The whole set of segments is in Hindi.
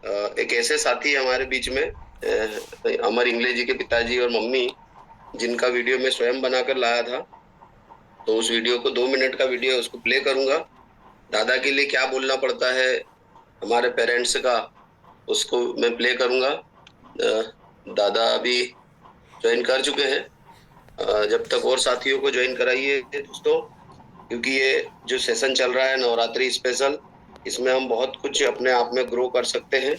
एक ऐसे साथी हमारे बीच में अमर इंगले जी के पिताजी और मम्मी, जिनका वीडियो मैं स्वयं बनाकर लाया था। तो उस वीडियो को 2 मिनट का वीडियो है, उसको प्ले करूंगा। दादा के लिए क्या बोलना पड़ता है हमारे पेरेंट्स का, उसको मैं प्ले करूंगा। दादा अभी ज्वाइन कर चुके हैं। जब तक और साथियों को ज्वाइन कराइए दोस्तों, क्योंकि ये जो सेशन चल रहा है नवरात्रि स्पेशल, इसमें हम बहुत कुछ अपने आप में ग्रो कर सकते हैं।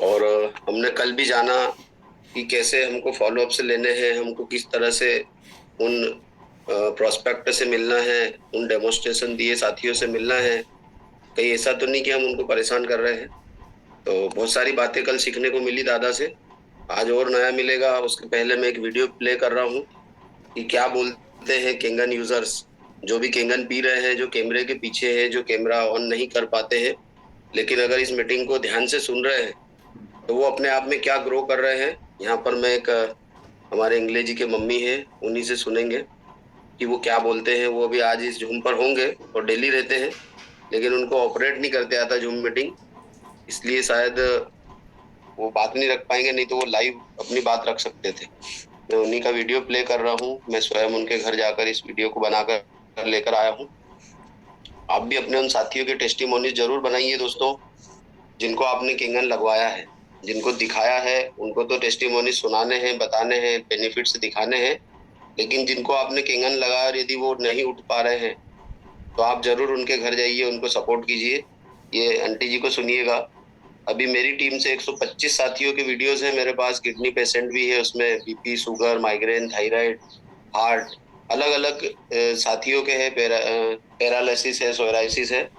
और हमने कल भी जाना कि कैसे हमको फॉलोअप से लेने हैं, हमको किस तरह से उन प्रोस्पेक्ट से मिलना है, उन डेमोन्स्ट्रेशन दिए साथियों से मिलना है। कहीं ऐसा तो नहीं कि हम उनको परेशान कर रहे हैं। तो बहुत सारी बातें कल सीखने को मिली दादा से। आज और नया मिलेगा। उसके पहले मैं एक वीडियो प्ले कर रहा हूँ कि क्या बोलते हैं केंगन यूजर्स, जो भी केंगन पी रहे हैं, जो कैमरे के पीछे है, जो कैमरा ऑन नहीं कर पाते हैं, लेकिन अगर इस मीटिंग को ध्यान से सुन रहे हैं तो वो अपने आप में क्या ग्रो कर रहे हैं। यहाँ पर मैं एक हमारे इंग्लिश जी के मम्मी हैं, उन्हीं से सुनेंगे कि वो क्या बोलते हैं। वो अभी आज इस जूम पर होंगे और डेली रहते हैं, लेकिन उनको ऑपरेट नहीं करते आता जूम मीटिंग, इसलिए शायद वो बात नहीं रख पाएंगे, नहीं तो वो लाइव अपनी बात रख सकते थे। मैं उन्हीं का वीडियो प्ले कर रहा हूँ। मैं स्वयं उनके घर जाकर इस वीडियो को बनाकर लेकर आया हूँ। आप भी अपने उन साथियों के टेस्टिमोनी जरूर बनाइए दोस्तों, जिनको आपने केंगन लगवाया है, जिनको दिखाया है। उनको तो टेस्टिमोनी सुनाने हैं, बताने हैं, बेनिफिट्स दिखाने हैं, लेकिन जिनको आपने केंगन लगाया और यदि वो नहीं उठ पा रहे हैं, तो आप जरूर उनके घर जाइए, उनको सपोर्ट कीजिए। ये आंटी जी को सुनिएगा। अभी मेरी टीम से 125 साथियों के वीडियोस हैं मेरे पास। किडनी पेशेंट भी है उसमें, BP, sugar, migraine, thyroid, heart, अलग अलग साथियों के हैं। पैरालिसिस है, सोराइसिस है।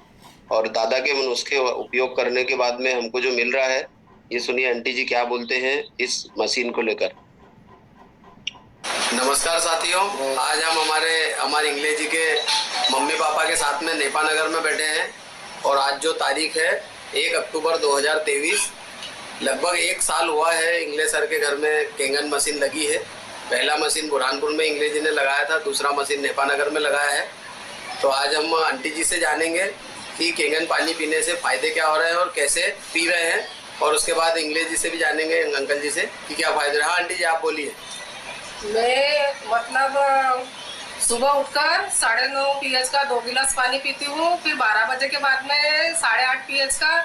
और दादा के नुस्खे उपयोग करने के बाद में हमको जो मिल रहा है, ये सुनिए आंटी जी क्या बोलते हैं इस मशीन को लेकर। नमस्कार साथियों, आज हम हमारे इंग्लिश जी के मम्मी पापा के साथ में नेपा नगर में बैठे हैं। और आज जो तारीख है 1 अक्टूबर 2023, लगभग 1 साल हुआ है इंग्लिश सर के घर में केंगन मशीन लगी है। पहला मशीन बुरहानपुर में इंग्लिश जी ने लगाया था, दूसरा मशीन नेपा नगर में लगाया है। तो आज हम आंटी जी से जानेंगे कि केंगन पानी पीने से फायदे क्या हो रहे हैं और कैसे पी रहे हैं। और उसके बाद इंग्लिश जी से भी जानेंगे, अंकल जी से, कि क्या फायदे। हाँ आंटी जी, आप बोलिए। मैं मतलब सुबह उठकर 9:30 पीएच का 2 गिलास पानी पीती हूँ। फिर 12 बजे के बाद में 8:30 पीएच का,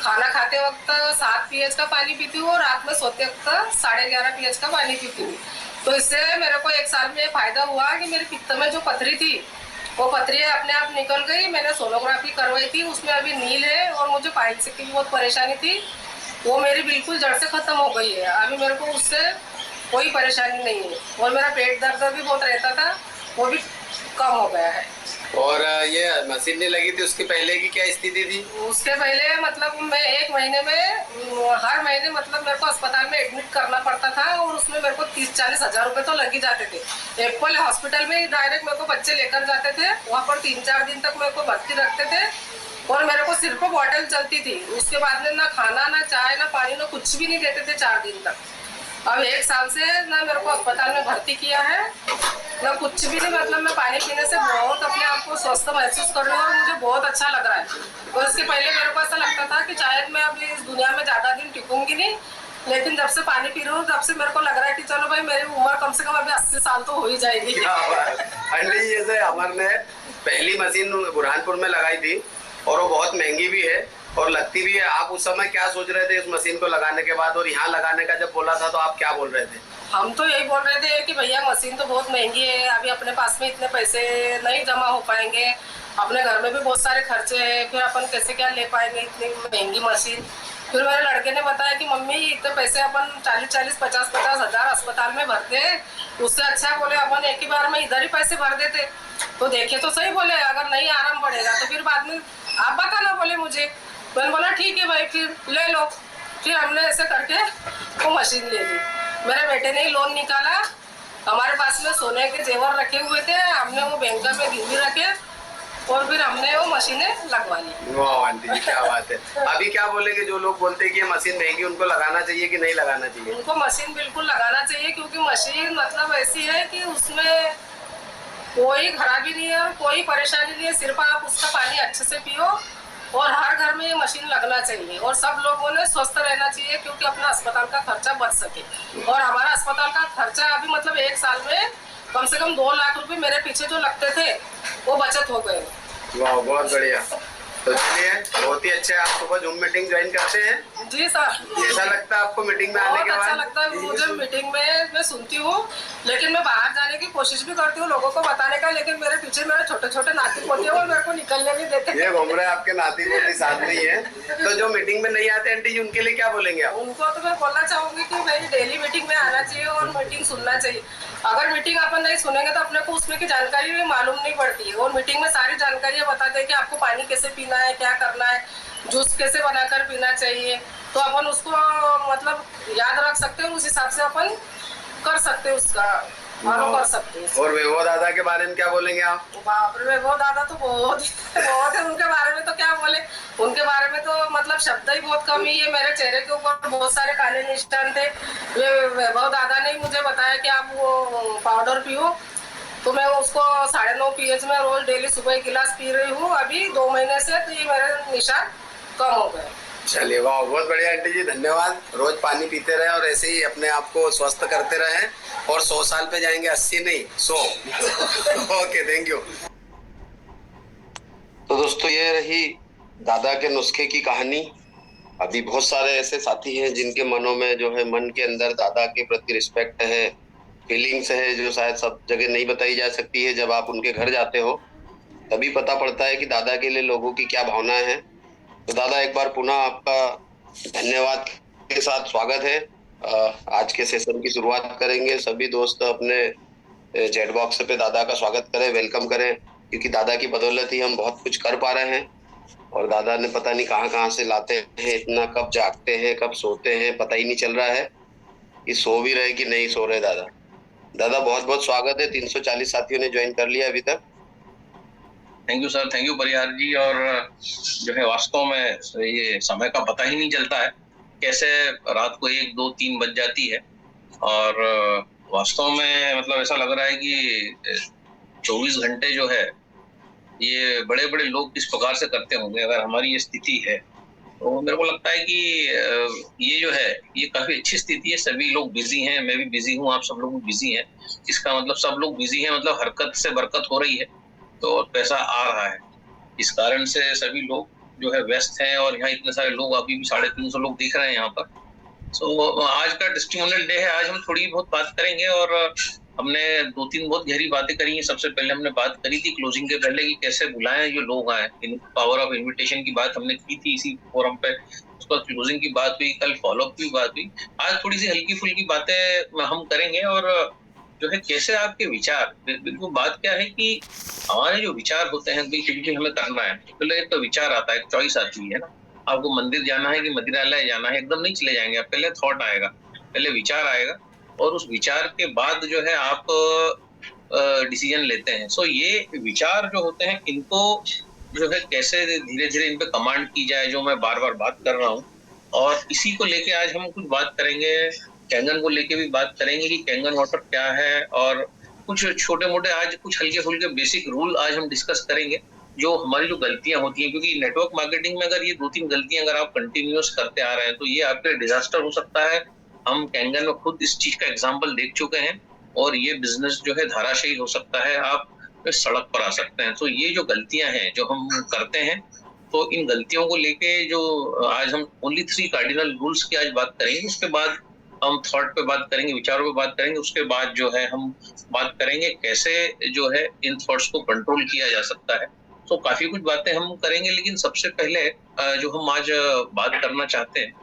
खाना खाते वक्त 7 पीएच का पानी पीती हूँ और रात में सोते वक्त 11:30 पीएच का पानी पीती हूँ। तो इससे मेरे को 1 साल में फायदा हुआ कि मेरी पित्त में जो पथरी थी, वो पथरी अपने आप निकल गई। मैंने सोनोग्राफी करवाई थी, उसमें अभी नील है। और मुझे पाइल्स की बहुत परेशानी थी, वो मेरी बिल्कुल जड़ से खत्म हो गई है। अभी मेरे को उससे कोई परेशानी नहीं है। और मेरा पेट दर्द भी बहुत रहता था, वो भी कम हो गया है। और ये मशीन नहीं लगी थी उसके पहले की क्या स्थिति थी? उसके पहले मतलब मैं 1 महीने में, हर महीने मतलब मेरे को अस्पताल में एडमिट करना पड़ता था। और उसमें मेरे को 30-40 हजार रुपए तो लग ही जाते थे। एप्पल हॉस्पिटल में डायरेक्ट मेरे को बच्चे लेकर जाते थे, वहाँ पर 3-4 दिन तक मेरे को भर्ती रखते थे। और मेरे को सिर्फ बॉटल चलती थी। उसके बाद में ना खाना, ना चाय, ना पानी, ना कुछ भी नहीं देते थे 4 दिन तक। अब 1 साल से ना मेरे को अस्पताल में भर्ती किया है, ना कुछ भी नहीं। मतलब मैं पानी पीने से बहुत अपने आप को स्वस्थ महसूस कर रही हूँ और मुझे बहुत अच्छा लग रहा है। और इसके पहले मेरे को ऐसा लगता था कि शायद मैं अभी इस दुनिया में ज्यादा दिन टिकूंगी नहीं, लेकिन जब से पानी पी रही हूँ तब से मेरे को लग रहा है कि चलो भाई, मेरी उम्र कम से कम अभी 80 साल तो हो ही जाएगी। जैसे अमर ने पहली मशीन बुरहानपुर में लगाई थी और वो बहुत महंगी भी है और लगती भी है। आप उस समय क्या सोच रहे थे इस मशीन को लगाने के बाद, और यहाँ लगाने का जब बोला था तो आप क्या बोल रहे थे? हम तो यही बोल रहे थे कि भैया मशीन तो बहुत महंगी है, अभी अपने पास में इतने पैसे नहीं जमा हो पाएंगे, अपने घर में भी बहुत सारे खर्चे हैं, फिर अपन कैसे क्या ले पाएंगे इतनी महंगी मशीन। फिर मेरे लड़के ने बताया कि मम्मी इतने पैसे अपन 40-40, 50-50 हजार अस्पताल में भरते हैं, उससे अच्छा बोले अपन एक ही बार में इधर ही पैसे भर देते। तो देखे तो सही, बोले अगर नहीं आराम पड़ेगा तो फिर बाद में आप बताना, बोले मुझे। मैंने बोला ठीक है भाई, फिर ले लो। फिर हमने ऐसे करके वो मशीन ले ली। मेरे बेटे ने ही लोन निकाला, हमारे पास में सोने के जेवर रखे हुए थे, हमने वो बैंक में गिरवी रखे और फिर हमने वो मशीनें लगवा ली। वाह आंटी जी, क्या बात है। अभी क्या बोलेंगे जो लोग बोलते हैं कि ये मशीन महंगी, उनको लगाना चाहिए कि नहीं लगाना चाहिए? उनको मशीन बिल्कुल लगाना चाहिए, क्योंकि मशीन मतलब ऐसी है कि उसमें कोई खराबी नहीं है और कोई परेशानी नहीं है। सिर्फ आप उसका पानी अच्छे से पियो और हर घर में ये मशीन लगना चाहिए और सब लोगों ने स्वस्थ रहना चाहिए, क्योंकि अपना अस्पताल का खर्चा बच सके। और हमारा अस्पताल का खर्चा अभी मतलब 1 साल में कम से कम 2 लाख रुपए मेरे पीछे जो लगते थे वो बचत हो गए। वाह, बहुत बढ़िया। तो चलिए, बहुत ही अच्छे। आप सुबह जूम मीटिंग ज्वाइन करते हैं? जी सर। कैसा लगता है आपको मीटिंग में आने के बाद? बहुत अच्छा लगता है मुझे। मीटिंग में मैं सुनती हूँ, लेकिन मैं बाहर जाने की कोशिश भी करती हूँ लोगों को बताने का, लेकिन मेरे पीछे मेरे छोटे छोटे नाती पोते हैं, वो मेरे को निकलने नहीं देते। ये घूम रहे हैं आपके नाती पोती साथ में ही है। तो जो मीटिंग में नहीं आते आंटी जी, उनके लिए क्या बोलेंगे आप? उनको तो मैं बोलना चाहूंगी कि भाई डेली मीटिंग में आना चाहिए और मीटिंग सुनना चाहिए। अगर मीटिंग अपन नहीं सुनेंगे तो अपने को उसमें की जानकारी भी मालूम नहीं पड़ती है। और मीटिंग में सारी जानकारियां बताते हैं कि आपको पानी कैसे पीना है, क्या करना है, जूस कैसे बनाकर पीना चाहिए, तो अपन उसको मतलब याद रख सकते हैं, उस हिसाब से अपन कर सकते हैं, उसका फॉलो कर सकते हैं। और वैभव दादा के बारे में क्या बोलेंगे आप? बाप रे, वैभव दादा तो बहुत बहुत है। उनके बारे में तो क्या बोले, उनके बारे में तो मतलब शब्द ही बहुत कम ही है। मेरे चेहरे के ऊपर बहुत सारे काले निशान थे। वैभव दादा ने मुझे बताया कि आप वो पाउडर पियो, तो मैं उसको 9.5 pH में रोज डेली सुबह 1 गिलास पी रही हूँ अभी 2 महीने से, तो ये मेरे निशान कम हो गए। चलिए, वाह, बहुत बढ़िया आंटी जी, धन्यवाद। रोज पानी पीते रहे और ऐसे ही अपने आप को स्वस्थ करते रहे और 100 साल पे जाएंगे, 80 नहीं 100। Okay, thank you. तो दोस्तों, ये रही दादा के नुस्खे की कहानी। अभी बहुत सारे ऐसे साथी हैं जिनके मनों में जो है, मन के अंदर दादा के प्रति रिस्पेक्ट है, फीलिंग्स है, जो शायद सब जगह नहीं बताई जा सकती है। जब आप उनके घर जाते हो तभी पता पड़ता है कि दादा के लिए लोगों की क्या भावनाएं हैं। तो दादा, एक बार पुनः आपका धन्यवाद के साथ स्वागत है। आज के सेशन की शुरुआत करेंगे। सभी दोस्त अपने चैट बॉक्स पे दादा का स्वागत करें, वेलकम करें, क्योंकि दादा की बदौलत ही हम बहुत कुछ कर पा रहे हैं। और दादा ने पता नहीं कहाँ कहाँ से लाते हैं इतना, कब जागते हैं कब सोते हैं पता ही नहीं चल रहा है कि सो भी रहे कि नहीं सो रहे। दादा दादा बहुत बहुत स्वागत है। 340 साथियों ने ज्वाइन कर लिया अभी तक। Thank you sir, thank you Parihar ji. और जो है वास्तव में ये समय का पता ही नहीं चलता है, कैसे रात को 1, 2, 3 बज जाती है। और वास्तव में मतलब ऐसा लग रहा है कि 24 घंटे जो है ये बड़े बड़े लोग किस प्रकार से करते होंगे। अगर हमारी ये स्थिति है तो मेरे को लगता है कि ये जो है ये काफी अच्छी स्थिति है। सभी लोग बिजी हैं, मैं भी बिजी हूँ, आप सब लोग भी बिजी हैं। इसका मतलब सब लोग बिजी हैं, मतलब हरकत से बरकत हो रही है, तो पैसा आ रहा है। इस कारण से सभी लोग जो है व्यस्त हैं। और यहाँ इतने सारे लोग, अभी भी 350 लोग दिख रहे हैं यहाँ पर। आज का टेस्टिमोनियल डे है। आज हम थोड़ी बहुत बात करेंगे और हमने 2-3 बहुत गहरी बातें करी हैं। सबसे पहले हमने बात करी थी क्लोजिंग के पहले कि कैसे बुलाएं जो लोग आए, पावर ऑफ इन्विटेशन की बात हमने की थी इसी फोरम पे। उसके बाद क्लोजिंग की बात हुई, कल फॉलोअप की बात हुई। आज थोड़ी सी हल्की फुल्की बातें हम करेंगे और जो है कैसे आपके विचार, बिल्कुल बात क्या है कि हमारे जो विचार होते हैं बिल्कुल हमें करना है। पहले एक तो विचार आता है, एक चॉइस आती है ना, आपको मंदिर जाना है कि मदिरालय जाना है, एकदम नहीं चले जाएंगे आप। पहले थॉट आएगा, पहले विचार आएगा और उस विचार के बाद जो है आप डिसीजन लेते हैं। ये विचार जो होते हैं इनको जो है कैसे धीरे धीरे इन पे कमांड की जाए, जो मैं बार बार बात कर रहा हूँ। और इसी को लेके आज हम कुछ बात करेंगे। कैंगन को लेके भी बात करेंगे कि कैंगन वाटर क्या है, और कुछ छोटे मोटे आज कुछ हल्के फुल्के बेसिक रूल आज हम डिस्कस करेंगे, जो हमारी जो गलतियां होती हैं। क्योंकि नेटवर्क मार्केटिंग में अगर ये 2-3 गलतियां अगर आप कंटिन्यूअस करते आ रहे हैं तो ये आपके डिजास्टर हो सकता है। हम कैंगन में खुद इस चीज का एग्जाम्पल देख चुके हैं और ये बिजनेस जो है धाराशायी हो सकता है, आप सड़क पर आ सकते हैं। तो ये जो गलतियां हैं जो हम करते हैं, तो इन गलतियों को लेके जो आज हम ओनली 3 कार्डिनल रूल्स की आज बात करेंगे। उसके बाद हम थॉट पे बात करेंगे, विचारों पे बात करेंगे। उसके बाद जो है हम बात करेंगे कैसे जो है इन थॉट्स को कंट्रोल किया जा सकता है। तो काफी कुछ बातें हम करेंगे, लेकिन सबसे पहले जो हम आज बात करना चाहते हैं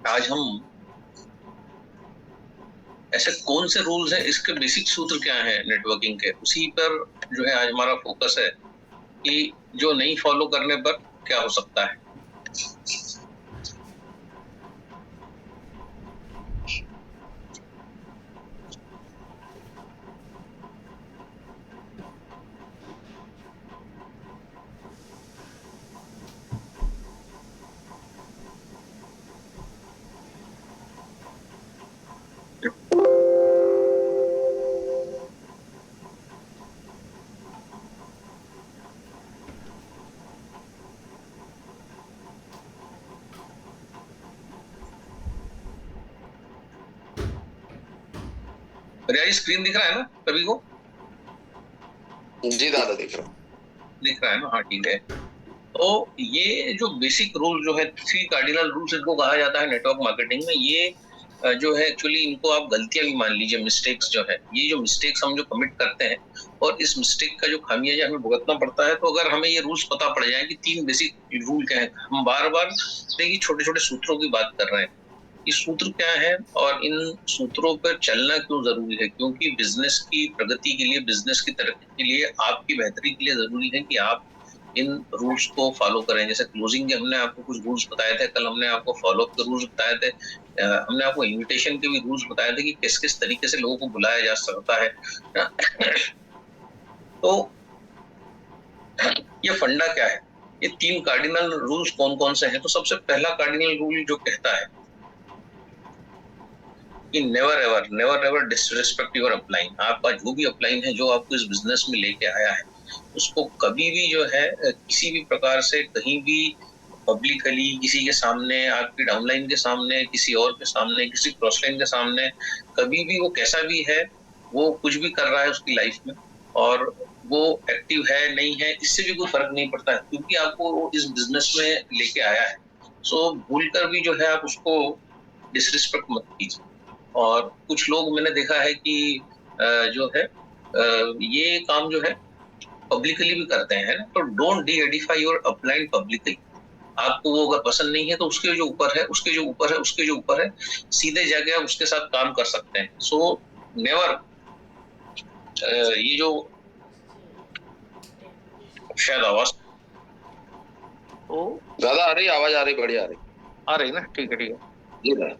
आज हम ऐसे कौन से रूल्स हैं, इसके बेसिक सूत्र क्या है नेटवर्किंग के, उसी पर जो है आज हमारा फोकस है कि जो नहीं फॉलो करने पर क्या हो सकता है। परिहारी स्क्रीन दिख रहा है ना सभी को? जी दादा दिख रहा है। दिख रहा है ना? हाँ ठीक है। तो ये जो बेसिक रूल जो है, 3 कार्डिनल रूल्स इनको कहा जाता है नेटवर्क मार्केटिंग में। ये जो है एक्चुअली इनको आप गलतियां भी मान लीजिए, मिस्टेक्स जो है, ये जो मिस्टेक्स हम जो कमिट करते हैं और इस मिस्टेक का जो खामियाजा हमें भुगतना पड़ता है, तो अगर हमें ये रूल्स पता पड़ जाए कि 3 बेसिक रूल क्या है, हम बार बार देखिए छोटे छोटे सूत्रों की बात कर रहे हैं, ये सूत्र क्या है और इन सूत्रों पर चलना क्यों जरूरी है, क्योंकि बिजनेस की प्रगति के लिए, बिजनेस की तरक्की के लिए, आपकी बेहतरी के लिए जरूरी है कि आप इन रूल्स को फॉलो करें। जैसे क्लोजिंग के हमने आपको कुछ रूल्स बताए थे, कल हमने आपको फॉलोअप के रूल्स बताए थे, हमने आपको इनविटेशन के भी रूल्स बताए थे कि किस किस तरीके से लोगों को बुलाया जा सकता है। तो ये फंडा क्या है, ये 3 कार्डिनल रूल्स कौन कौन से हैं? तो सबसे पहला कार्डिनल रूल जो कहता है कि never ever disrespect your upline. आपका जो भी अपलाइन है, जो आपको इस बिजनेस में लेके आया है, उसको कभी भी जो है किसी भी प्रकार से कहीं भी पब्लिकली किसी के सामने, आपकी डाउनलाइन के सामने, किसी और के सामने, किसी क्रॉसलाइन के सामने, कभी भी वो कैसा भी है, वो कुछ भी कर रहा है उसकी लाइफ में और वो एक्टिव है नहीं है, इससे भी कोई फर्क नहीं पड़ता है, क्योंकि आपको वो इस बिजनेस में लेके आया है। सो भूलकर भी जो है आप उसको डिसरिस्पेक्ट मत कीजिए। और कुछ लोग मैंने देखा है कि जो है ये काम जो है पब्लिकली भी करते हैं ना, तो don't D Edify your upline publicly. आपको वो अगर पसंद नहीं है तो उसके जो ऊपर है, उसके जो ऊपर है, उसके जो ऊपर है, सीधे जाके आप उसके साथ काम कर सकते हैं। सो नेवर, ये जो शायद आवाज तो दादा आ रही, आवाज आ रही, बढ़िया आ रही। आ रही ना? ठीक है ठीक है जी दादा।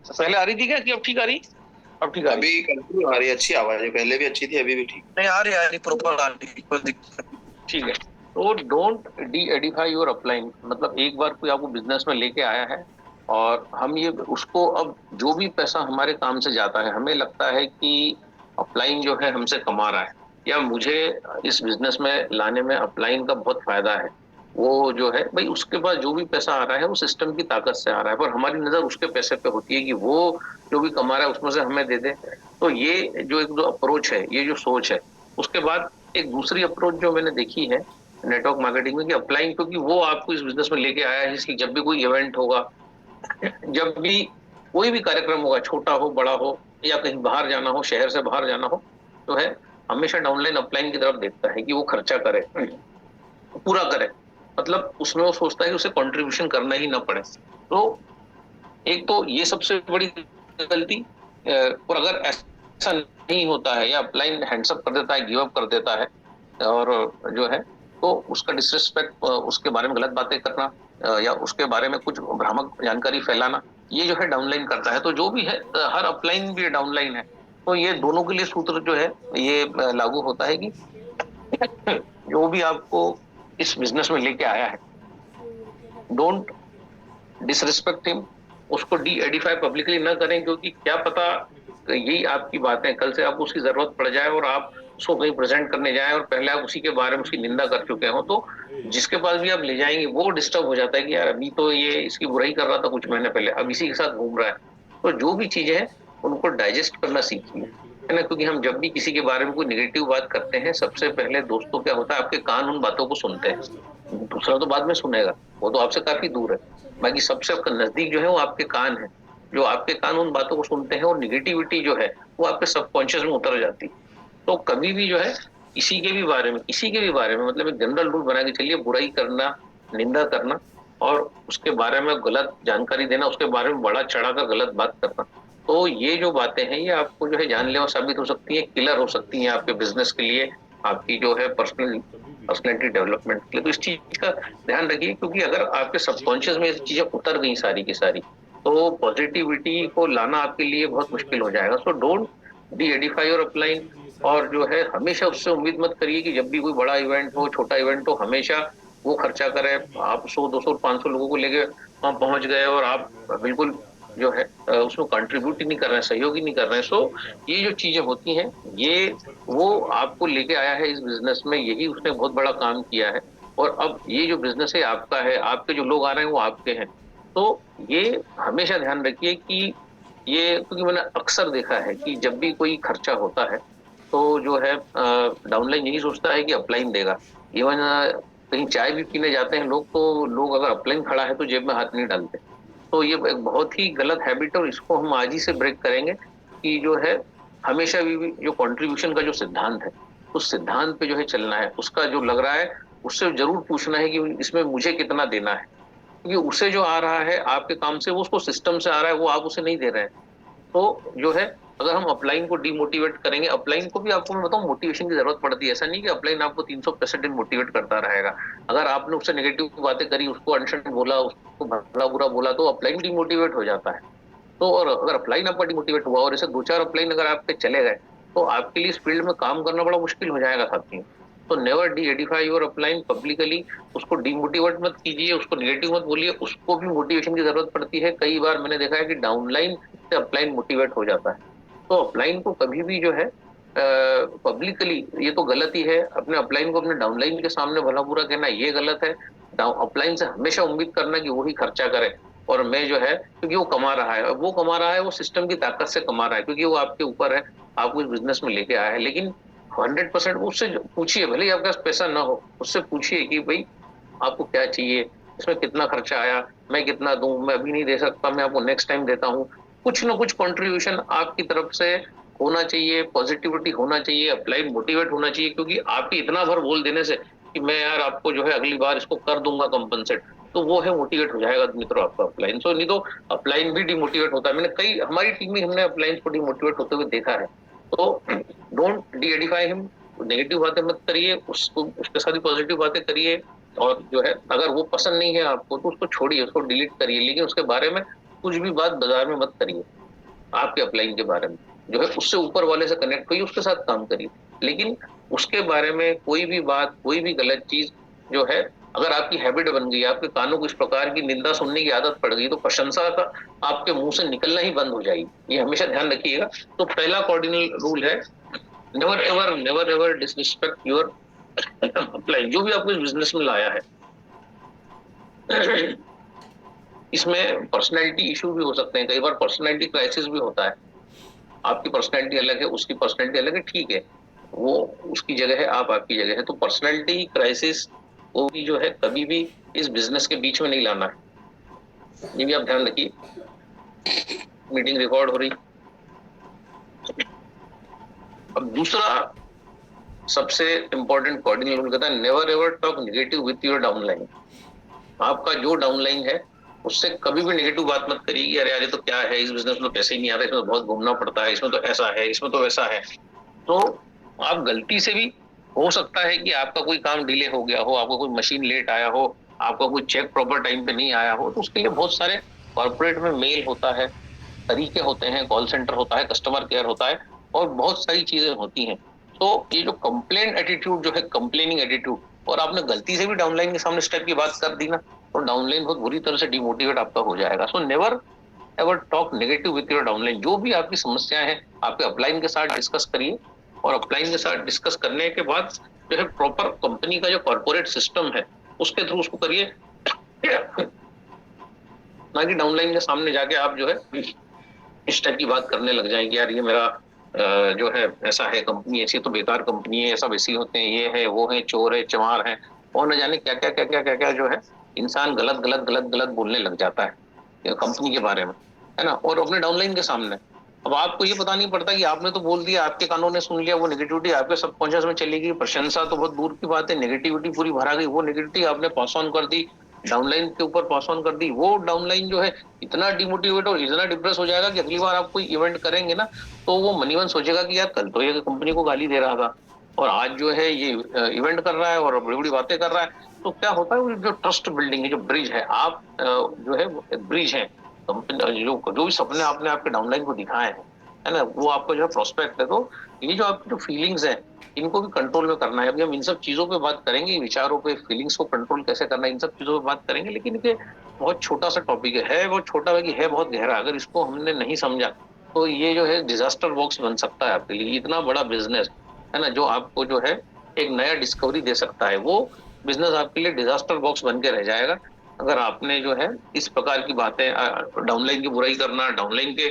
पहले आ रही थी क्या कि अब ठीक आ रही? अब ठीक आ रही? अभी कंटिन्यू आ रही, अच्छी आवाज है, पहले भी अच्छी थी, अभी भी ठीक। नहीं आ रही प्रॉपर आ रही, कोई दिक्कत नहीं। ठीक है। तो don't D Edify your upline, मतलब एक बार कोई आपको बिजनेस में लेके आया है और हम ये उसको, अब जो भी पैसा हमारे काम से जाता है, हमें लगता है कि अपलाइन जो है हमसे कमा रहा है या मुझे इस बिजनेस में लाने में अपलाइन का बहुत फायदा है, वो जो है भाई उसके पास जो भी पैसा आ रहा है वो सिस्टम की ताकत से आ रहा है, पर हमारी नजर उसके पैसे पे होती है कि वो जो भी कमा रहा है उसमें से हमें दे दे। तो ये जो एक जो अप्रोच है, ये जो सोच है, उसके बाद एक दूसरी अप्रोच जो मैंने देखी है नेटवर्क मार्केटिंग में कि अपलाइन, क्योंकि वो आपको इस बिजनेस में लेके आया है, इसलिए जब भी कोई इवेंट होगा, जब भी कोई भी कार्यक्रम होगा, छोटा हो बड़ा हो या कहीं बाहर जाना हो, शहर से बाहर जाना हो, तो है हमेशा डाउनलाइन अपलाइन की तरफ देखता है कि वो खर्चा करे, पूरा करे, मतलब उसमें वो सोचता है कि उसे कंट्रीब्यूशन करना ही ना पड़े। तो एक तो ये सबसे बड़ी गलती, और अगर ऐसा नहीं होता है या अपलाइन हैंड्सअप कर देता है, गिव अप कर देता है और जो है तो उसका डिसरिस्पेक्ट, उसके बारे में गलत बातें करना या उसके बारे में कुछ भ्रामक जानकारी फैलाना, ये जो है डाउनलाइन करता है। तो जो भी है, हर अपलाइन भी डाउनलाइन है, तो ये दोनों के लिए सूत्र जो है ये लागू होता है कि जो भी आपको इस बिजनेस में लेके आया है, डोंट डिसरिस्पेक्ट हिम, उसको डी एडिफाई पब्लिकली ना करें, क्योंकि क्या पता यही आपकी बातें कल से आपको उसकी जरूरत पड़ जाए और आप उसको कहीं प्रेजेंट करने जाएं और पहले आप उसी के बारे में उसकी निंदा कर चुके हो, तो जिसके पास भी आप ले जाएंगे वो डिस्टर्ब हो जाता है कि यार अभी तो ये इसकी बुराई कर रहा था कुछ महीने पहले, अब इसी के साथ घूम रहा है। तो जो भी चीजें हैं उनको डाइजेस्ट करना सीखिए, है ना, क्योंकि हम जब भी किसी के बारे में कोई नेगेटिव बात करते हैं, सबसे पहले दोस्तों क्या होता है, आपके कान उन बातों को सुनते हैं, दूसरा तो बाद में सुनेगा, वो तो आपसे काफी दूर है, बाकी सबसे नजदीक जो है वो आपके कान है, जो आपके कान उन बातों को सुनते हैं और निगेटिविटी जो है वो आपके सबकॉन्शियस में उतर जाती है। तो कभी भी जो है किसी के भी बारे में मतलब एक जनरल रूल बना के चलिए, बुराई करना, निंदा करना और उसके बारे में गलत जानकारी देना, उसके बारे में बड़ा चढ़ाकर गलत बात करना, तो ये जो बातें हैं ये आपको जो है जानलेवा साबित हो सकती है, किलर हो सकती है आपके बिजनेस के लिए, आपकी जो है पर्सनैलिटी डेवलपमेंट के लिए। तो इस चीज का ध्यान रखिए, क्योंकि अगर आपके सबकॉन्शियस में ये चीजें उतर गई सारी की सारी, तो पॉजिटिविटी को लाना आपके लिए बहुत मुश्किल हो जाएगा। सो डोंट डी एडिफाई और अपलाइन, और जो है हमेशा उससे उम्मीद मत करिए कि जब भी कोई बड़ा इवेंट हो, छोटा इवेंट हो, हमेशा वो खर्चा करे। आप 100, 200, 500 लोगों को लेके वहां पहुंच गए और आप बिल्कुल जो है उसमें कंट्रीब्यूट ही नहीं कर रहे हैं, सहयोग ही नहीं कर रहे हैं। सो ये जो चीजें होती हैं, ये वो आपको लेके आया है इस बिजनेस में, यही उसने बहुत बड़ा काम किया है, और अब ये जो बिजनेस है आपका है, आपके जो लोग आ रहे हैं वो आपके हैं। तो ये हमेशा ध्यान रखिए कि ये क्योंकि मैंने अक्सर देखा है कि जब भी कोई खर्चा होता है तो जो है डाउनलाइन यही सोचता है कि अपलाइन देगा। इवन कहीं चाय भी पीने जाते हैं लोग, तो लोग अगर अपलाइन खड़ा है तो जेब में हाथ नहीं डालते। तो ये एक बहुत ही गलत हैबिट है और इसको हम आज ही से ब्रेक करेंगे कि जो है हमेशा भी जो कंट्रीब्यूशन का जो सिद्धांत है, उस सिद्धांत पे जो है चलना है। उसका जो लग रहा है उससे जरूर पूछना है कि इसमें मुझे कितना देना है, क्योंकि उसे जो आ रहा है आपके काम से, वो उसको सिस्टम से आ रहा है, वो आप उसे नहीं दे रहे हैं। तो जो है अगर हम अपलाइन को डिमोटिवेट करेंगे, अपलाइन को भी आपको मैं बताऊं मोटिवेशन की जरूरत पड़ती है। ऐसा नहीं कि अपलाइन आपको 365 दिन मोटिवेट करता रहेगा। अगर आपने उससे नेगेटिव बातें करी, उसको अनशन बोला, उसको भला बुरा बोला, तो अपलाइन डिमोटिवेट हो जाता है। तो और अगर अपलाइन आपका डिमोटिवेट हुआ और ऐसे 2-4 अपलाइन अगर आपके चले गए, तो आपके लिए इस फील्ड में काम करना बड़ा मुश्किल हो जाएगा साथियों। तो never D Edify your upline publicly. उसको डिमोटिवेट मत कीजिए, उसको नेगेटिव मत बोलिए, उसको भी मोटिवेशन की जरूरत पड़ती है। कई बार मैंने देखा है कि डाउनलाइन से अपलाइन मोटिवेट हो जाता है। तो अपलाइन को कभी भी जो है पब्लिकली, ये तो गलत ही है। अपने अपलाइन को अपने डाउनलाइन के सामने भला बुरा कहना ये गलत है। अपलाइन से हमेशा उम्मीद करना कि वही खर्चा करे और मैं जो है, क्योंकि वो कमा रहा है, वो कमा रहा है, वो सिस्टम की ताकत से कमा रहा है, क्योंकि वो आपके ऊपर है, आपको इस बिजनेस में लेके आया है। लेकिन 100% उससे पूछिए, भले ही आपके पास पैसा ना हो, उससे पूछिए कि भाई आपको क्या चाहिए, इसमें कितना खर्चा आया, मैं कितना दूं, मैं अभी नहीं दे सकता, मैं आपको नेक्स्ट टाइम देता हूँ। कुछ ना कुछ कंट्रीब्यूशन आपकी तरफ से होना चाहिए, पॉजिटिविटी होना चाहिए, अपलाइन मोटिवेट होना चाहिए। क्योंकि आपके इतना भर बोल देने से कि मैं यार आपको जो है अगली बार इसको कर दूंगा कंपनसेट, तो वो है मोटिवेट हो जाएगा मित्रों आपका अपलाइन। सो नहीं तो अपलाइन भी डिमोटिवेट होता है। मैंने कई, हमारी टीम में हमने अपलाइन को डिमोटिवेट होते हुए देखा है। तो don't D Edify him. Negative बातें मत करिए, उसको उसके साथ ही पॉजिटिव बातें करिए। और जो है अगर वो पसंद नहीं है आपको तो उसको छोड़िए, उसको डिलीट करिए, लेकिन उसके बारे में कुछ भी बात बाजार में मत करिए। आपके अपलाइन के बारे में जो है उससे ऊपर वाले से कनेक्ट होइए, उसके साथ काम करिए। लेकिन उसके बारे में कोई भी बात, कोई भी गलत चीज जो है, अगर आपकी हैबिट बन गई, आपके कानों को इस प्रकार की निंदा सुनने की आदत पड़ गई, तो प्रशंसा का आपके मुंह से निकलना ही बंद हो जाएगी। ये हमेशा ध्यान रखिएगा। तो पहला कार्डिनल रूल है, never ever disrespect your upline. जो भी आपको इस बिजनेस में लाया है, इसमें पर्सनैलिटी इशू भी हो सकते हैं, कई बार पर्सनैलिटी क्राइसिस भी होता है। आपकी पर्सनैलिटी अलग है, उसकी पर्सनैलिटी अलग है, ठीक है, वो उसकी जगह है, आप आपकी जगह है। तो पर्सनैलिटी क्राइसिस वो भी जो है कभी भी इस बिजनेस के बीच में नहीं लाना है। ये भी आप ध्यान रखिए। मीटिंग रिकॉर्ड हो रही। अब दूसरा सबसे इंपॉर्टेंट कार्डिनल रूल कहता है, never ever talk negative with your downline. आपका जो डाउनलाइन है उससे कभी भी नेगेटिव बात मत करिए कि अरे यार ये तो क्या है, इस बिजनेस में तो पैसे ही नहीं आ रहे, इसमें तो बहुत घूमना पड़ता है, इसमें तो ऐसा है, इसमें तो वैसा है। तो आप गलती से भी, हो सकता है कि आपका कोई काम डिले हो गया हो, आपका कोई मशीन लेट आया हो, आपका कोई चेक प्रॉपर टाइम पे नहीं आया हो, तो उसके लिए बहुत सारे कॉर्पोरेट में मेल होता है, तरीके होते हैं, कॉल सेंटर होता है, कस्टमर केयर होता है, और बहुत सारी चीजें होती हैं। तो ये जो कंप्लेन एटीट्यूड जो है, कंप्लेनिंग एटीट्यूड, और आपने गलती से भी डाउनलाइन के सामने स्टेप की बात कर दी ना, तो डाउनलाइन बहुत बुरी तरह से डिमोटिवेट आपका हो जाएगा। सो never ever talk negative with your downline. जो भी आपकी समस्याएं हैं, आपके अपलाइन के साथ डिस्कस करिए, और अपलाइन के साथ डिस्कस करने के बाद जो है प्रॉपर कंपनी का जो कॉर्पोरेट सिस्टम है उसके थ्रू उसको करिए, ना कि डाउनलाइन के सामने जाके आप जो है इस टाइप की बात करने लग जाएंगे, यार ये मेरा जो है ऐसा है, कंपनी ऐसी तो बेकार कंपनी है, सब ऐसी होते हैं, ये है, वो है, चोर है, चमार है, और न जाने क्या क्या क्या क्या क्या क्या जो है इंसान गलत गलत गलत गलत बोलने लग जाता है कंपनी के बारे में, है ना, और अपने डाउनलाइन के सामने। अब आपको ये पता नहीं पड़ता कि आपने तो बोल दिया, आपके कानों ने सुन लिया, वो नेगेटिविटी आपके सबकॉन्शियस में चली गई। प्रशंसा तो बहुत दूर की बात है, नेगेटिविटी पूरी भरा गई, वो नेगेटिविटी आपने पास ऑन कर दी, डाउनलाइन के ऊपर पास ऑन कर दी। वो डाउनलाइन जो है इतना डिमोटिवेट और इतना डिप्रेस हो जाएगा कि अगली बार आप कोई इवेंट करेंगे ना, तो वो मनीवन सोचेगा कि यार कल तो ये कंपनी को गाली दे रहा था और आज जो है ये इवेंट कर रहा है और बड़ी बड़ी बातें कर रहा है। तो क्या होता है, जो ट्रस्ट बिल्डिंग है, जो ब्रिज है, आप जो है ब्रिज है, जो भी सपने आपने आपके डाउनलाइन को दिखाए हैं, है ना, वो आपका जो है प्रोस्पेक्ट है। तो ये जो आपकी जो फीलिंग्स है, इनको भी कंट्रोल में करना है। अभी हम इन सब चीजों पे बात करेंगे, विचारों पे, फीलिंग्स को कंट्रोल कैसे करना है, इन सब चीजों पे बात करेंगे। लेकिन ये बहुत छोटा सा टॉपिक है, बहुत छोटा है कि है बहुत गहरा। अगर इसको हमने नहीं समझा तो ये जो है डिजास्टर बॉक्स बन सकता है आपके लिए। इतना बड़ा बिजनेस है ना, जो आपको जो है एक नया डिस्कवरी दे सकता है, वो बिजनेस आपके लिए डिजास्टर बॉक्स बन के रह जाएगा। अगर आपने जो है इस प्रकार की बातें, डाउनलाइन की बुराई करना, डाउनलाइन के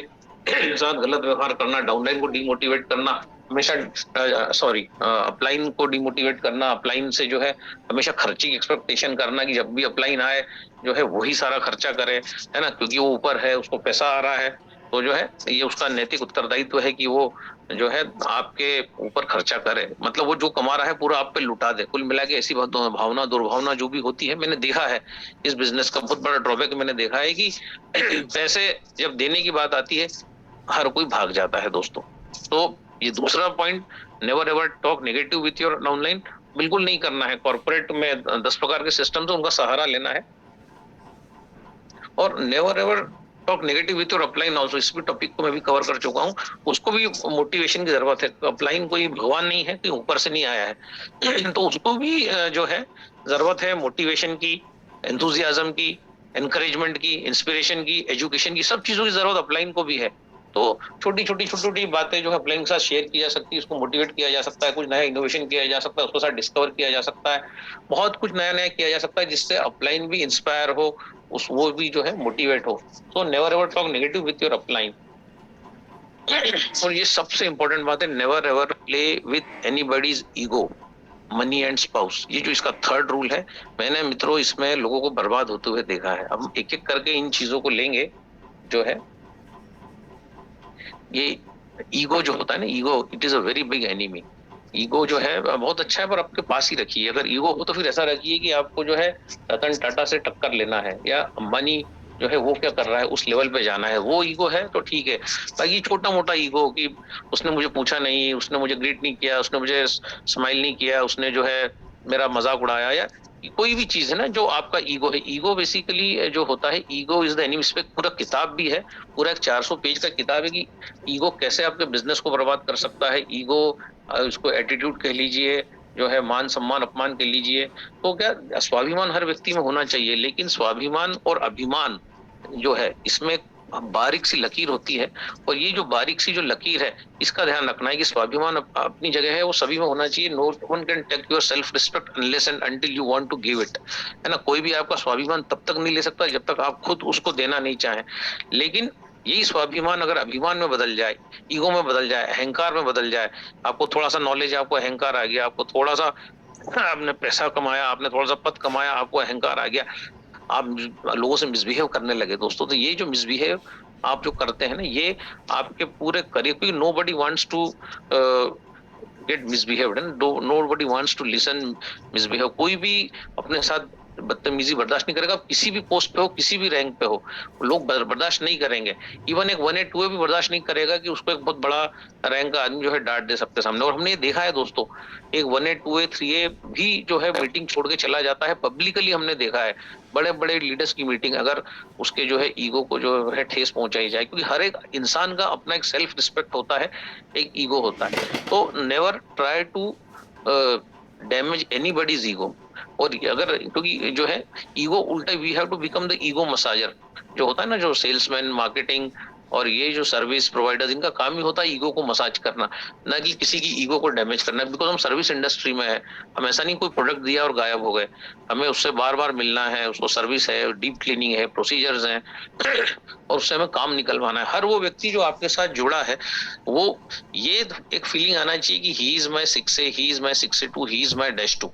साथ गलत व्यवहार करना, डाउनलाइन को डिमोटिवेट करना, हमेशा अपलाइन को डिमोटिवेट करना, अपलाइन से जो है हमेशा खर्चे की एक्सपेक्टेशन करना कि जब भी अपलाइन आए जो है वही सारा खर्चा करे, है ना, क्योंकि वो ऊपर है, उसको पैसा आ रहा है, तो जो है ये उसका नैतिक उत्तरदायित्व है कि वो जो है आपके ऊपर खर्चा करे, मतलब वो जो कमा रहा है पूरा आप पे लुटा दे। कुल मिला के ऐसी भावना दुर्भावना जो भी होती है, मैंने देखा है इस बिजनेस का बहुत बड़ा ड्रॉबैक मैंने देखा है कि पैसे जब देने की बात आती है हर कोई भाग जाता है दोस्तों। तो ये दूसरा point, never ever talk negative with your downline, बिल्कुल नहीं करना है। कॉर्पोरेट में 10 प्रकार के सिस्टम से उनका सहारा लेना है, और never ever talk negative with your upline also, इस भी टॉपिक को मैं भी कवर कर चुका हूँ। उसको भी मोटिवेशन की जरूरत है। अपलाइन कोई भगवान नहीं है कि ऊपर से नहीं आया है तो उसको भी जो है जरूरत है मोटिवेशन की, एंथुजियाज्म की, एनकरेजमेंट की, इंस्पिरेशन की, एजुकेशन की, सब चीजों की जरूरत अपलाइन को भी है। तो छोटी छोटी बातें जो है अपलाइन के साथ शेयर की जा सकती है, उसको मोटिवेट किया जा सकता है, कुछ नया इनोवेशन किया जा सकता है, उसके साथ डिस्कवर किया जा सकता है, बहुत कुछ नया नया किया जा सकता है जिससे अपलाइन भी इंस्पायर हो, वो भी जो है मोटिवेट हो। सो never ever talk negative with your upline. और ये सबसे इंपॉर्टेंट बात है, never ever play with anybody's ego, money and spouse. ये जो इसका थर्ड रूल है, मैंने मित्रों इसमें लोगों को बर्बाद होते हुए देखा है। हम एक एक करके इन चीजों को लेंगे। जो है ये ईगो जो होता है ना, ego it is a very big enemy. Ego जो है बहुत अच्छा है पर आपके पास ही रखिए। अगर ईगो हो तो फिर ऐसा रखिए कि आपको जो है रतन टाटा से टक्कर लेना है या अंबानी जो है वो क्या कर रहा है उस लेवल पे जाना है, वो ईगो है तो ठीक है। बाकी छोटा मोटा ईगो कि उसने मुझे पूछा नहीं, उसने मुझे ग्रीट नहीं किया, उसने मुझे स्माइल नहीं किया, उसने जो है मेरा मजाक उड़ाया, या कोई भी चीज है ना जो आपका ईगो है। ईगो बेसिकली जो होता है, ईगो इज द एनिमी। इस पे पूरा किताब भी है, पूरा एक 400 पेज का किताब है कि ईगो कैसे आपके बिजनेस को बर्बाद कर सकता है। ईगो उसको एटीट्यूड कह लीजिए, जो है मान सम्मान अपमान कह लीजिए। तो क्या स्वाभिमान हर व्यक्ति में होना चाहिए, लेकिन स्वाभिमान और अभिमान जो है इसमें बारीक सी लकीर होती है। और ये जो बारीक सी जो लकीर है इसका ध्यान रखना है कि स्वाभिमान अपनी जगह है, वो सभी में होना चाहिए। No one can take your self respect unless and until you want to give it, है ना। कोई भी आपका स्वाभिमान तब तक नहीं ले सकता जब तक आप खुद उसको देना नहीं चाहें। लेकिन यही स्वाभिमान अगर अभिमान में बदल जाए, ईगो में बदल जाए, अहंकार में बदल जाए, आपको थोड़ा सा नॉलेज, आपको अहंकार आ गया, आपको थोड़ा सा आपने पैसा कमाया, आपने थोड़ा सा पद कमाया, आपको अहंकार आ गया, आप लोगों से मिसबिहेव करने लगे दोस्तों। तो ये जो मिसबिहेव आप जो करते हैं ना, ये आपके पूरे करियर, क्योंकि nobody wants to get misbehaved, nobody wants to listen misbehave. कोई भी अपने साथ बदतमीजी बर्दाश्त नहीं करेगा, किसी भी पोस्ट पे हो, किसी भी रैंक पे हो, लोग बर्दाश्त नहीं करेंगे। इवन एक 1A 2A भी बर्दाश्त नहीं करेगा कि उसको एक बहुत बड़ा रैंक का आदमी जो है डांट दे सबके सामने। और हमने ये देखा है दोस्तों, एक 1A 2A 3A भी जो है मीटिंग छोड़ के चला जाता है, पब्लिकली हमने देखा है। बड़े बड़े लीडर्स की मीटिंग, अगर उसके जो है ईगो को जो है ठेस पहुंचाई जाए, क्योंकि हर एक इंसान का अपना एक सेल्फ रिस्पेक्ट होता है, एक ईगो होता है। तो never try to damage anybody's ego. और अगर, क्योंकि जो है ईगो उल्टा, we have to become the ego massager. जो होता है ना, जो सेल्समैन, मार्केटिंग और ये जो सर्विस प्रोवाइडर्स, इनका काम ही होता है ईगो को मसाज करना, ना कि किसी की ईगो को डैमेज करना। बिकॉज हम सर्विस इंडस्ट्री में है, हम ऐसा नहीं कोई प्रोडक्ट दिया और गायब हो गए, हमें उससे बार बार मिलना है, उसको सर्विस है, डीप क्लीनिंग है, प्रोसीजर्स हैं और उससे हमें काम निकलवाना है। हर वो व्यक्ति जो आपके साथ जुड़ा है, वो ये एक फीलिंग आना चाहिए कि he is my 6A, he is my 6A2, he is my -2।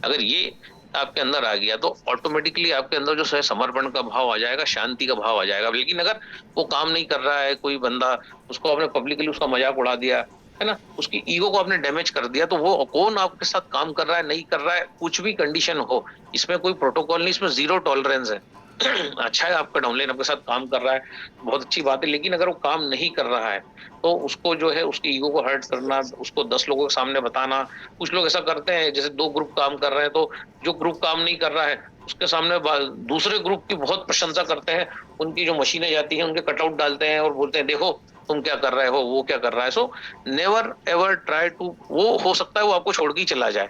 अगर ये आपके अंदर आ गया तो ऑटोमेटिकली आपके अंदर जो है समर्पण का भाव आ जाएगा, शांति का भाव आ जाएगा। लेकिन अगर वो काम नहीं कर रहा है, कोई बंदा, उसको आपने पब्लिकली उसका मजाक उड़ा दिया, है ना, उसकी ईगो को आपने डैमेज कर दिया, तो वो कौन आपके साथ काम कर रहा है, नहीं कर रहा है, कुछ भी कंडीशन हो, इसमें कोई प्रोटोकॉल नहीं, इसमें 0 टॉलरेंस है। अच्छा है आपका डाउनलाइन आपके साथ काम कर रहा है, बहुत अच्छी बात है। लेकिन अगर वो काम नहीं कर रहा है तो उसको जो है उसकी ईगो को हर्ट करना, उसको 10 लोगों के सामने बताना। कुछ लोग ऐसा करते हैं, जैसे 2 ग्रुप काम कर रहे हैं, तो जो ग्रुप काम नहीं कर रहा है उसके सामने दूसरे ग्रुप की बहुत प्रशंसा करते हैं, उनकी जो मशीनें जाती हैं उनके कटआउट डालते हैं और बोलते हैं देखो तुम क्या कर रहे हो, वो क्या कर रहा है। So never ever try to, वो हो सकता है वो आपको छोड़ के ही चला जाए।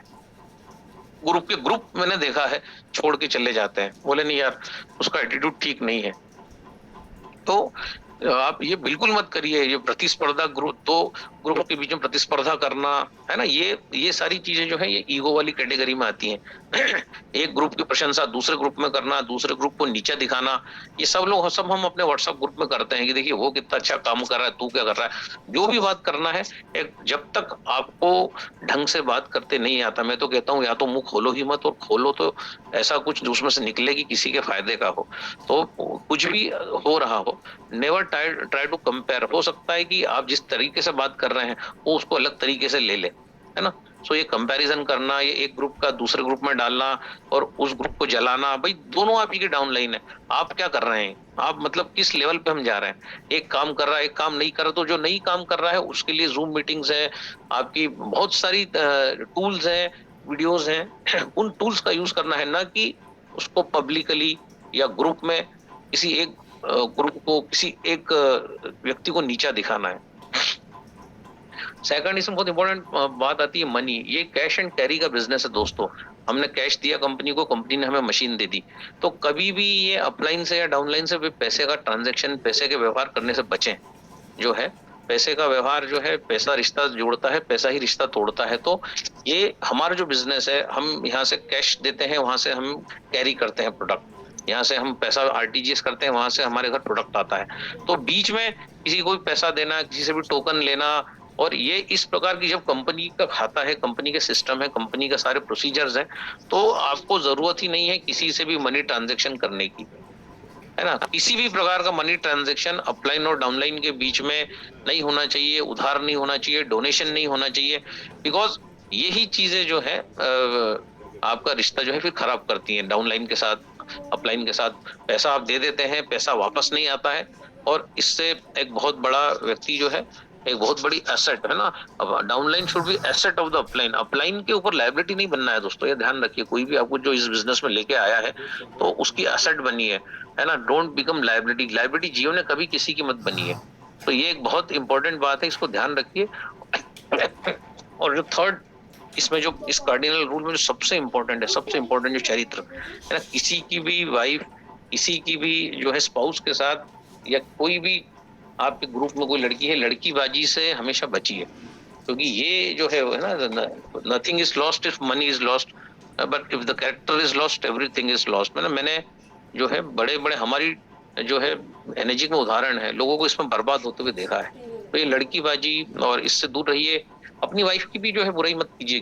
ग्रुप मैंने देखा है छोड़ के चले जाते हैं, बोले नहीं यार उसका एटीट्यूड ठीक नहीं है। तो आप ये बिल्कुल मत करिए। ये प्रतिस्पर्धा ग्रुप, 2 ग्रुप के बीच में प्रतिस्पर्धा करना, है ना, ये सारी चीजें जो है ये ईगो वाली कैटेगरी में आती हैं। एक ग्रुप की प्रशंसा दूसरे ग्रुप में करना, दूसरे ग्रुप को नीचा दिखाना, ये सब हम अपने व्हाट्सएप ग्रुप में करते हैं कि देखिए वो कितना अच्छा काम कर रहा है, तू क्या कर रहा है। जो भी बात करना है, एक जब तक आपको ढंग से बात करते नहीं आता, मैं तो कहता हूँ या तो मुंह खोलो ही मत, और खोलो तो ऐसा कुछ जो उसमें से निकले कि किसी के फायदे का हो। तो कुछ भी हो रहा हो, नेवर ट्राई टू कंपेयर। हो सकता है कि आप जिस तरीके से बात कर रहे हैं वो उसको अलग तरीके से ले ले, है ना। सो ये कंपैरिजन करना, ये एक ग्रुप का दूसरे ग्रुप में डालना और उस ग्रुप को जलाना, भाई दोनों आप ही के डाउनलाइन है। आप क्या कर रहे हैं, आप मतलब किस लेवल पे हम जा रहे हैं। एक काम कर रहा है, एक काम नहीं कर रहा, तो जो नहीं काम कर रहा है उसके लिए जूम मीटिंग्स है, आपकी बहुत सारी टूल्स हैं, वीडियोस हैं। उन टूल्स का यूज करना है, ना कि उसको पब्लिकली या ग्रुप में किसी एक ग्रुप को, किसी एक व्यक्ति को नीचा दिखाना है। सेकंड, इसमें बहुत इंपॉर्टेंट बात आती है मनी। ये कैश एंड कैरी का बिजनेस है दोस्तों। हमने कैश दिया कंपनी को, कंपनी ने हमें मशीन दे दी। तो कभी भी ये अपलाइन से या डाउनलाइन से भी पैसे का ट्रांजैक्शन, पैसे के व्यवहार करने से बचें। जो है पैसे का व्यवहार जो है, पैसा रिश्ता जोड़ता है, पैसा ही रिश्ता तोड़ता है। तो ये हमारा जो बिजनेस है, हम यहाँ से कैश देते हैं, वहां से हम कैरी करते हैं प्रोडक्ट। यहाँ से हम पैसा आरटीजीएस करते हैं, वहां से हमारे घर प्रोडक्ट आता है। तो बीच में किसी को भी पैसा देना, किसी से भी टोकन लेना, और ये इस प्रकार की जब कंपनी का खाता है, कंपनी के सिस्टम है, कंपनी के सारे प्रोसीजर्स हैं, तो आपको जरूरत ही नहीं है किसी से भी मनी ट्रांजैक्शन करने की, है ना। किसी भी प्रकार का मनी ट्रांजैक्शन अपलाइन और डाउनलाइन के बीच में नहीं होना चाहिए, उधार नहीं होना चाहिए, डोनेशन नहीं होना चाहिए, बिकॉज यही चीजें जो है आपका रिश्ता जो है फिर खराब करती हैं। डाउनलाइन के साथ, अपलाइन के साथ पैसा आप दे देते हैं, पैसा वापस नहीं आता है, और इससे एक बहुत बड़ा व्यक्ति जो है, एक बहुत बड़ी एसेट है ना। अब downline should be asset of the upline. Upline के ऊपर लायबिलिटी नहीं बनना है दोस्तों, ये ध्यान रखिए। कोई भी आपको जो इस बिजनेस में लेके आया है तो उसकी एसेट बनी है ना। Don't become liability. लायबिलिटी जीवन में कभी किसी की मत बनी है। तो ये एक बहुत इंपॉर्टेंट बात है, इसको ध्यान रखिए। और जो थर्ड, इसमें जो इस कार्डिनल रूल में जो सबसे इंपॉर्टेंट है, सबसे इंपॉर्टेंट जो चरित्र है ना, किसी की भी वाइफ, किसी की भी जो है स्पाउस के साथ, या कोई भी आपके ग्रुप में कोई लड़की है, लड़कीबाजी से हमेशा बचिए। क्योंकि ये जो है ना, nothing is lost if money is lost, but if the character is lost everything is lost. मैंने जो है बड़े बड़े हमारी जो है एनर्जी में उदाहरण है, लोगों को इसमें बर्बाद होते हुए देखा है। तो ये लड़कीबाजी, और इससे दूर रहिए। अपनी वाइफ की भी जो है बुराई मत कीजिए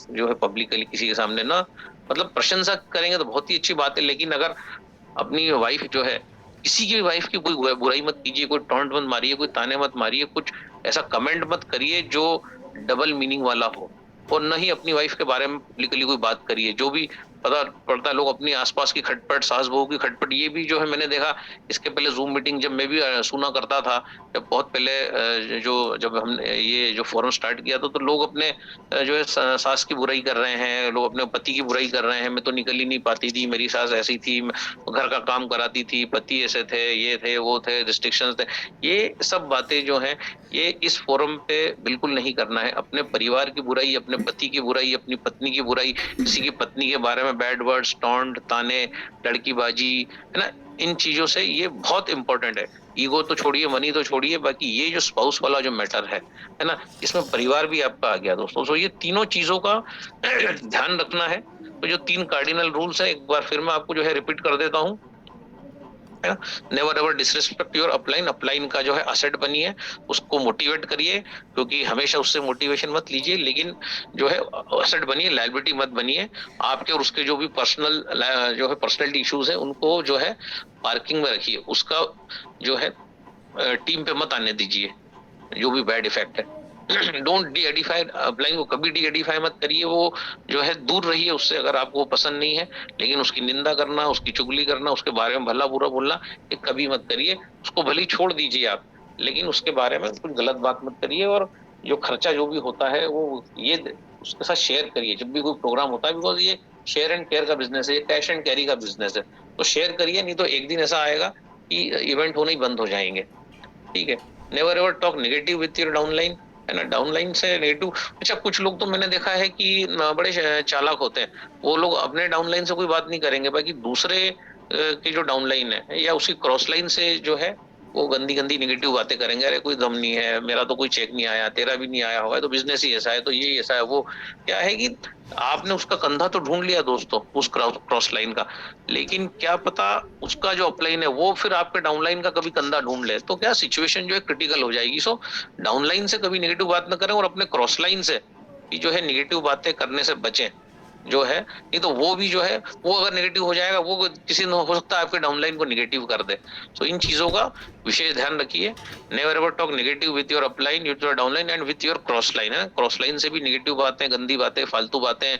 जो है पब्लिकली किसी के सामने ना। मतलब प्रशंसा करेंगे तो बहुत ही अच्छी बात है, लेकिन अगर अपनी वाइफ जो है, किसी की भी वाइफ की कोई बुराई मत कीजिए, कोई टॉन्ट मत मारिए, कोई ताने मत मारिए, कुछ ऐसा कमेंट मत करिए जो डबल मीनिंग वाला हो, और न ही अपनी वाइफ के बारे में पब्लिकली कोई बात करिए। जो भी पता पड़ता है, लोग अपनी आसपास की खटपट, सास बहू की खटपट, ये भी जो है मैंने देखा। इसके पहले जूम मीटिंग जब मैं भी सुना करता था, जब बहुत पहले जब हमने ये जो फोरम स्टार्ट किया था, तो लोग अपने जो है सास की बुराई कर रहे हैं, लोग अपने पति की बुराई कर रहे हैं। मैं तो निकल ही नहीं पाती थी, मेरी सास ऐसी थी, घर का काम कराती थी, पति ऐसे थे, ये थे, वो थे, रिस्ट्रिक्शंस थे। ये सब बातें जो हैं, ये इस फोरम पे बिल्कुल नहीं करना है। अपने परिवार की बुराई, अपने पति की बुराई, अपनी पत्नी की बुराई, किसी की पत्नी के बारे में बैड वर्ड्स, टॉन्ट, ताने, लड़कीबाजी, है ना, इन चीजों से, ये बहुत इंपॉर्टेंट है। ईगो तो छोड़िए, मनी तो छोड़िए, बाकी ये जो स्पाउस वाला जो मैटर है ना, इसमें परिवार भी आपका आ गया दोस्तों। तो ये तीनों चीजों का ध्यान रखना है। तो जो 3 कार्डिनल रूल्स है, एक बार फिर मैं आपको जो है रिपीट कर देता हूँ। Never ever disrespect your upline. Upline का जो है असेट बनिए, उसको मोटिवेट करिए, क्योंकि हमेशा उससे मोटिवेशन मत लीजिए, लेकिन जो है असेट बनिए, लायबिलिटी मत बनिए। आपके और उसके जो भी पर्सनल जो है पर्सनैलिटी इश्यूज है, उनको जो है पार्किंग में रखिए। उसका जो है टीम पे मत आने दीजिए जो भी बैड इफेक्ट है। डोंट डी एडिफाई अपलाइन को, कभी डी एडिफाई मत करिए। वो जो है दूर रहिए उससे, अगर आपको पसंद नहीं है। लेकिन उसकी निंदा करना, उसकी चुगली करना, उसके बारे में भला बुरा बोलना, ये कभी मत करिए। उसको भले ही छोड़ दीजिए आप, लेकिन उसके बारे में कुछ गलत बात मत करिए। और जो खर्चा जो भी होता है वो ये उसके साथ शेयर करिए जब भी कोई प्रोग्राम होता है, बिकॉज ये शेयर एंड केयर का बिजनेस है, ये कैश एंड कैरी का बिजनेस है। तो शेयर करिए, नहीं तो एक दिन ऐसा आएगा कि इवेंट होने ही बंद हो जाएंगे। ठीक है। Never ever talk negative with your downline, है ना। डाउनलाइन से नेगेटिव, अच्छा कुछ लोग तो मैंने देखा है कि बड़े चालाक होते हैं। वो लोग अपने डाउनलाइन से कोई बात नहीं करेंगे, बाकी दूसरे की जो डाउनलाइन है या उसकी क्रॉस लाइन से जो है वो गंदी गंदी निगेटिव बातें करेंगे, अरे कोई दम नहीं है, मेरा तो कोई चेक नहीं आया, तेरा भी नहीं आया होगा, तो बिजनेस ही ऐसा है, तो ये ऐसा है। वो क्या है कि आपने उसका कंधा तो ढूंढ लिया दोस्तों उस क्रॉस लाइन का, लेकिन क्या पता उसका जो अपलाइन है वो फिर आपके डाउनलाइन का कभी कंधा ढूंढ ले, तो क्या सिचुएशन जो है क्रिटिकल हो जाएगी। सो डाउनलाइन से कभी नेगेटिव बात न करें और अपने क्रॉस लाइन से जो है नेगेटिव बातें करने से बचें जो है, नहीं तो वो भी जो है वो अगर नेगेटिव हो जाएगा, वो किसी ने हो सकता है आपके डाउनलाइन को नेगेटिव कर दे। सो इन चीजों का विशेष ध्यान रखिए। Never ever talk negative with your upline, with your downline and with your cross line. है क्रॉस लाइन से भी नेगेटिव बातें, गंदी बातें, फालतू बातें,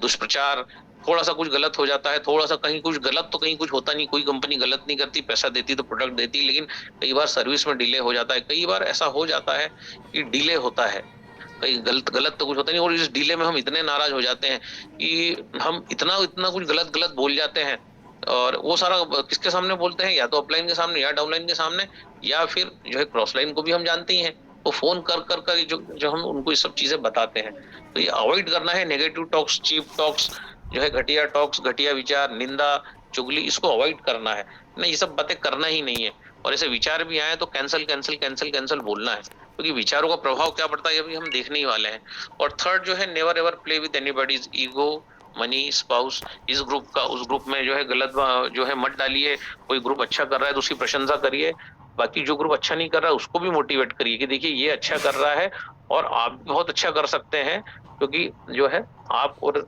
दुष्प्रचार, थोड़ा सा कुछ गलत हो जाता है, थोड़ा सा कहीं कुछ गलत तो कहीं कुछ होता नहीं, कोई कंपनी गलत नहीं करती, पैसा देती तो प्रोडक्ट देती, लेकिन कई बार सर्विस में डिले हो जाता है, कई बार ऐसा हो जाता है कि डिले होता है, कहीं गलत तो कुछ होता नहीं, और इस डिले में हम इतने नाराज हो जाते हैं कि हम इतना कुछ गलत गलत बोल जाते हैं, और वो सारा किसके सामने बोलते हैं, या तो अपलाइन के सामने या डाउनलाइन के सामने, या फिर जो है क्रॉस लाइन को भी हम जानते ही हैं, वो फोन कर जो हम उनको ये सब चीजें बताते हैं। तो ये अवॉइड करना है, नेगेटिव टॉक्स, चीप टॉक्स, जो है घटिया टॉक्स, घटिया विचार, निंदा, चुगली, इसको अवॉइड करना है ना, ये सब बातें करना ही नहीं है। और ऐसे विचार भी आए तो कैंसिल कैंसिल कैंसिल कैंसिल बोलना है, क्योंकि विचारों का प्रभाव क्या पड़ता है ये भी हम देखने ही वाले हैं। और थर्ड जो है, never ever play with anybody's ego, money, spouse. इस ग्रुप का उस ग्रुप में जो है गलत जो है मत डालिए। कोई ग्रुप अच्छा कर रहा है तो उसकी प्रशंसा करिए, बाकी जो ग्रुप अच्छा नहीं कर रहा है उसको भी मोटिवेट करिए कि देखिए ये अच्छा कर रहा है और आप भी बहुत अच्छा कर सकते हैं, क्योंकि जो है आप और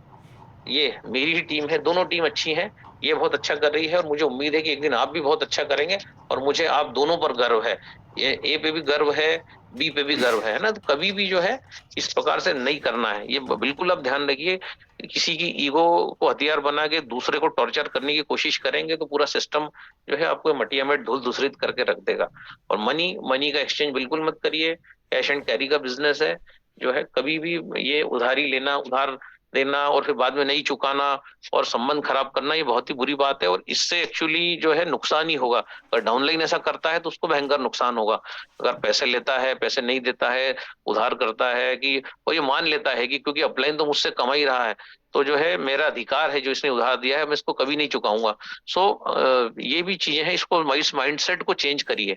ये मेरी ही टीम है, दोनों टीम अच्छी हैं, ये बहुत अच्छा कर रही है और मुझे उम्मीद है कि एक दिन आप भी बहुत अच्छा करेंगे, और मुझे आप दोनों पर गर्व है, ये ए पे भी गर्व है, बी पे भी गर्व है ना। तो कभी भी जो है इस प्रकार से नहीं करना है, ये बिल्कुल आप ध्यान रखिए। किसी की ईगो को हथियार बना के दूसरे को टॉर्चर करने की कोशिश करेंगे तो पूरा सिस्टम जो है आपको मटिया में धूल दूसरित करके रख देगा। और मनी का एक्सचेंज बिल्कुल मत करिए, कैश एंड कैरी का बिजनेस है, जो है कभी भी ये उधारी लेना, उधार देना और फिर बाद में नहीं चुकाना और संबंध खराब करना, ये बहुत ही बुरी बात है, और इससे एक्चुअली जो है नुकसान ही होगा। अगर डाउनलाइन ऐसा करता है तो उसको भयंकर नुकसान होगा। अगर पैसे लेता है, पैसे नहीं देता है, उधार करता है कि, और ये मान लेता है कि क्योंकि अपलाइन तो मुझसे कमा ही रहा है, तो जो है मेरा अधिकार है, जो इसने उधार दिया है मैं इसको कभी नहीं चुकाऊंगा। सो ये भी चीजें हैं, इसको इस माइंडसेट को चेंज करिए।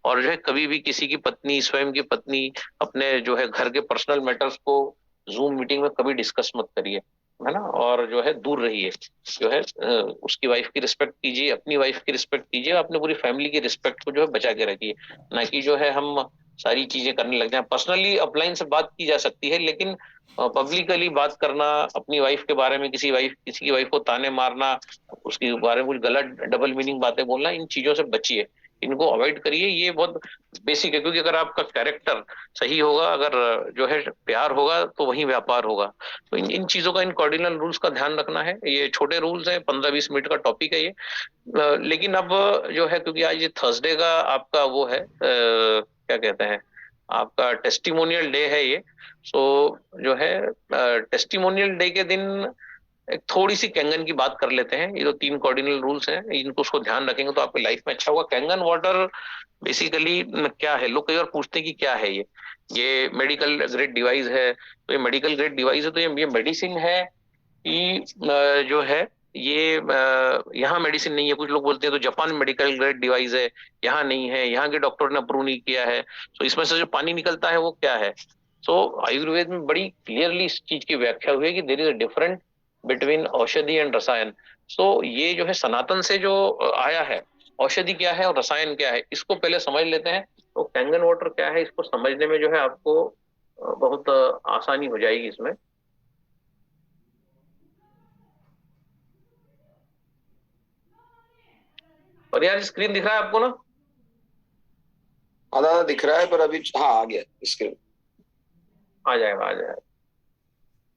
और जो है कभी भी किसी की पत्नी, स्वयं की पत्नी, अपने जो है घर के पर्सनल मैटर्स को जूम मीटिंग में कभी डिस्कस मत करिए, है ना। और जो है दूर रहिए, जो है उसकी वाइफ की रिस्पेक्ट कीजिए, अपनी वाइफ की रिस्पेक्ट कीजिए, अपने पूरी फैमिली की रिस्पेक्ट को जो है बचा के रखिए, ना कि जो है हम सारी चीजें करने लग जाए। पर्सनली अपलाइन से बात की जा सकती है, लेकिन पब्लिकली बात करना, अपनी वाइफ के बारे में किसी की वाइफ को ताने मारना, उसके बारे में कुछ गलत डबल मीनिंग बातें बोलना, इन चीजों से बचिए, इनको अवॉइड करिए। ये बहुत बेसिक है, क्योंकि अगर आपका कैरेक्टर सही होगा, अगर जो है प्यार होगा, तो वही व्यापार होगा। तो इन चीजों का, इन कार्डिनल रूल्स का ध्यान रखना है। ये छोटे रूल्स हैं, 15-20 मिनट का टॉपिक है ये, लेकिन अब जो है क्योंकि आज ये थर्सडे का आपका वो है, क्या कहते हैं, आपका टेस्टिमोनियल डे है ये। सो जो है टेस्टिमोनियल डे के दिन एक थोड़ी सी कैंगन की बात कर लेते हैं। ये जो 3 कार्डिनल रूल्स हैं, इनको उसको ध्यान रखेंगे तो आपकी लाइफ में अच्छा होगा। कैंगन वाटर बेसिकली क्या है, लोग कई बार पूछते हैं कि क्या है ये मेडिकल ग्रेड डिवाइस है। तो ये मेडिकल ग्रेड डिवाइस है, तो ये मेडिसिन है कि जो है ये यहाँ मेडिसिन नहीं है। कुछ लोग बोलते हैं तो जापान मेडिकल ग्रेड डिवाइस है, यहाँ नहीं है, यहाँ के डॉक्टर ने अप्रूव नहीं किया है। तो इसमें से जो पानी निकलता है वो क्या है। तो आयुर्वेद में बड़ी क्लियरली इस चीज की व्याख्या हुई है कि there is a different between औषधि एंड रसायन। सो ये जो है सनातन से जो आया है, औषधि क्या है और रसायन क्या है, इसको पहले समझ लेते हैं। तो कैंगन वाटर क्या है, इसको समझने में जो है आपको बहुत आसानी हो जाएगी इसमें। और यार स्क्रीन दिख रहा है आपको ना? आधा दिख रहा है पर अभी हाँ आ गया स्क्रीन। आ जाएगा।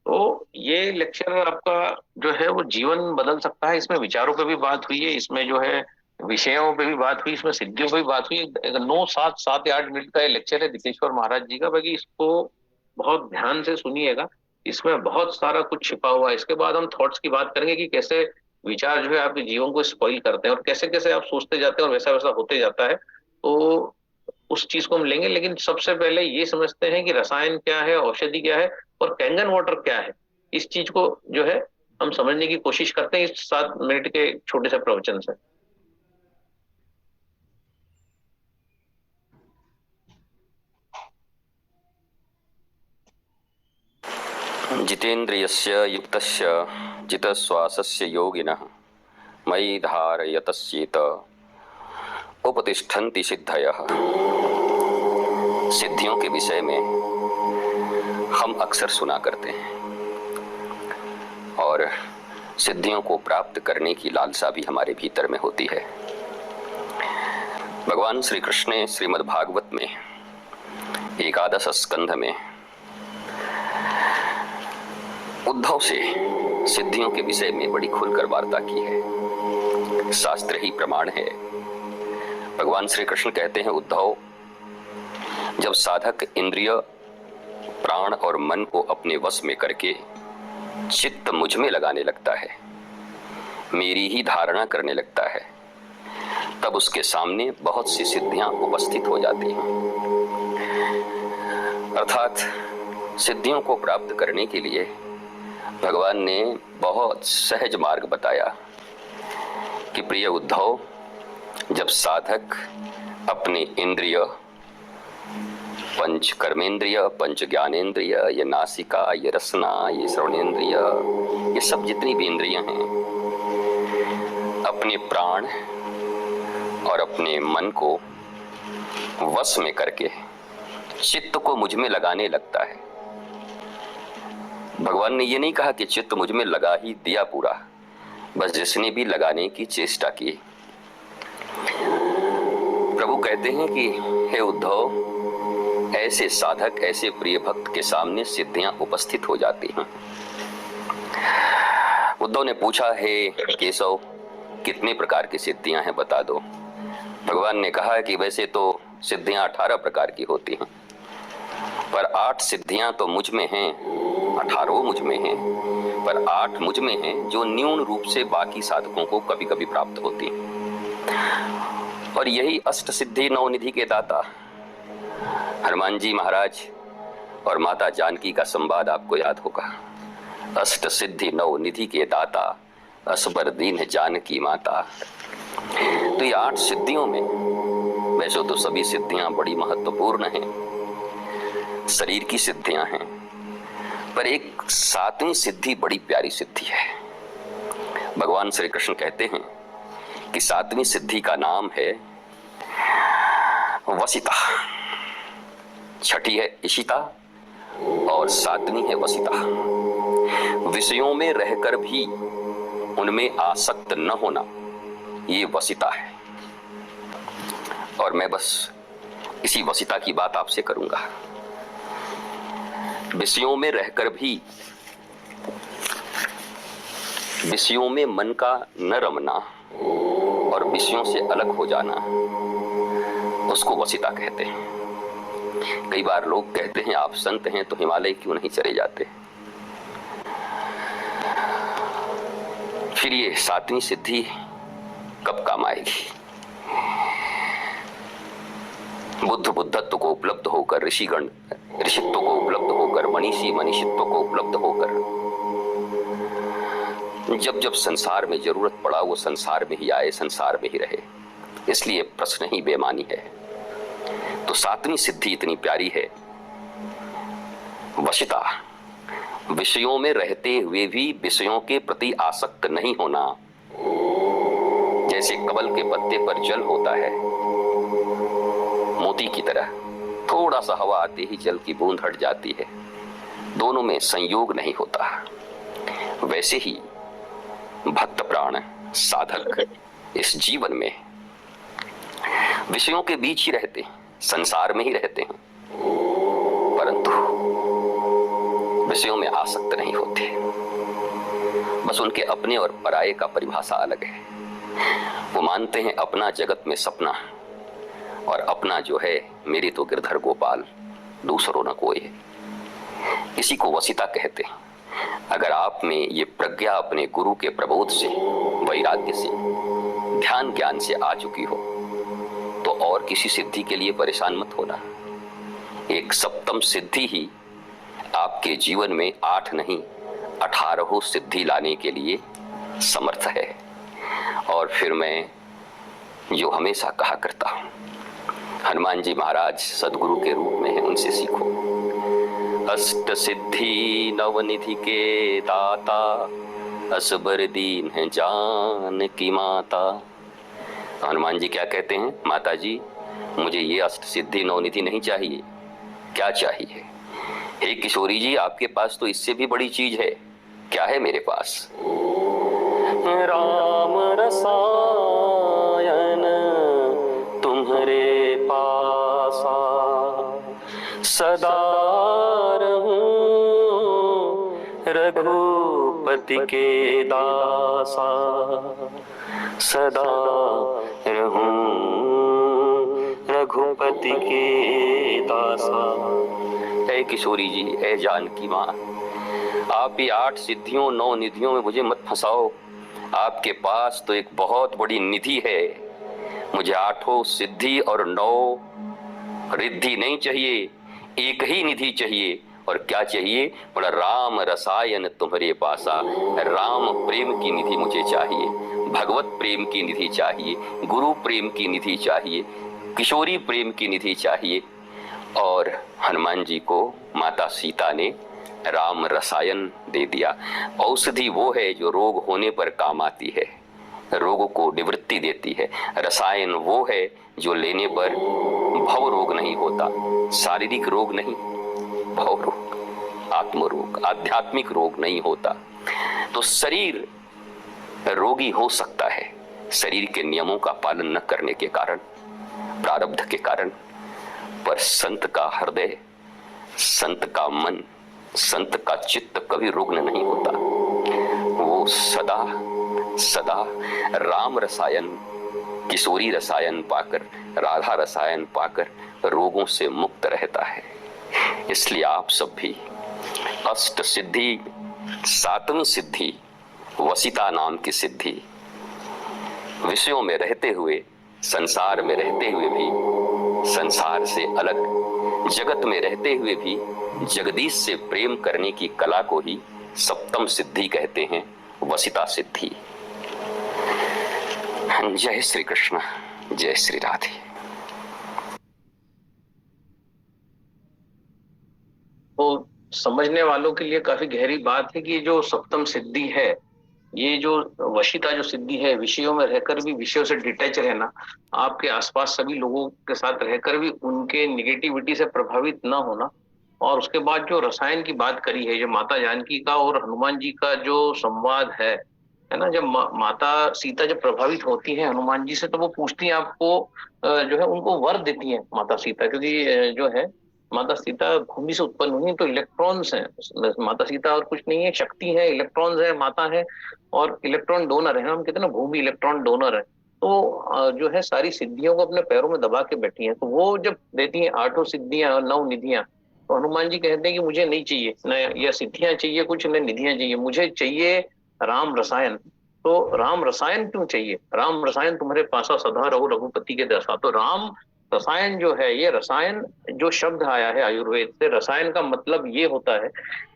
तो ये लेक्चर आपका जो है वो जीवन बदल सकता है। इसमें विचारों पे भी बात हुई है, इसमें जो है विषयों पे भी बात हुई, इसमें सिद्धियों पे भी बात हुई। 7 या 8 मिनट का ये लेक्चर है दिपेश्वर महाराज जी का। बाकी इसको बहुत ध्यान से सुनिएगा, इसमें बहुत सारा कुछ छिपा हुआ है। इसके बाद हम थॉट्स की बात करेंगे कि कैसे विचार जो है आपके जीवन को स्पॉइल करते हैं और कैसे कैसे आप सोचते जाते हैं और वैसा वैसा होते जाता है। तो उस चीज को हम लेंगे, लेकिन सबसे पहले ये समझते हैं कि रसायन क्या है, औषधि क्या है और कैंगन वाटर क्या है। इस चीज को जो है हम समझने की कोशिश करते हैं इस 7 मिनट के छोटे से प्रवचन से। जितेन्द्रियस्य युक्तस्य जितश्वासस्य योगिनः मयि धारयतस्येत उपतिष्ठन्ति सिद्धयः। सिद्धियों के विषय में हम अक्सर सुना करते हैं और सिद्धियों को प्राप्त करने की लालसा भी हमारे भीतर में होती है। भगवान श्री कृष्ण ने श्रीमद् भागवत में एकादश स्कंध में उद्धव से सिद्धियों के विषय में बड़ी खुलकर वार्ता की है। शास्त्र ही प्रमाण है। भगवान श्री कृष्ण कहते हैं, उद्धव, जब साधक इंद्रिय, प्राण और मन को अपने वश में करके चित्त मुझ में लगाने लगता है, मेरी ही धारणा करने लगता है, तब उसके सामने बहुत सी सिद्धियां उपस्थित हो जाती हैं। अर्थात सिद्धियों को प्राप्त करने के लिए भगवान ने बहुत सहज मार्ग बताया कि प्रिय उद्धव, जब साधक अपने इंद्रिय, पंच कर्मेंद्रिय, पंच ज्ञानेंद्रिय, ये नासिका, ये रसना, ये श्रवणेंद्रिय, ये सब जितनी भी इंद्रियां हैं, अपने प्राण और अपने मन को वश में करके चित्त को मुझ में लगाने लगता है। भगवान ने ये नहीं कहा कि चित्त मुझ में लगा ही दिया पूरा, बस जिसने भी लगाने की चेष्टा की। प्रभु कहते हैं कि हे उद्धव, ऐसे साधक, ऐसे प्रिय भक्त के सामने सिद्धियां उपस्थित हो जाती हैं। उद्धव ने पूछा, हे केशव, कितने प्रकार की सिद्धियां हैं बता दो। भगवान ने कहा कि वैसे तो सिद्धियां 18 प्रकार की होती हैं, पर 8 सिद्धियां तो मुझ में हैं, 18 मुझ में हैं, पर 8 मुझ में हैं जो न्यून रूप से बाकी साधकों को कभी कभी प्राप्त होती हैं। और यही अष्ट सिद्धि नवनिधि के दाता हनुमान जी महाराज और माता जानकी का संवाद आपको याद होगा। अष्ट सिद्धि नवनिधि के दाता, असबर दीन जानकी माता। तो ये 8 सिद्धियों में वैसे तो सभी सिद्धियां बड़ी महत्वपूर्ण हैं, शरीर की सिद्धियां हैं, पर एक 7वीं सिद्धि बड़ी प्यारी सिद्धि है। भगवान श्री कृष्ण कहते हैं कि 7वीं सिद्धि का नाम है वसिता, 6ठी है इशिता और 7वीं है वसिता। विषयों में रहकर भी उनमें आसक्त न होना, ये वसिता है। और मैं बस इसी वसिता की बात आपसे करूंगा। विषयों में रहकर भी विषयों में मन का न रमना और विषयों से अलग हो जाना, उसको वसिता कहते हैं। कई बार लोग कहते हैं, आप संत हैं तो हिमालय क्यों नहीं चले जाते। फिर ये 7वीं सिद्धि कब काम आएगी। बुद्ध बुद्धत्व को उपलब्ध होकर, ऋषिगण ऋषित्व को उपलब्ध होकर, मनीषी मनीषित्व को उपलब्ध होकर, जब जब संसार में जरूरत पड़ा वो संसार में ही आए, संसार में ही रहे। इसलिए प्रश्न ही बेमानी है। तो 7वीं सिद्धि इतनी प्यारी है, वशिता। विषयों में रहते हुए भी विषयों के प्रति आसक्त नहीं होना। जैसे कमल के पत्ते पर जल होता है, मोती की तरह थोड़ा सा हवा आते ही जल की बूंद हट जाती है, दोनों में संयोग नहीं होता। वैसे ही भक्त प्राण, साधक इस जीवन में विषयों के बीच ही रहते हैं, संसार में ही रहते हैं, परंतु विषयों में आसक्त नहीं होते। बस उनके अपने और पराये का परिभाषा अलग है। वो मानते हैं अपना जगत में सपना, और अपना जो है मेरी तो गिरधर गोपाल, दूसरों न कोई है। इसी को वसिता कहते हैं। अगर आप में ये प्रज्ञा अपने गुरु के प्रबोध से, वैराग्य से, ध्यान ज्ञान से आ चुकी हो, तो और किसी सिद्धि के लिए परेशान मत होना। एक 7वीं सिद्धि ही आपके जीवन में 8 नहीं 18 सिद्धि लाने के लिए समर्थ है। और फिर मैं जो हमेशा कहा करता हूं, हनुमान जी महाराज सदगुरु के रूप में हैं, उनसे सीखो। अष्ट सिद्धि नवनिधि के दाता, असबर दीन है जान की माता। हनुमान जी क्या कहते हैं? माता जी, मुझे ये अष्ट सिद्धि नवनिधि नहीं चाहिए। क्या चाहिए? हे किशोरी जी, आपके पास तो इससे भी बड़ी चीज है। क्या है मेरे पास? राम रसायन तुम्हारे पासा, सदा रहूं रघुपति के दासा, सदा रहूं रघुपति के दासा। ऐ किशोरी जी, ऐ जानकी माँ, आप ये 8 सिद्धियों 9 निधियों में मुझे मत फंसाओ। आपके पास तो एक बहुत बड़ी निधि है। मुझे 8 सिद्धि और 9 रिद्धि नहीं चाहिए, एक ही निधि चाहिए। और क्या चाहिए? बोला राम रसायन तुम्हारे पासा। राम प्रेम की निधि मुझे चाहिए, भगवत प्रेम की निधि चाहिए, गुरु प्रेम की निधि चाहिए, किशोरी प्रेम की निधि चाहिए। और हनुमान जी को माता सीता ने राम रसायन दे दिया। औषधि वो है जो रोग होने पर काम आती है, रोग को निवृत्ति देती है। रसायन वो है जो लेने पर भव रोग नहीं होता, शारीरिक रोग नहीं, भव रोग, आत्म रोग, आध्यात्मिक रोग नहीं होता। तो शरीर रोगी हो सकता है शरीर के नियमों का पालन न करने के कारण, प्रारब्ध के कारण, पर संत का हृदय, संत का मन, संत का चित्त कभी रुग्ण नहीं होता। वो सदा सदा राम रसायन, किशोरी रसायन पाकर, राधा रसायन पाकर रोगों से मुक्त रहता है। इसलिए आप सब भी अष्ट सिद्धि, 7वीं सिद्धि वसिता नाम की सिद्धि, विषयों में रहते हुए, संसार में रहते हुए भी, संसार से अलग जगत में रहते हुए भी जगदीश से प्रेम करने की कला को ही 7वीं सिद्धि कहते हैं, वसिता सिद्धि। जय श्री कृष्ण, जय श्री राधे। तो समझने वालों के लिए काफी गहरी बात है कि ये जो 7वीं सिद्धि है, ये जो वशीता जो सिद्धि है, विषयों में रहकर भी, विषयों से डिटैच रहना, आपके आसपास सभी लोगों के साथ रहकर भी उनके निगेटिविटी से प्रभावित ना होना। और उसके बाद जो रसायन की बात करी है, जो माता जानकी का और हनुमान जी का जो संवाद है ना, जब माता सीता जब प्रभावित होती है हनुमान जी से, तो वो पूछती है आपको, जो है उनको वर देती है माता सीता, क्योंकि जो है माता सीता भूमि से उत्पन्न हुई, तो इलेक्ट्रॉन्स हैं माता सीता, और कुछ नहीं है, शक्ति है, इलेक्ट्रॉन्स है, माता है, और इलेक्ट्रॉन डोनर है। हम कहते हैं ना, भूमि इलेक्ट्रॉन डोनर है। तो जो है सारी सिद्धियों को अपने पैरों में दबा के बैठी है। तो वो जब देती है 8 सिद्धियां और 9 निधियां, तो हनुमान जी कहते हैं कि मुझे नहीं चाहिए न या सिद्धियां चाहिए कुछ, न निधियां चाहिए, मुझे चाहिए राम रसायन। तो राम रसायन क्यों चाहिए? राम रसायन तुम्हारे पासा, सदा रहो रघुपति के दासा। तो राम रसायन जो है, ये रसायन जो शब्द आया है आयुर्वेद से, रसायन का मतलब ये होता है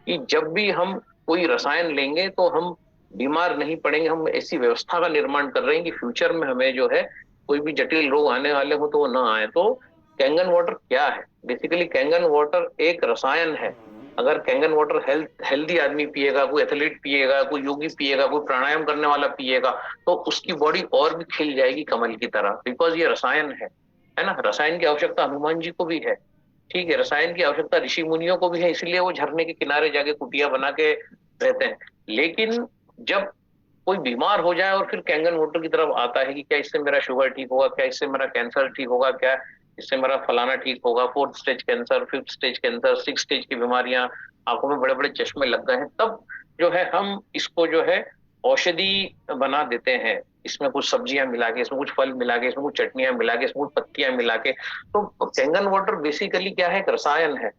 कि जब भी हम कोई रसायन लेंगे तो हम बीमार नहीं पड़ेंगे। हम ऐसी व्यवस्था का निर्माण कर रहे हैं कि फ्यूचर में हमें जो है कोई भी जटिल रोग आने वाले हो तो वो ना आए। तो कैंगन वाटर क्या है? बेसिकली कैंगन वाटर एक रसायन है। अगर कैंगन वाटर हेल्दी आदमी पिएगा, कोई एथलीट पिएगा, कोई योगी पिएगा, कोई प्राणायाम करने वाला पिएगा, तो उसकी बॉडी और भी खिल जाएगी कमल की तरह, बिकॉज ये रसायन है ना। रसायन की आवश्यकता हनुमान जी को भी है, ठीक है, रसायन की आवश्यकता ऋषि मुनियों को भी है, इसलिए वो झरने के किनारे जाके कुटिया बना के रहते हैं। लेकिन जब कोई बीमार हो जाए और फिर कैंगन वाटर की तरफ आता है कि क्या इससे मेरा शुगर ठीक होगा, क्या इससे मेरा कैंसर ठीक होगा, क्या इससे मेरा फलाना ठीक होगा, 4th stage cancer, 5th stage cancer, 6th stage की बीमारियां, आंखों में बड़े बड़े चश्मे लग गए हैं, तब जो है हम इसको जो है औषधि बना देते हैं। इसमें कुछ सब्जियां मिला के, इसमें कुछ फल मिला के, इसमें कुछ चटनियां मिला के, इसमें कुछ पत्तियां मिला के। तो कैंगन वाटर बेसिकली क्या है? एक रसायन है।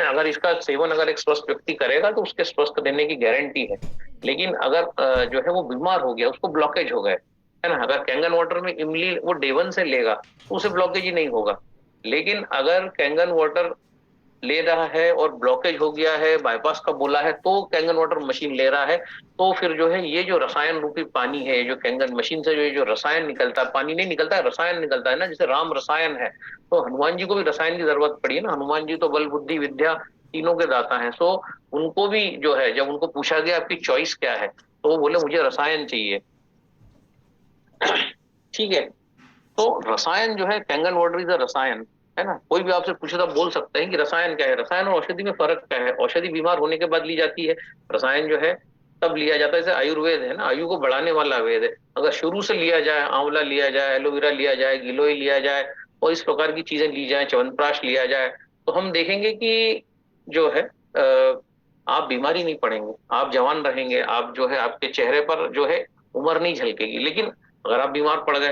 अगर इसका सेवन अगर एक स्वस्थ व्यक्ति करेगा तो उसके स्वस्थ रहने की गारंटी है। लेकिन अगर जो है वो बीमार हो गया, उसको ब्लॉकेज हो गए, है ना, अगर कैंगन वाटर में इमली वो डे 1 से लेगा तो उसे ब्लॉकेज ही नहीं होगा। लेकिन अगर कैंगन वाटर ले रहा है और ब्लॉकेज हो गया है, बाईपास का बोला है, तो कैंगन वाटर मशीन ले रहा है, तो फिर जो है ये जो रसायन रूपी पानी है, जो कैंगन मशीन से जो रसायन निकलता है, पानी नहीं निकलता है, रसायन निकलता है ना, जैसे राम रसायन है। तो हनुमान जी को भी रसायन की जरूरत पड़ी है ना। हनुमान जी तो बल बुद्धि विद्या तीनों के दाता हैं। सो उनको भी जो है, जब उनको पूछा गया आपकी चॉइस क्या है, तो वो बोले मुझे रसायन चाहिए। ठीक है, तो रसायन जो है, कैंगन वाटर इज अ रसायन, है ना। कोई भी आपसे पूछे तो आप बोल सकते हैं कि रसायन क्या है। रसायन और औषधि में फर्क क्या है? औषधि बीमार होने के बाद ली जाती है, रसायन जो है तब लिया जाता है। जैसे आयुर्वेद है ना, आयु को बढ़ाने वाला वेद है। अगर शुरू से लिया जाए, आंवला लिया जाए, एलोवेरा लिया जाए, गिलोय लिया जाए और इस प्रकार की चीजें ली जाए, च्यवनप्राश लिया जाए, तो हम देखेंगे कि जो है आप बीमारी नहीं पड़ेंगे, आप जवान रहेंगे, आप जो है आपके चेहरे पर जो है उम्र नहीं झलकेगी। लेकिन अगर आप बीमार पड़ गए,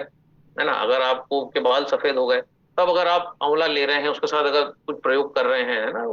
है ना, अगर आपको के बाल सफेद हो गए, तब अगर आप आंवला ले रहे हैं, उसके साथ अगर कुछ प्रयोग कर रहे हैं, है ना,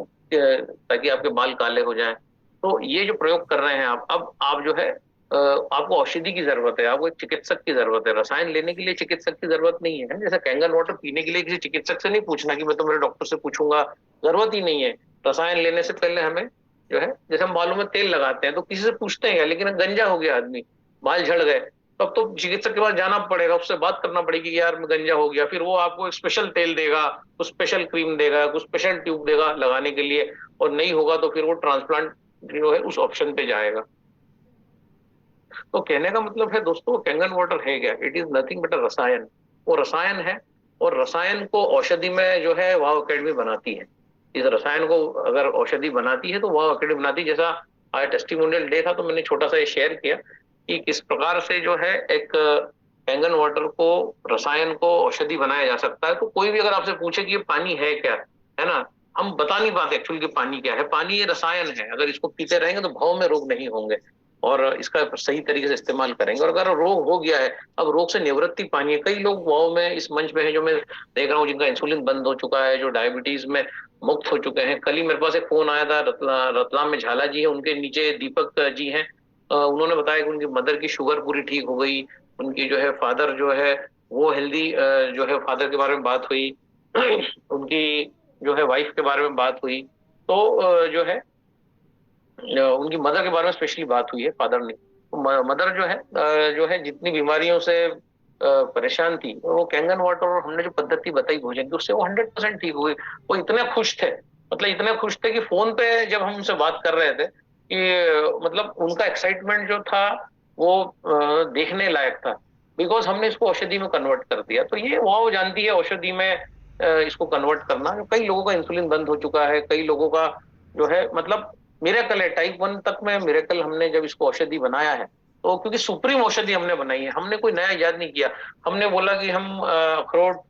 ताकि आपके बाल काले हो जाएं, तो ये जो प्रयोग कर रहे हैं आप, अब आप जो है आपको औषधि की जरूरत है, आपको एक चिकित्सक की जरूरत है। रसायन लेने के लिए चिकित्सक की जरूरत नहीं है। जैसे कैंगन वाटर पीने के लिए किसी चिकित्सक से नहीं पूछना कि मैं तो मेरे डॉक्टर से पूछूंगा, जरूरत ही नहीं है। रसायन लेने से पहले हमें जो है, जैसे हम बालों में तेल लगाते हैं तो किसी से पूछते हैं, लेकिन गंजा हो गया आदमी, बाल झड़ गए, तब तो चिकित्सक के पास जाना पड़ेगा, उससे बात करना पड़ेगी कि यार मैं गंजा हो गया। फिर वो आपको एक स्पेशल तेल देगा, कुछ स्पेशल क्रीम देगा, कुछ स्पेशल ट्यूब देगा लगाने के लिए, और नहीं होगा तो फिर वो ट्रांसप्लांट जो है उस ऑप्शन पे जाएगा। तो कहने का मतलब है दोस्तों, कैंगन वाटर है क्या? इट इज नथिंग बट अ रसायन। वो रसायन है, और रसायन को औषधि में जो है वाव अकेडमी बनाती है। इस रसायन को अगर औषधि बनाती है तो वाव अकेडमी बनाती है। जैसा आज टेस्टिमोनियल डे था तो मैंने छोटा सा ये शेयर किया कि किस प्रकार से जो है एक कैंगन वाटर को, रसायन को औषधि बनाया जा सकता है। तो कोई भी अगर आपसे पूछे कि ये पानी है क्या, है ना, हम बता नहीं पाते एक्चुअली कि पानी क्या है। पानी ये रसायन है, अगर इसको पीते रहेंगे तो भाव में रोग नहीं होंगे और इसका सही तरीके से इस्तेमाल करेंगे। और अगर रोग हो गया है, अब रोग से निवृत्ति पानी है। कई लोग वाव में इस मंच में है जो मैं देख रहा हूँ, जिनका इंसुलिन बंद हो चुका है, जो डायबिटीज में मुक्त हो चुके हैं। कल ही मेरे पास एक फोन आया था, रतलाम में झाला जी है, उनके नीचे दीपक जी हैं, उन्होंने बताया कि उनकी मदर की शुगर पूरी ठीक हो गई, उनकी जो है फादर जो है वो हेल्दी, जो है फादर के बारे में बात हुई, उनकी जो है वाइफ के बारे में बात हुई, तो जो है उनकी मदर के बारे में स्पेशली बात हुई है, फादर ने। तो मदर जो है जितनी बीमारियों से परेशान थी, वो कैंगन वाटर और हमने जो पद्धति बताई भोजन की, उससे वो 100% ठीक हो गई। वो इतने खुश थे, मतलब इतने खुश थे कि फोन पे जब हम उनसे बात कर रहे थे कि मतलब उनका एक्साइटमेंट जो था वो देखने लायक था, बिकॉज हमने इसको औषधि में कन्वर्ट कर दिया। तो ये वो जानती है औषधि में इसको कन्वर्ट करना। कई लोगों का इंसुलिन बंद हो चुका है, कई लोगों का जो है मतलब मिरेकल है, टाइप 1 तक में मिरेकल। हमने जब इसको औषधि बनाया है तो क्योंकि सुप्रीम औषधि हमने बनाई है, हमने कोई नया इजाद नहीं किया। हमने बोला कि हम अखरोट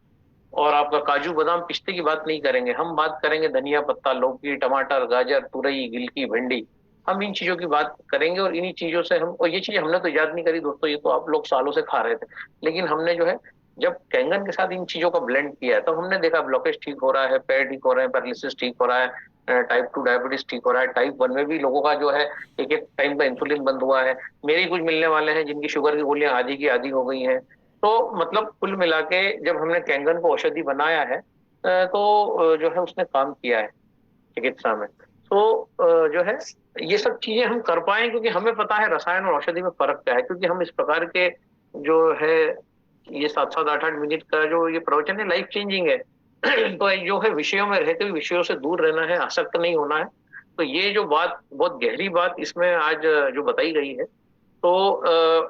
और आपका काजू बादाम पिस्ते की बात नहीं करेंगे, हम बात करेंगे धनिया पत्ता, लौकी, टमाटर, गाजर, तुरई, गिलकी, भिंडी, हम इन चीजों की बात करेंगे। और इन्हीं चीजों से हम, और ये चीज हमने तो इजाद नहीं करी दोस्तों, ये तो आप लोग सालों से खा रहे थे। लेकिन हमने जो है जब कैंगन के साथ इन चीजों का ब्लेंड किया है, तो हमने देखा ब्लॉकेज ठीक हो रहा है, पैर ठीक हो रहे हैं, पैरालिसिस ठीक हो रहा है, टाइप 2 डायबिटीज ठीक हो रहा है, टाइप 1 में भी लोगों का जो है एक एक टाइम का इंसुलिन बंद हुआ है। मेरे कुछ मिलने वाले हैं जिनकी शुगर की गोलियां आधी की आधी हो गई हैं। तो मतलब कुल मिला के जब हमने कैंगन को औषधि बनाया है तो जो है उसने काम किया है चिकित्सा में। तो जो है ये सब चीजें हम कर पाए क्योंकि हमें पता है रसायन और औषधि में फर्क क्या है। क्योंकि हम इस प्रकार के जो है ये 7-7, 8-8 मिनट का जो ये प्रवचन है लाइफ चेंजिंग है। तो जो है विषयों में रहते हुए विषयों से दूर रहना है, आसक्त नहीं होना है। तो ये जो बात, बहुत गहरी बात इसमें आज जो बताई गई है, तो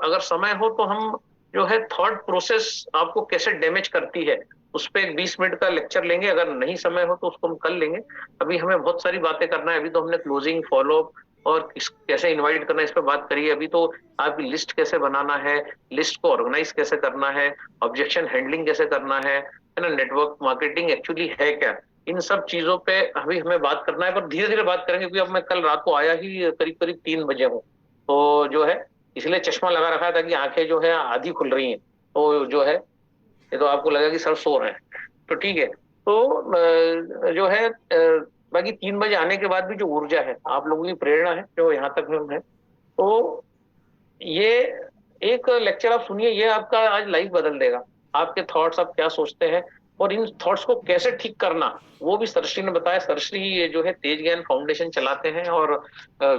अगर समय हो तो हम जो है थॉट प्रोसेस आपको कैसे डैमेज करती है उस पर एक 20 मिनट का लेक्चर लेंगे। अगर नहीं समय हो तो उसको हम कर लेंगे। अभी हमें बहुत सारी बातें करना है। अभी तो हमने क्लोजिंग, फॉलोअप और कैसे इनवाइट करना है इस पर बात करी है। अभी तो आपकी लिस्ट कैसे बनाना है, लिस्ट को ऑर्गेनाइज कैसे करना है, ऑब्जेक्शन हैंडलिंग कैसे करना है ना, नेटवर्क मार्केटिंग एक्चुअली है क्या, इन सब चीजों पे अभी हमें बात करना है। पर धीरे धीरे बात करेंगे क्योंकि अब मैं कल रात को आया ही करीब करीब 3 बजे हूँ, तो जो है इसलिए चश्मा लगा रखा था कि आंखें जो है आधी खुल रही हैं। तो जो है ये तो आपको लगा कि सर सो रहे हैं, तो ठीक है। तो जो है बाकी 3 बजे आने के बाद भी जो ऊर्जा है, आप लोगों की प्रेरणा है जो यहाँ तक हम है, तो ये एक लेक्चर आप सुनिए, ये आपका आज लाइफ बदल देगा। आपके थॉट्स, आप क्या सोचते हैं और इन थॉट्स को कैसे ठीक करना, वो भी सरश्री ने बताया। सरश्री जो है तेज ज्ञान फाउंडेशन चलाते हैं और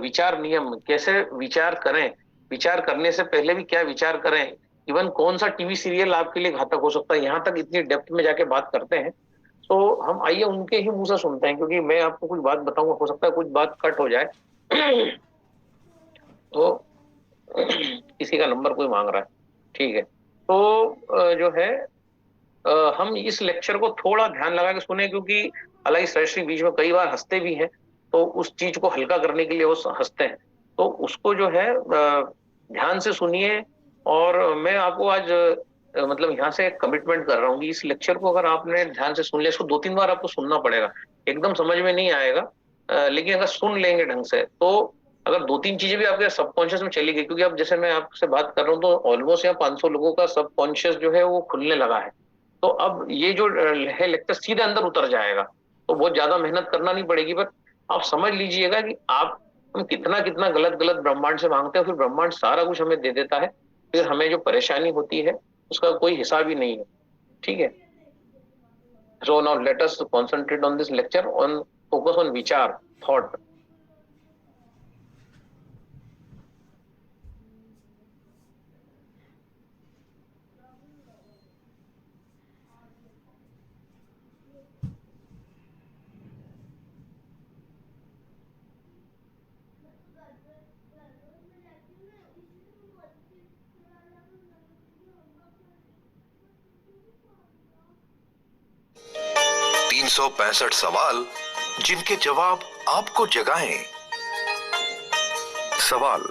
विचार नियम, कैसे विचार करें, विचार करने से पहले भी क्या विचार करें, इवन कौन सा टीवी सीरियल आपके लिए घातक हो सकता है, यहाँ तक इतनी डेप्थ में जाके बात करते हैं। तो हम आइए उनके ही मुंह से सुनते हैं, क्योंकि मैं आपको कुछ बात बताऊंगा, हो सकता है कुछ बात कट हो जाए। तो किसी का नंबर कोई मांग रहा है, ठीक है। तो जो है हम इस लेक्चर को थोड़ा ध्यान लगा के सुने, क्योंकि हालांकि श्रेष्ठी बीच में कई बार हंसते भी हैं, तो उस चीज को हल्का करने के लिए वो हंसते हैं, तो उसको जो है ध्यान से सुनिए। और मैं आपको आज मतलब यहाँ से कमिटमेंट कर रहा हूँ कि इस लेक्चर को अगर आपने ध्यान से सुन लिया, इसको 2-3 बार आपको सुनना पड़ेगा, एकदम समझ में नहीं आएगा, लेकिन अगर सुन लेंगे ढंग से तो अगर 2-3 चीजें भी आपके सबकॉन्शियस में चली गई, क्योंकि अब जैसे मैं आपसे बात कर रहा हूँ तो ऑलमोस्ट यहाँ 500 लोगों का सबकॉन्शियस जो है वो खुलने लगा है, तो अब ये जो है लेक्चर सीधे अंदर उतर जाएगा, तो बहुत ज्यादा मेहनत करना नहीं पड़ेगी। पर आप समझ लीजिएगा कि आप हम कितना कितना गलत गलत ब्रह्मांड से मांगते हैं, फिर ब्रह्मांड सारा कुछ हमें दे देता है, फिर हमें जो परेशानी होती है उसका कोई हिसाब ही नहीं है, ठीक है। So now let us concentrate on this lecture, on focus on विचार, थॉट। सौ 65 सवाल जिनके जवाब आपको जगाएं। सवाल: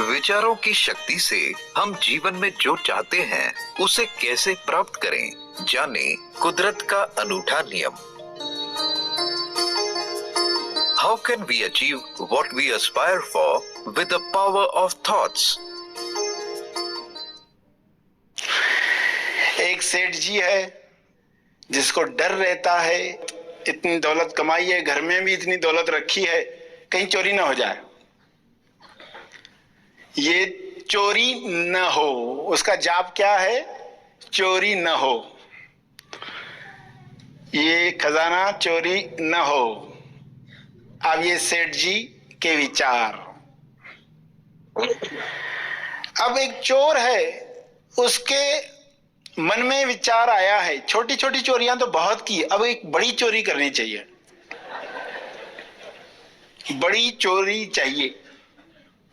विचारों की शक्ति से हम जीवन में जो चाहते हैं उसे कैसे प्राप्त करें? जाने कुदरत का अनूठा नियम। How can we achieve what we aspire for with the power of thoughts? एक सेठ जी है जिसको डर रहता है, इतनी दौलत कमाई है, घर में भी इतनी दौलत रखी है, कहीं चोरी ना हो जाए। ये चोरी न हो, उसका जाप क्या है? चोरी न हो, ये खजाना चोरी न हो। अब ये सेठ जी के विचार। अब एक चोर है, उसके मन में विचार आया है, छोटी छोटी चोरियां तो बहुत की, अब एक बड़ी चोरी करनी चाहिए, बड़ी चोरी चाहिए।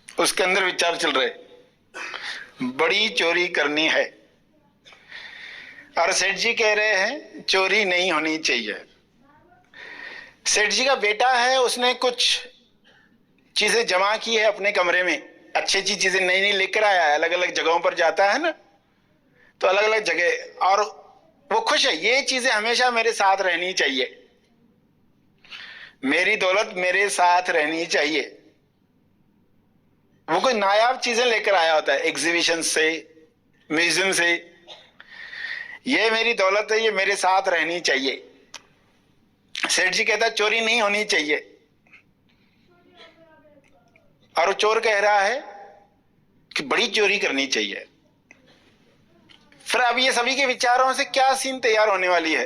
उसके अंदर विचार चल रहे, बड़ी चोरी करनी है। और सेठ जी कह रहे हैं चोरी नहीं होनी चाहिए। सेठ जी का बेटा है, उसने कुछ चीजें जमा की है अपने कमरे में, अच्छी अच्छी चीजें नई नई लेकर आया है, अलग अलग जगहों पर जाता है ना, तो अलग अलग जगह, और वो खुश है, ये चीजें हमेशा मेरे साथ रहनी चाहिए, मेरी दौलत मेरे साथ रहनी चाहिए। वो कोई नायाब चीजें लेकर आया होता है एग्जीबिशन से, म्यूजियम से, ये मेरी दौलत है, ये मेरे साथ रहनी चाहिए। सेठ जी कहता है चोरी नहीं होनी चाहिए, और वो चोर कह रहा है कि बड़ी चोरी करनी चाहिए। फिर अब ये सभी के विचारों से क्या सीन तैयार होने वाली है?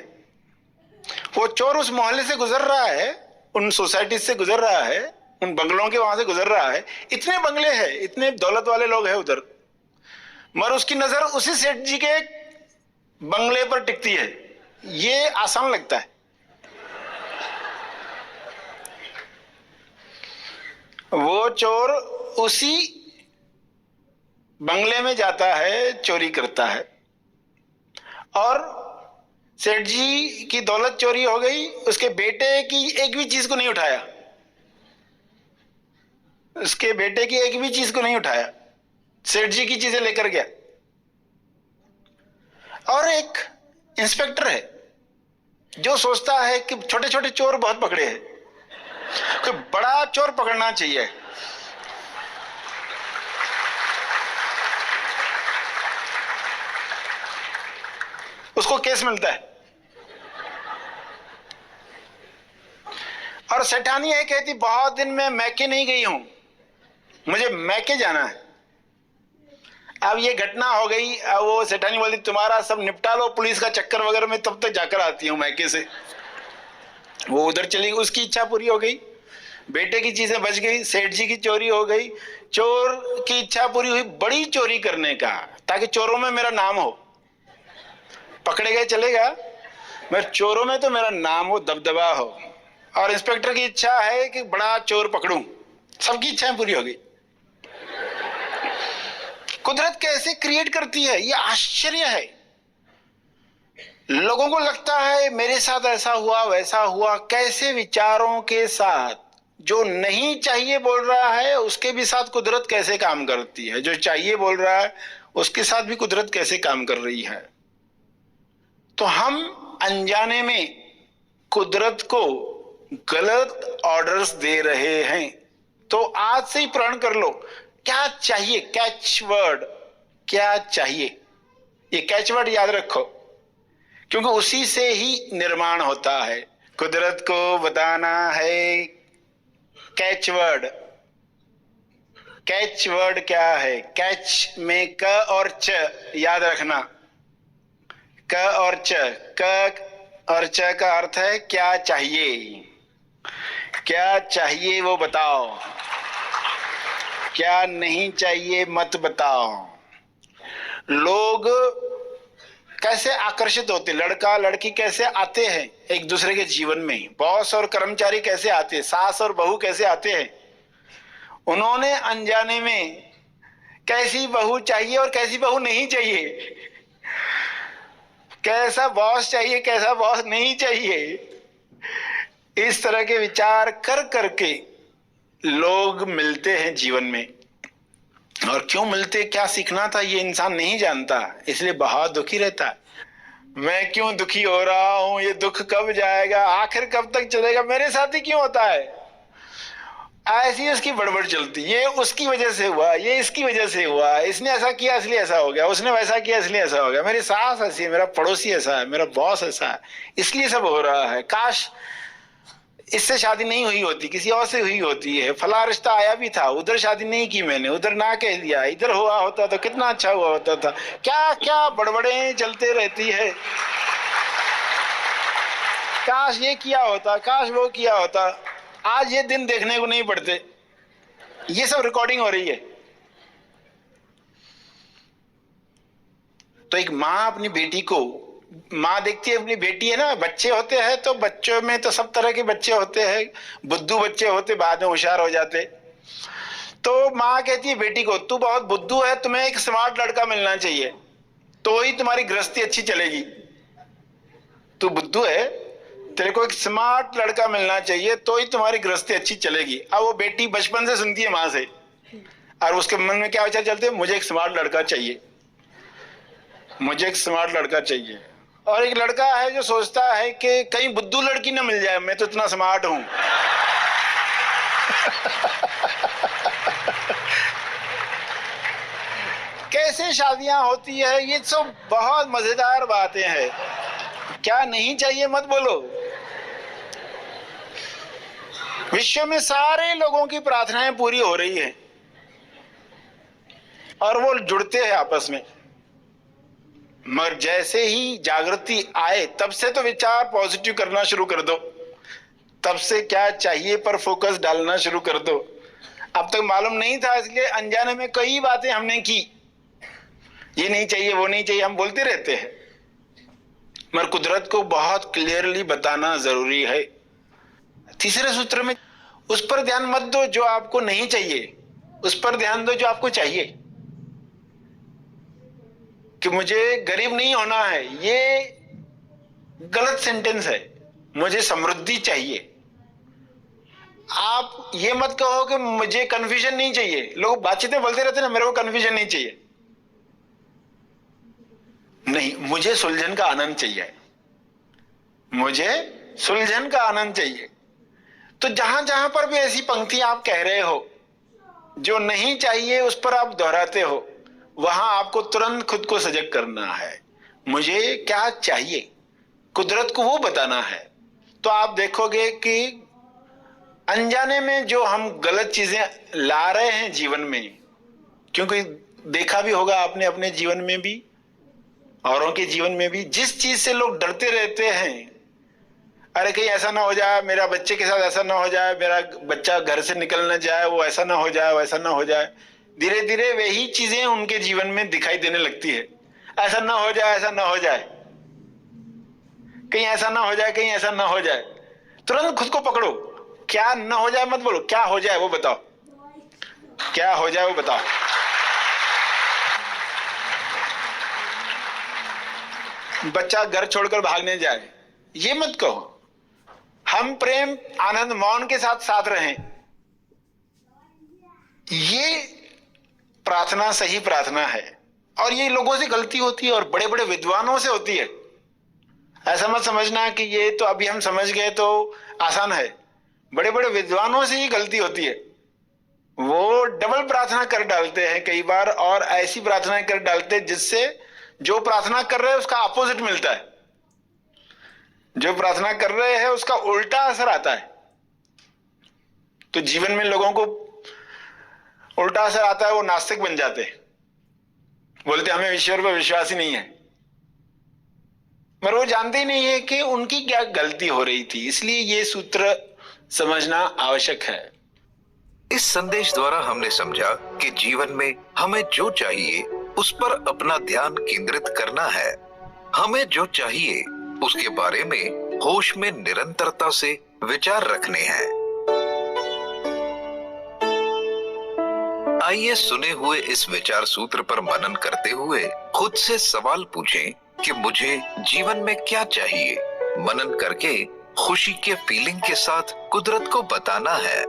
वो चोर उस मोहल्ले से गुजर रहा है, उन सोसाइटी से गुजर रहा है, उन बंगलों के वहां से गुजर रहा है, इतने बंगले हैं, इतने दौलत वाले लोग हैं उधर, मगर उसकी नजर उसी सेठ जी के बंगले पर टिकती है। ये आसान लगता है। वो चोर उसी बंगले में जाता है, चोरी करता है, और सेठ जी की दौलत चोरी हो गई, उसके बेटे की एक भी चीज को नहीं उठाया, उसके बेटे की एक भी चीज को नहीं उठाया, सेठ जी की चीजें लेकर गया। और एक इंस्पेक्टर है जो सोचता है कि छोटे छोटे चोर बहुत पकड़े हैं, कोई बड़ा चोर पकड़ना चाहिए। उसको केस मिलता है, और सेठानी है कहती बहुत दिन में मैके नहीं गई हूं, मुझे मैके जाना है। अब ये घटना हो गई, अब वो सेठानी बोलती तुम्हारा सब निपटा लो पुलिस का चक्कर वगैरह में, तब तक जाकर आती हूं मैके से। वो उधर चली, उसकी इच्छा पूरी हो गई, बेटे की चीजें बच गई, सेठ जी की चोरी हो गई, चोर की इच्छा पूरी हुई बड़ी चोरी करने का, ताकि चोरों में मेरा नाम हो। पकड़े गए चलेगा, मैं चोरों में तो मेरा नाम हो, दबदबा हो, और इंस्पेक्टर की इच्छा है कि बड़ा चोर पकड़ूं, सबकी इच्छाएं पूरी हो गई। कुदरत कैसे क्रिएट करती है, ये आश्चर्य है। लोगों को लगता है मेरे साथ ऐसा हुआ वैसा हुआ, कैसे विचारों के साथ जो नहीं चाहिए बोल रहा है उसके भी साथ कुदरत कैसे काम करती है, जो चाहिए बोल रहा है उसके साथ भी कुदरत कैसे काम कर रही है। तो हम अनजाने में कुदरत को गलत ऑर्डर्स दे रहे हैं। तो आज से ही प्रण कर लो, क्या चाहिए, कैच वर्ड, क्या चाहिए, ये कैच वर्ड याद रखो, क्योंकि उसी से ही निर्माण होता है। कुदरत को बताना है कैच वर्ड। कैच वर्ड क्या है? कैच में क और च याद रखना, क और च। क और च का अर्थ है क्या चाहिए, क्या चाहिए वो बताओ, क्या नहीं चाहिए मत बताओ। लोग कैसे आकर्षित होते, लड़का लड़की कैसे आते हैं एक दूसरे के जीवन में, बॉस और कर्मचारी कैसे आते हैं, सास और बहू कैसे आते हैं। उन्होंने अनजाने में कैसी बहू चाहिए और कैसी बहू नहीं चाहिए, कैसा बॉस चाहिए कैसा बॉस नहीं चाहिए, इस तरह के विचार कर करके लोग मिलते हैं जीवन में। और क्यों मिलते, क्या सीखना था, ये इंसान नहीं जानता, इसलिए बहुत दुखी रहता है। मैं क्यों दुखी हो रहा हूं, ये दुख कब जाएगा, आखिर कब तक चलेगा, मेरे साथ ही क्यों होता है। ऐसी उसकी बड़बड़ चलती, ये उसकी वजह से हुआ, ये इसकी वजह से हुआ, इसने ऐसा किया इसलिए ऐसा हो गया, उसने वैसा किया इसलिए ऐसा हो गया, मेरी सास ऐसी है, मेरा पड़ोसी ऐसा है, मेरा बॉस ऐसा है, इसलिए सब हो रहा है। काश इससे शादी नहीं हुई होती, किसी और से हुई होती है, फला रिश्ता आया भी था, उधर शादी नहीं की मैंने, उधर ना कह दिया, इधर हुआ होता तो कितना अच्छा हुआ होता था। क्या क्या बड़बड़े चलते रहती है, काश ये किया होता, काश वो किया होता। आज ये दिन देखने को नहीं पड़ते, ये सब रिकॉर्डिंग हो रही है। तो एक माँ अपनी बेटी को, माँ देखती है अपनी बेटी है ना, बच्चे होते हैं तो बच्चों में तो सब तरह के बच्चे होते हैं, बुद्धू बच्चे होते बाद में होशियार हो जाते। तो माँ कहती है बेटी को, तू बहुत बुद्धू है, तुम्हें एक स्मार्ट लड़का मिलना चाहिए तो ही तुम्हारी गृहस्थी अच्छी चलेगी। तू बुद्धू है, तेरे को एक स्मार्ट लड़का मिलना चाहिए तो ही तुम्हारी गृहस्थी अच्छी चलेगी। अब वो बेटी बचपन से सुनती है माँ से, और उसके मन में क्या विचार चलते हैं, मुझे एक स्मार्ट लड़का चाहिए, मुझे एक स्मार्ट लड़का चाहिए। और एक लड़का है जो सोचता है कि कहीं बुद्धू लड़की ना मिल जाए, मैं तो इतना स्मार्ट हूं। कैसे शादियां होती है, ये सब बहुत मजेदार बातें हैं। क्या नहीं चाहिए मत बोलो। विश्व में सारे लोगों की प्रार्थनाएं पूरी हो रही है और वो जुड़ते हैं आपस में, मगर जैसे ही जागृति आए तब से तो विचार पॉजिटिव करना शुरू कर दो, तब से क्या चाहिए पर फोकस डालना शुरू कर दो। अब तक मालूम नहीं था इसलिए अनजाने में कई बातें हमने की, ये नहीं चाहिए वो नहीं चाहिए हम बोलते रहते हैं, मगर कुदरत को बहुत क्लियरली बताना जरूरी है। तीसरे सूत्र में उस पर ध्यान मत दो जो आपको नहीं चाहिए, उस पर ध्यान दो जो आपको चाहिए। कि मुझे गरीब नहीं होना है, ये गलत सेंटेंस है, मुझे समृद्धि चाहिए। आप ये मत कहो कि मुझे कंफ्यूजन नहीं चाहिए। लोग बातचीतें बोलते रहते ना, मेरे को कंफ्यूजन नहीं चाहिए। नहीं, मुझे सुलझन का आनंद चाहिए, मुझे सुलझन का आनंद चाहिए। तो जहां जहां पर भी ऐसी पंक्ति आप कह रहे हो जो नहीं चाहिए, उस पर आप दोहराते हो, वहां आपको तुरंत खुद को सजग करना है। मुझे क्या चाहिए, कुदरत को वो बताना है। तो आप देखोगे कि अनजाने में जो हम गलत चीजें ला रहे हैं जीवन में, क्योंकि देखा भी होगा आपने अपने जीवन में भी, औरों के जीवन में भी, जिस चीज से लोग डरते रहते हैं, अरे कहीं ऐसा ना हो जाए, मेरा बच्चे के साथ ऐसा ना हो जाए, मेरा बच्चा घर से निकल ना जाए, वो ऐसा ना हो जाए, वैसा ना हो जाए, धीरे धीरे वही चीजें उनके जीवन में दिखाई देने लगती है। ऐसा ना हो जाए, ऐसा ना हो जाए। कहीं ऐसा ना हो जाए, कहीं ऐसा ना हो जाए। तुरंत खुद को पकड़ो, क्या ना हो जाए मत बोलो, क्या हो जाए वो बताओ, क्या हो जाए वो बताओ। बच्चा घर छोड़कर भागने जाए, ये मत कहो। हम प्रेम आनंद मौन के साथ साथ रहें, ये प्रार्थना सही प्रार्थना है। और ये लोगों से गलती होती है और बड़े बड़े विद्वानों से होती है। ऐसा मत समझना कि ये तो अभी हम समझ गए तो आसान है। बड़े बड़े विद्वानों से ही गलती होती है। वो डबल प्रार्थना कर डालते हैं कई बार, और ऐसी प्रार्थनाएं कर डालते हैं जिससे जो प्रार्थना कर रहे हैं उसका अपोजिट मिलता है। जो प्रार्थना कर रहे हैं उसका उल्टा असर आता है। तो जीवन में लोगों को उल्टा असर आता है, वो नास्तिक बन जाते हैं, बोलते हमें ईश्वर पर विश्वास ही नहीं है। मगर वो जानते ही नहीं है कि उनकी क्या गलती हो रही थी। इसलिए ये सूत्र समझना आवश्यक है। इस संदेश द्वारा हमने समझा कि जीवन में हमें जो चाहिए उस पर अपना ध्यान केंद्रित करना है। हमें जो चाहिए उसके बारे में होश में निरंतरता से विचार रखने हैं। आइए सुने हुए इस विचार सूत्र पर मनन करते हुए खुद से सवाल पूछें कि मुझे जीवन में क्या चाहिए। मनन करके खुशी के फीलिंग के साथ कुदरत को बताना है।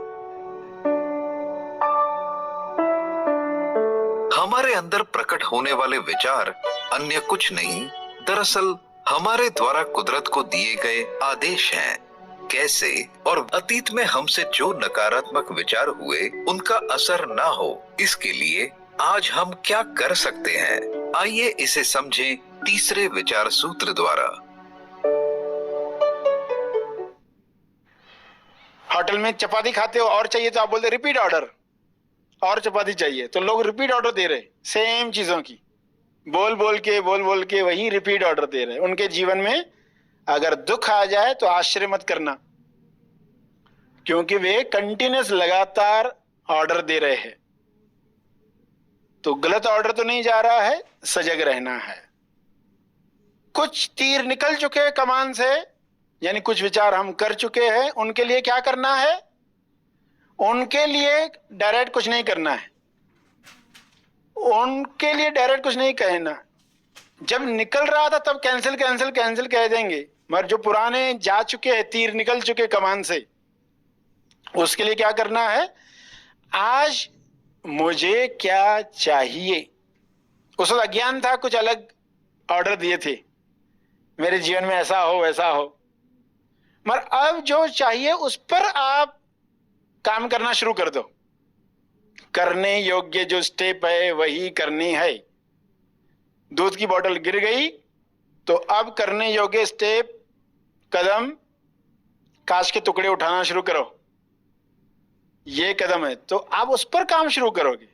हमारे अंदर प्रकट होने वाले विचार अन्य कुछ नहीं, दरअसल हमारे द्वारा कुदरत को दिए गए आदेश हैं। कैसे और अतीत में हमसे जो नकारात्मक विचार हुए उनका असर ना हो, इसके लिए आज हम क्या कर सकते हैं। आइए इसे समझें तीसरे विचार सूत्र द्वारा। होटल में चपाती खाते हो और चाहिए तो आप बोलते रिपीट ऑर्डर, और चपाती चाहिए, तो लोग रिपीट ऑर्डर दे रहे सेम चीजों की, बोल बोल के वही रिपीट ऑर्डर दे रहे। उनके जीवन में अगर दुख आ जाए तो आश्चर्य मत करना, क्योंकि वे कंटिन्यूस लगातार ऑर्डर दे रहे हैं। तो गलत ऑर्डर तो नहीं जा रहा है, सजग रहना है। कुछ तीर निकल चुके हैं कमान से, यानी कुछ विचार हम कर चुके हैं, उनके लिए क्या करना है? उनके लिए डायरेक्ट कुछ नहीं करना है, उनके लिए डायरेक्ट कुछ नहीं कहना। जब निकल रहा था तब कैंसिल कैंसिल कैंसिल कह देंगे, मगर जो पुराने जा चुके हैं, तीर निकल चुके कमान से, उसके लिए क्या करना है? आज मुझे क्या चाहिए? उस वक्त अज्ञान था, कुछ अलग ऑर्डर दिए थे, मेरे जीवन में ऐसा हो वैसा हो। मगर अब जो चाहिए उस पर आप काम करना शुरू कर दो। करने योग्य जो स्टेप है वही करनी है। दूध की बोतल गिर गई तो अब करने योग्य स्टेप, कदम, कांच के टुकड़े उठाना शुरू करो, ये कदम है। तो आप उस पर काम शुरू करोगे।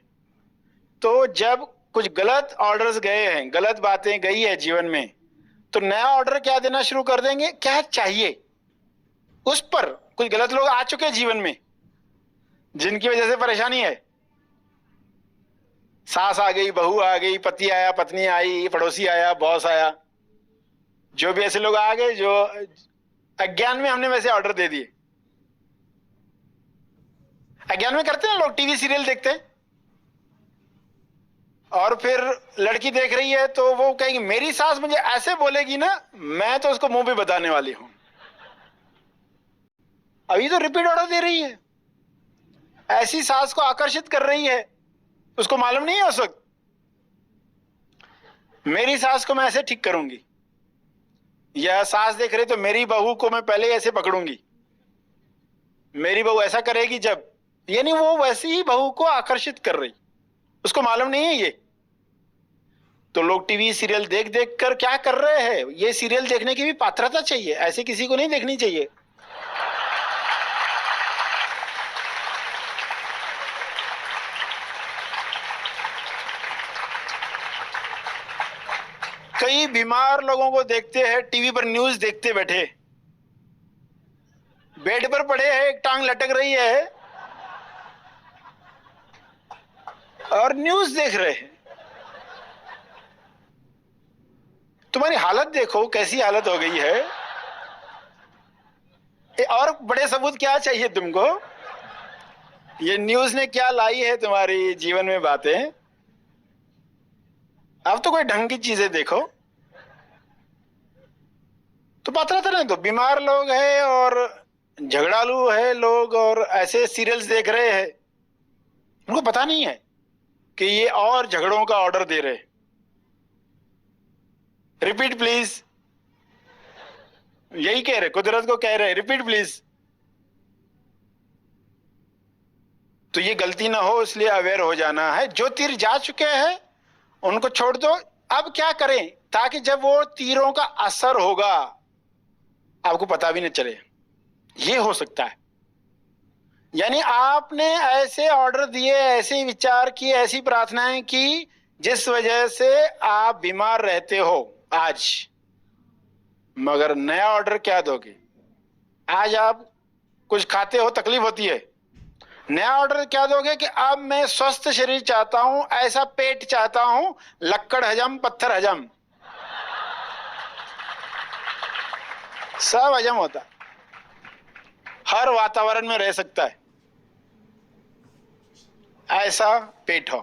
तो जब कुछ गलत ऑर्डर्स गए हैं, गलत बातें गई है जीवन में, तो नया ऑर्डर क्या देना शुरू कर देंगे? क्या चाहिए उस पर। कुछ गलत लोग आ चुके हैं जीवन में जिनकी वजह से परेशानी है। सास आ गई, बहू आ गई, पति आया, पत्नी आई, पड़ोसी आया, बॉस आया, जो भी ऐसे लोग आ गए जो अज्ञान में हमने वैसे ऑर्डर दे दिए। अज्ञान में करते हैं लोग, टीवी सीरियल देखते हैं और फिर लड़की देख रही है तो वो कहेगी मेरी सास मुझे ऐसे बोलेगी ना, मैं तो उसको मुंह भी बताने वाली हूं। अभी तो रिपीट ऑर्डर दे रही है, ऐसी सास को आकर्षित कर रही है, उसको मालूम नहीं है उस वक्त मेरी सास को मैं ऐसे ठीक करूंगी, या सास देख रही तो मेरी बहू को मैं पहले ऐसे पकड़ूंगी, मेरी बहू ऐसा करेगी जब, यानी वो वैसी ही बहू को आकर्षित कर रही, उसको मालूम नहीं है ये। तो लोग टीवी सीरियल देख देख कर क्या कर रहे हैं? ये सीरियल देखने की भी पात्रता चाहिए, ऐसे किसी को नहीं देखनी चाहिए। कई बीमार लोगों को देखते हैं टीवी पर, न्यूज देखते बैठे, बेड पर पड़े हैं, एक टांग लटक रही है और न्यूज देख रहे हैं। तुम्हारी हालत देखो कैसी हालत हो गई है। और बड़े सबूत क्या चाहिए तुमको? ये न्यूज ने क्या लाई है तुम्हारी जीवन में बातें? अब तो कोई ढंग की चीजें देखो। तो पता नहीं, तो बीमार लोग हैं और झगड़ालू है लोग और ऐसे सीरियल्स देख रहे हैं, उनको पता नहीं है कि ये और झगड़ों का ऑर्डर दे रहे। रिपीट प्लीज, यही कह रहे, कुदरत को कह रहे रिपीट प्लीज। तो ये गलती ना हो इसलिए अवेयर हो जाना है। जो तीर जा चुके हैं उनको छोड़ दो। अब क्या करें ताकि जब वो तीरों का असर होगा आपको पता भी न चले? ये हो सकता है, यानी आपने ऐसे ऑर्डर दिए, ऐसे विचार किए, ऐसी प्रार्थनाएं की जिस वजह से आप बीमार रहते हो आज, मगर नया ऑर्डर क्या दोगे? आज आप कुछ खाते हो, तकलीफ होती है, नया ऑर्डर क्या दोगे कि अब मैं स्वस्थ शरीर चाहता हूं, ऐसा पेट चाहता हूं, लक्कड़ हजम पत्थर हजम सब हजम होता है, हर वातावरण में रह सकता है, ऐसा पेट हो।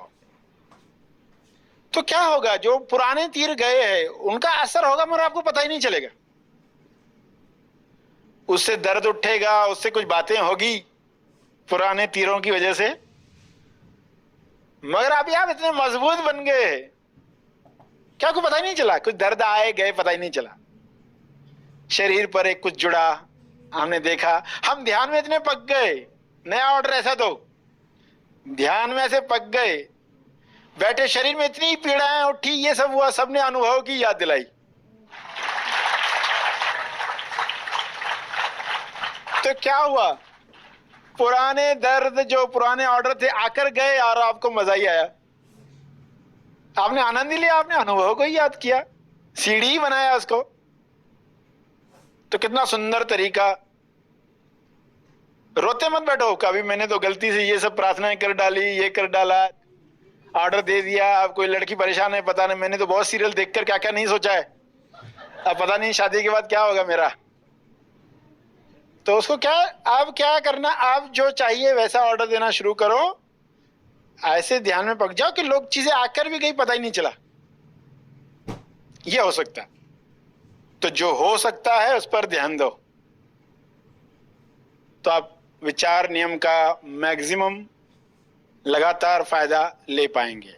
तो क्या होगा? जो पुराने तीर गए हैं उनका असर होगा मगर आपको पता ही नहीं चलेगा। उससे दर्द उठेगा, उससे कुछ बातें होगी पुराने तीरों की वजह से, मगर अभी आप इतने मजबूत बन गए क्या आपको पता ही नहीं चला? कुछ दर्द आए गए पता ही नहीं चला, शरीर पर एक कुछ जुड़ा, हमने देखा। हम ध्यान में इतने पक गए, नया ऑर्डर ऐसा दो, ध्यान में ऐसे पक गए, बैठे शरीर में इतनी पीड़ाएं उठी, ये सब हुआ, सबने अनुभव की याद दिलाई। तो क्या हुआ? पुराने दर्द जो पुराने ऑर्डर थे आकर गए और आपको मजा ही आया, आपने आनंद ही लिया, आपने अनुभव को ही याद किया, सीढ़ी ही बनाया उसको। तो कितना सुंदर तरीका। रोते मत बैठो कभी मैंने तो गलती से ये सब प्रार्थनाएं कर डाली, ये कर डाला, ऑर्डर दे दिया, अब कोई लड़की परेशान है, पता नहीं, मैंने तो बहुत सीरियल देखकर क्या क्या नहीं सोचा है, अब पता नहीं शादी के बाद क्या होगा मेरा। तो उसको क्या, अब क्या करना, अब जो चाहिए वैसा ऑर्डर देना शुरू करो, ऐसे ध्यान में पक जाओ कि लोग चीजें आकर भी गई पता ही नहीं चला। ये हो सकता है। तो जो हो सकता है उस पर ध्यान दो, तो आप विचार नियम का मैक्सिमम लगातार फायदा ले पाएंगे।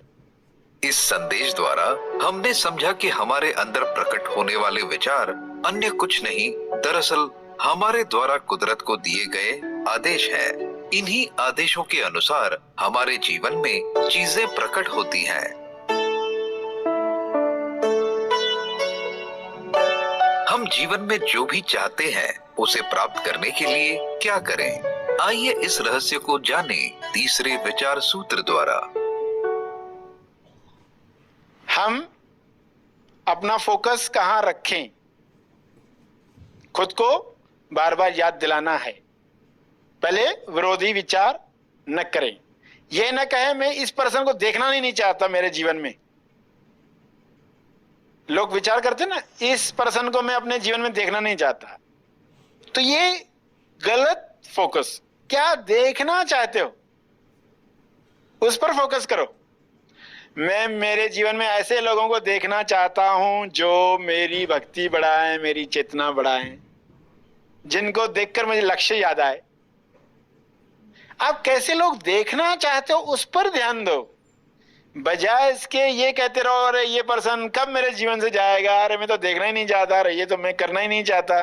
इस संदेश द्वारा हमने समझा कि हमारे अंदर प्रकट होने वाले विचार अन्य कुछ नहीं, दरअसल हमारे द्वारा कुदरत को दिए गए आदेश है। इन्हीं आदेशों के अनुसार हमारे जीवन में चीजें प्रकट होती हैं। हम जीवन में जो भी चाहते हैं उसे प्राप्त करने के लिए क्या करें? आइए इस रहस्य को जानें तीसरे विचार सूत्र द्वारा। हम अपना फोकस कहां रखें, खुद को बार बार याद दिलाना है। पहले विरोधी विचार न करें, यह न कहें मैं इस पर्सन को देखना नहीं चाहता मेरे जीवन में। लोग विचार करते ना, इस पर्सन को मैं अपने जीवन में देखना नहीं चाहता, तो ये गलत फोकस। क्या देखना चाहते हो उस पर फोकस करो। मैं मेरे जीवन में ऐसे लोगों को देखना चाहता हूं जो मेरी भक्ति बढ़ाएं, मेरी चेतना बढ़ाएं, जिनको देखकर मुझे लक्ष्य याद आए। आप कैसे लोग देखना चाहते हो उस पर ध्यान दो, बजाय इसके ये कहते रहो अरे ये पर्सन कब मेरे जीवन से जाएगा, अरे मैं तो देखना ही नहीं चाहता, अरे ये तो मैं करना ही नहीं चाहता।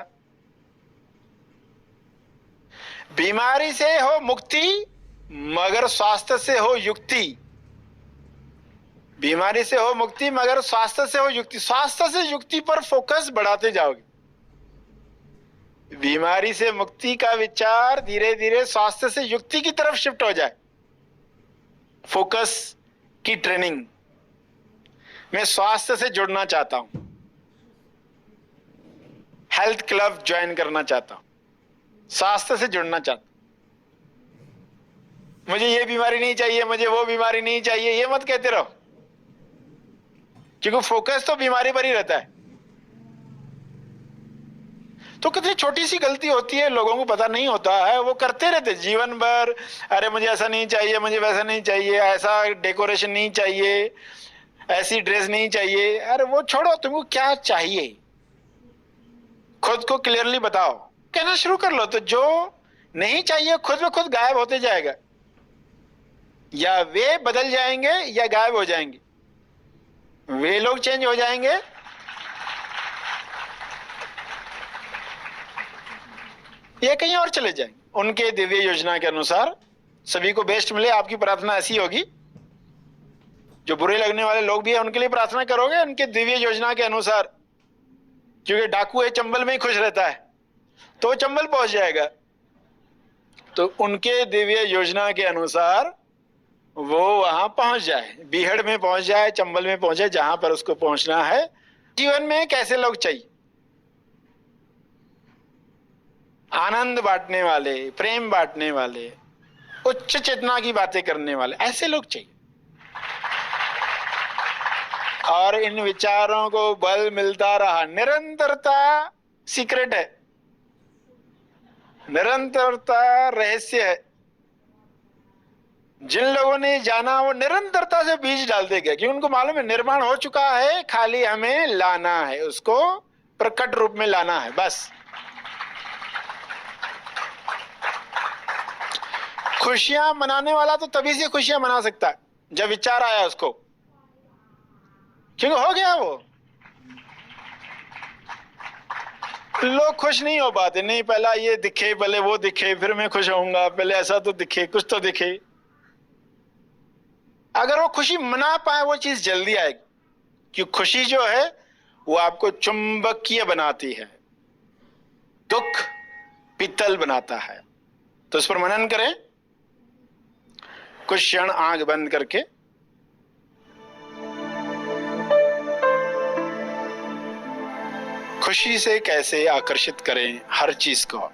बीमारी से हो मुक्ति मगर स्वास्थ्य से हो युक्ति। बीमारी से हो मुक्ति मगर स्वास्थ्य से हो युक्ति। स्वास्थ्य से युक्ति पर फोकस बढ़ाते जाओगे। बीमारी से मुक्ति का विचार धीरे धीरे स्वास्थ्य से युक्ति की तरफ शिफ्ट हो जाए। फोकस की ट्रेनिंग। मैं स्वास्थ्य से जुड़ना चाहता हूं, हेल्थ क्लब ज्वाइन करना चाहता हूं, स्वास्थ्य से जुड़ना चाहता हूं। मुझे ये बीमारी नहीं चाहिए, मुझे वो बीमारी नहीं चाहिए, ये मत कहते रहो, क्योंकि फोकस तो बीमारी पर ही रहता है। तो कितनी छोटी सी गलती होती है, लोगों को पता नहीं होता है, वो करते रहते जीवन भर। अरे मुझे ऐसा नहीं चाहिए, मुझे वैसा नहीं चाहिए, ऐसा डेकोरेशन नहीं चाहिए, ऐसी ड्रेस नहीं चाहिए। अरे वो छोड़ो, तुमको क्या चाहिए खुद को क्लियरली बताओ, कहना शुरू कर लो। तो जो नहीं चाहिए खुद ब खुद गायब होते जाएगा, या वे बदल जाएंगे या गायब हो जाएंगे। वे लोग चेंज हो जाएंगे, या कहीं और चले जाएंगे। उनके दिव्य योजना के अनुसार सभी को बेस्ट मिले। आपकी प्रार्थना ऐसी होगी, जो बुरे लगने वाले लोग भी है उनके लिए प्रार्थना करोगे उनके दिव्य योजना के अनुसार, क्योंकि डाकू है चंबल में ही खुश रहता है, तो वो चंबल पहुंच जाएगा। तो उनके दिव्य योजना के अनुसार वो वहां पहुंच जाए, बीहड़ में पहुंच जाए, चंबल में पहुंचे, जहां पर उसको पहुंचना है। जीवन में कैसे लोग चाहिए? आनंद बांटने वाले, प्रेम बांटने वाले, उच्च चेतना की बातें करने वाले, ऐसे लोग चाहिए। और इन विचारों को बल मिलता रहा। निरंतरता सीक्रेट है, निरंतरता रहस्य है। जिन लोगों ने जाना वो निरंतरता से बीज डालते गए, क्योंकि उनको मालूम है निर्माण हो चुका है, खाली हमें लाना है, उसको प्रकट रूप में लाना है बस। खुशियां मनाने वाला तो तभी से खुशियां मना सकता है जब विचार आया उसको, क्योंकि हो गया वो। लोग खुश नहीं हो पाते, नहीं पहला ये दिखे, पहले वो दिखे, फिर मैं खुश होऊंगा, पहले ऐसा तो दिखे, कुछ तो दिखे। अगर वो खुशी मना पाए वो चीज जल्दी आएगी, क्योंकि खुशी जो है वो आपको चुंबकीय बनाती है, दुख पीतल बनाता है। तो इस पर मनन करें कुछ क्षण आंख बंद करके। खुशी से कैसे आकर्षित करें हर चीज को।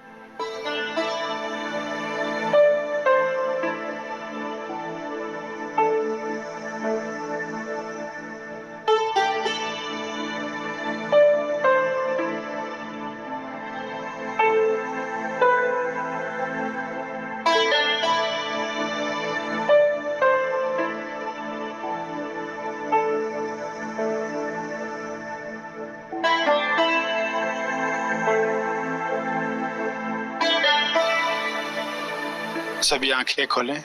सभी आंखें खोलें।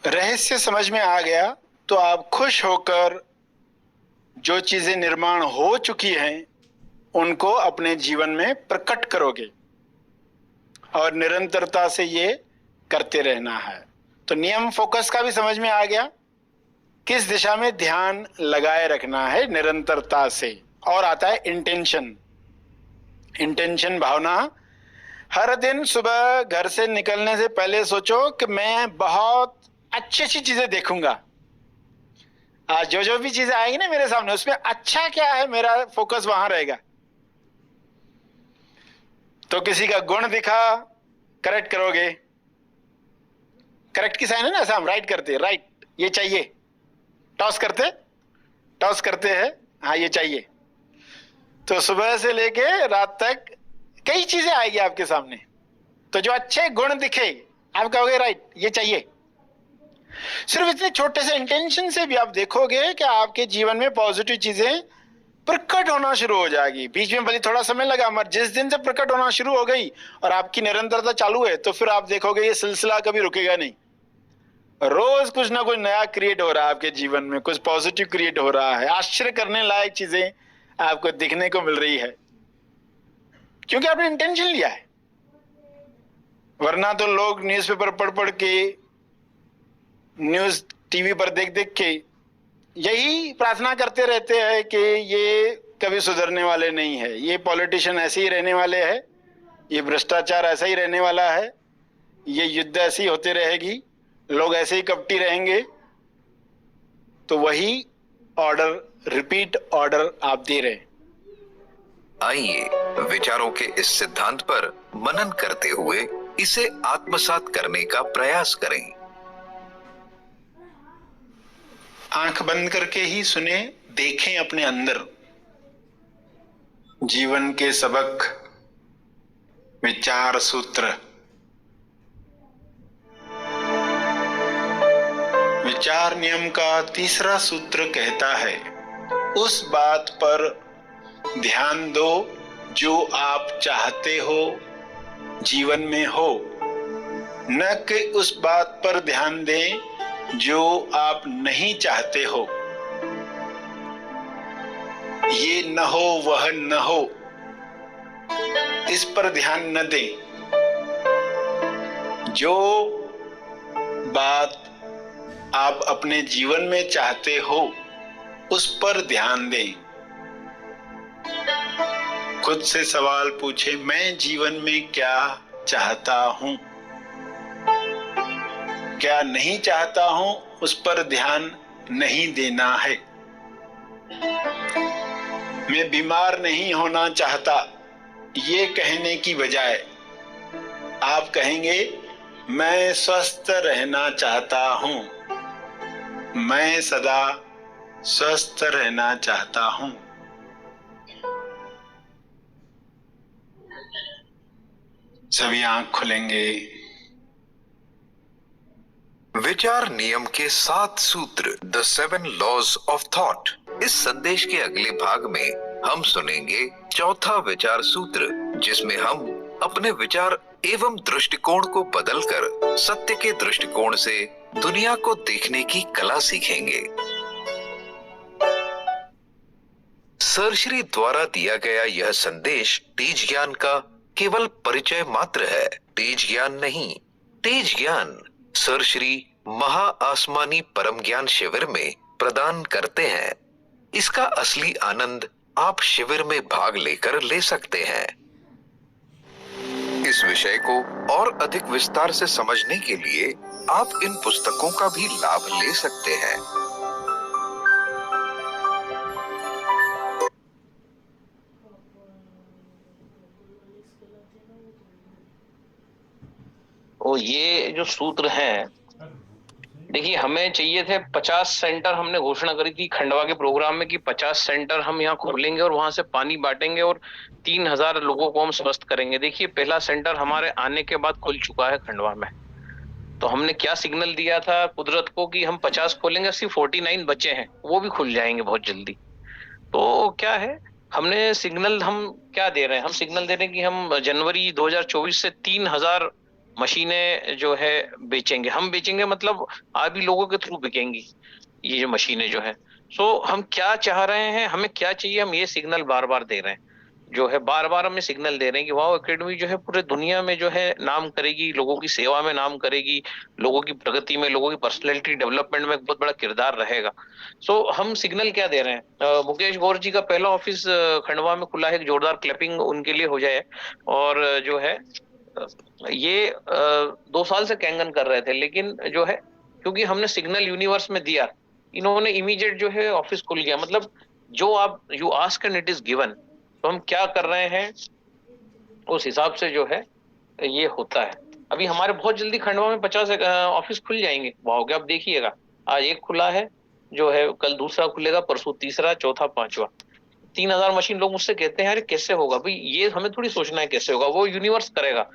रहस्य समझ में आ गया तो आप खुश होकर जो चीजें निर्माण हो चुकी हैं उनको अपने जीवन में प्रकट करोगे, और निरंतरता से ये करते रहना है। तो नियम फोकस का भी समझ में आ गया, किस दिशा में ध्यान लगाए रखना है निरंतरता से। और आता है इंटेंशन। इंटेंशन भावना। हर दिन सुबह घर से निकलने से पहले सोचो कि मैं बहुत अच्छी अच्छी चीजें देखूंगा। आज जो जो भी चीजें आएगी ना मेरे सामने, उसमें अच्छा क्या है मेरा फोकस वहां रहेगा। तो किसी का गुण दिखा, करेक्ट करोगे। करेक्ट की साइन है ना, ऐसा हम राइट करते हैं, राइट ये चाहिए, टॉस करते हैं, हाँ ये चाहिए। तो सुबह से लेके रात तक कई चीजें आएगी आपके सामने, तो जो अच्छे गुण दिखे आप कहोगे राइट ये चाहिए। सिर्फ इतने छोटे से इंटेंशन से भी आप देखोगे कि आपके जीवन में पॉजिटिव चीजें प्रकट होना शुरू हो जाएगी। बीच में भले थोड़ा समय लगा, मगर जिस दिन से प्रकट होना शुरू हो गई और आपकी निरंतरता चालू है, तो फिर आप देखोगे ये सिलसिला कभी रुकेगा नहीं। रोज कुछ ना कुछ नया क्रिएट हो रहा है आपके जीवन में, कुछ पॉजिटिव क्रिएट हो रहा है, आश्चर्य करने लायक चीजें आपको दिखने को मिल रही है, क्योंकि आपने इंटेंशन लिया है। वरना तो लोग न्यूज़पेपर पढ़ के, न्यूज टीवी पर देख देख के यही प्रार्थना करते रहते हैं कि ये कभी सुधरने वाले नहीं है, ये पॉलिटिशियन ऐसे ही रहने वाले हैं, ये भ्रष्टाचार ऐसा ही रहने वाला है, ये युद्ध ऐसी होते रहेगी, लोग ऐसे ही कपटी रहेंगे। तो वही ऑर्डर, रिपीट ऑर्डर आप दे रहे हैं। आइए विचारों के इस सिद्धांत पर मनन करते हुए इसे आत्मसात करने का प्रयास करें। आंख बंद करके ही सुने, देखें अपने अंदर जीवन के सबक, विचार सूत्र। विचार नियम का तीसरा सूत्र कहता है, उस बात पर ध्यान दो जो आप चाहते हो जीवन में हो, न कि उस बात पर ध्यान दें जो आप नहीं चाहते हो। ये न हो वह न हो, इस पर ध्यान न दें। जो बात आप अपने जीवन में चाहते हो उस पर ध्यान दें। खुद से सवाल पूछे, मैं जीवन में क्या चाहता हूं, क्या नहीं चाहता हूं, उस पर ध्यान नहीं देना है। मैं बीमार नहीं होना चाहता, ये कहने की बजाय आप कहेंगे, मैं स्वस्थ रहना चाहता हूं, मैं सदा स्वस्थ रहना चाहता हूं। सभी आंख खुलेंगे। विचार नियम के 7 सूत्र, द 7 लॉज ऑफ थॉट। इस संदेश के अगले भाग में हम सुनेंगे चौथा विचार सूत्र, जिसमें हम अपने विचार एवं दृष्टिकोण को बदलकर सत्य के दृष्टिकोण से दुनिया को देखने की कला सीखेंगे। सरश्री द्वारा दिया गया यह संदेश तेज ज्ञान का केवल परिचय मात्र है, तेज ज्ञान नहीं। तेज ज्ञान सरश्री महा आसमानी परम ज्ञान शिविर में प्रदान करते हैं। इसका असली आनंद आप शिविर में भाग लेकर ले सकते हैं। इस विषय को और अधिक विस्तार से समझने के लिए आप इन पुस्तकों का भी लाभ ले सकते हैं। और ये जो सूत्र हैं, देखिए हमें चाहिए थे 50 सेंटर। हमने घोषणा करी थी खंडवा के प्रोग्राम में कि 50 सेंटर हम यहाँ खोलेंगे और वहां से पानी बांटेंगे और 3000 लोगों को हम स्वस्थ करेंगे। देखिए पहला सेंटर हमारे आने के बाद खुल चुका है खंडवा में। तो हमने क्या सिग्नल दिया था कुदरत को कि हम 50 खोलेंगे, सिर्फ 49 बचे हैं, वो भी खुल जाएंगे बहुत जल्दी। तो क्या है, हमने सिग्नल हम क्या दे रहे हैं? हम सिग्नल दे रहे हैं कि हम जनवरी 2024 से 3000 मशीनें जो है बेचेंगे। हम बेचेंगे मतलब आप भी लोगों के थ्रू बिकेंगी ये जो मशीनें जो है। सो हम क्या चाह रहे हैं, हमें क्या चाहिए, हम ये सिग्नल बार बार दे रहे हैं, जो है बार बार हमें सिग्नल दे रहे हैं कि वाओ एकेडमी जो है पूरे दुनिया में जो है नाम करेगी, लोगों की सेवा में नाम करेगी, लोगों की प्रगति में, लोगों की पर्सनैलिटी डेवलपमेंट में एक बहुत बड़ा किरदार रहेगा। सो हम सिग्नल क्या दे रहे हैं? मुकेश गौर जी का पहला ऑफिस खंडवा में खुला है, एक जोरदार क्लैपिंग उनके लिए हो जाए। और जो है ये 2 साल से कैंगन कर रहे थे, लेकिन जो है क्योंकि हमने सिग्नल यूनिवर्स में दिया, इन्होंने इमीडिएट जो है ऑफिस खुल गया। मतलब जो आप you ask and it is given. तो हम क्या कर रहे हैं उस हिसाब से जो है ये होता है। अभी हमारे बहुत जल्दी खंडवा में 50 ऑफिस खुल जाएंगे। वाह, अब देखिएगा, आज एक खुला है जो है, कल दूसरा खुलेगा, परसों तीसरा, चौथा, पांचवा। 3000 मशीन। लोग मुझसे कहते हैं अरे कैसे होगा? भाई ये हमें थोड़ी सोचना है कैसे होगा, वो यूनिवर्स करेगा।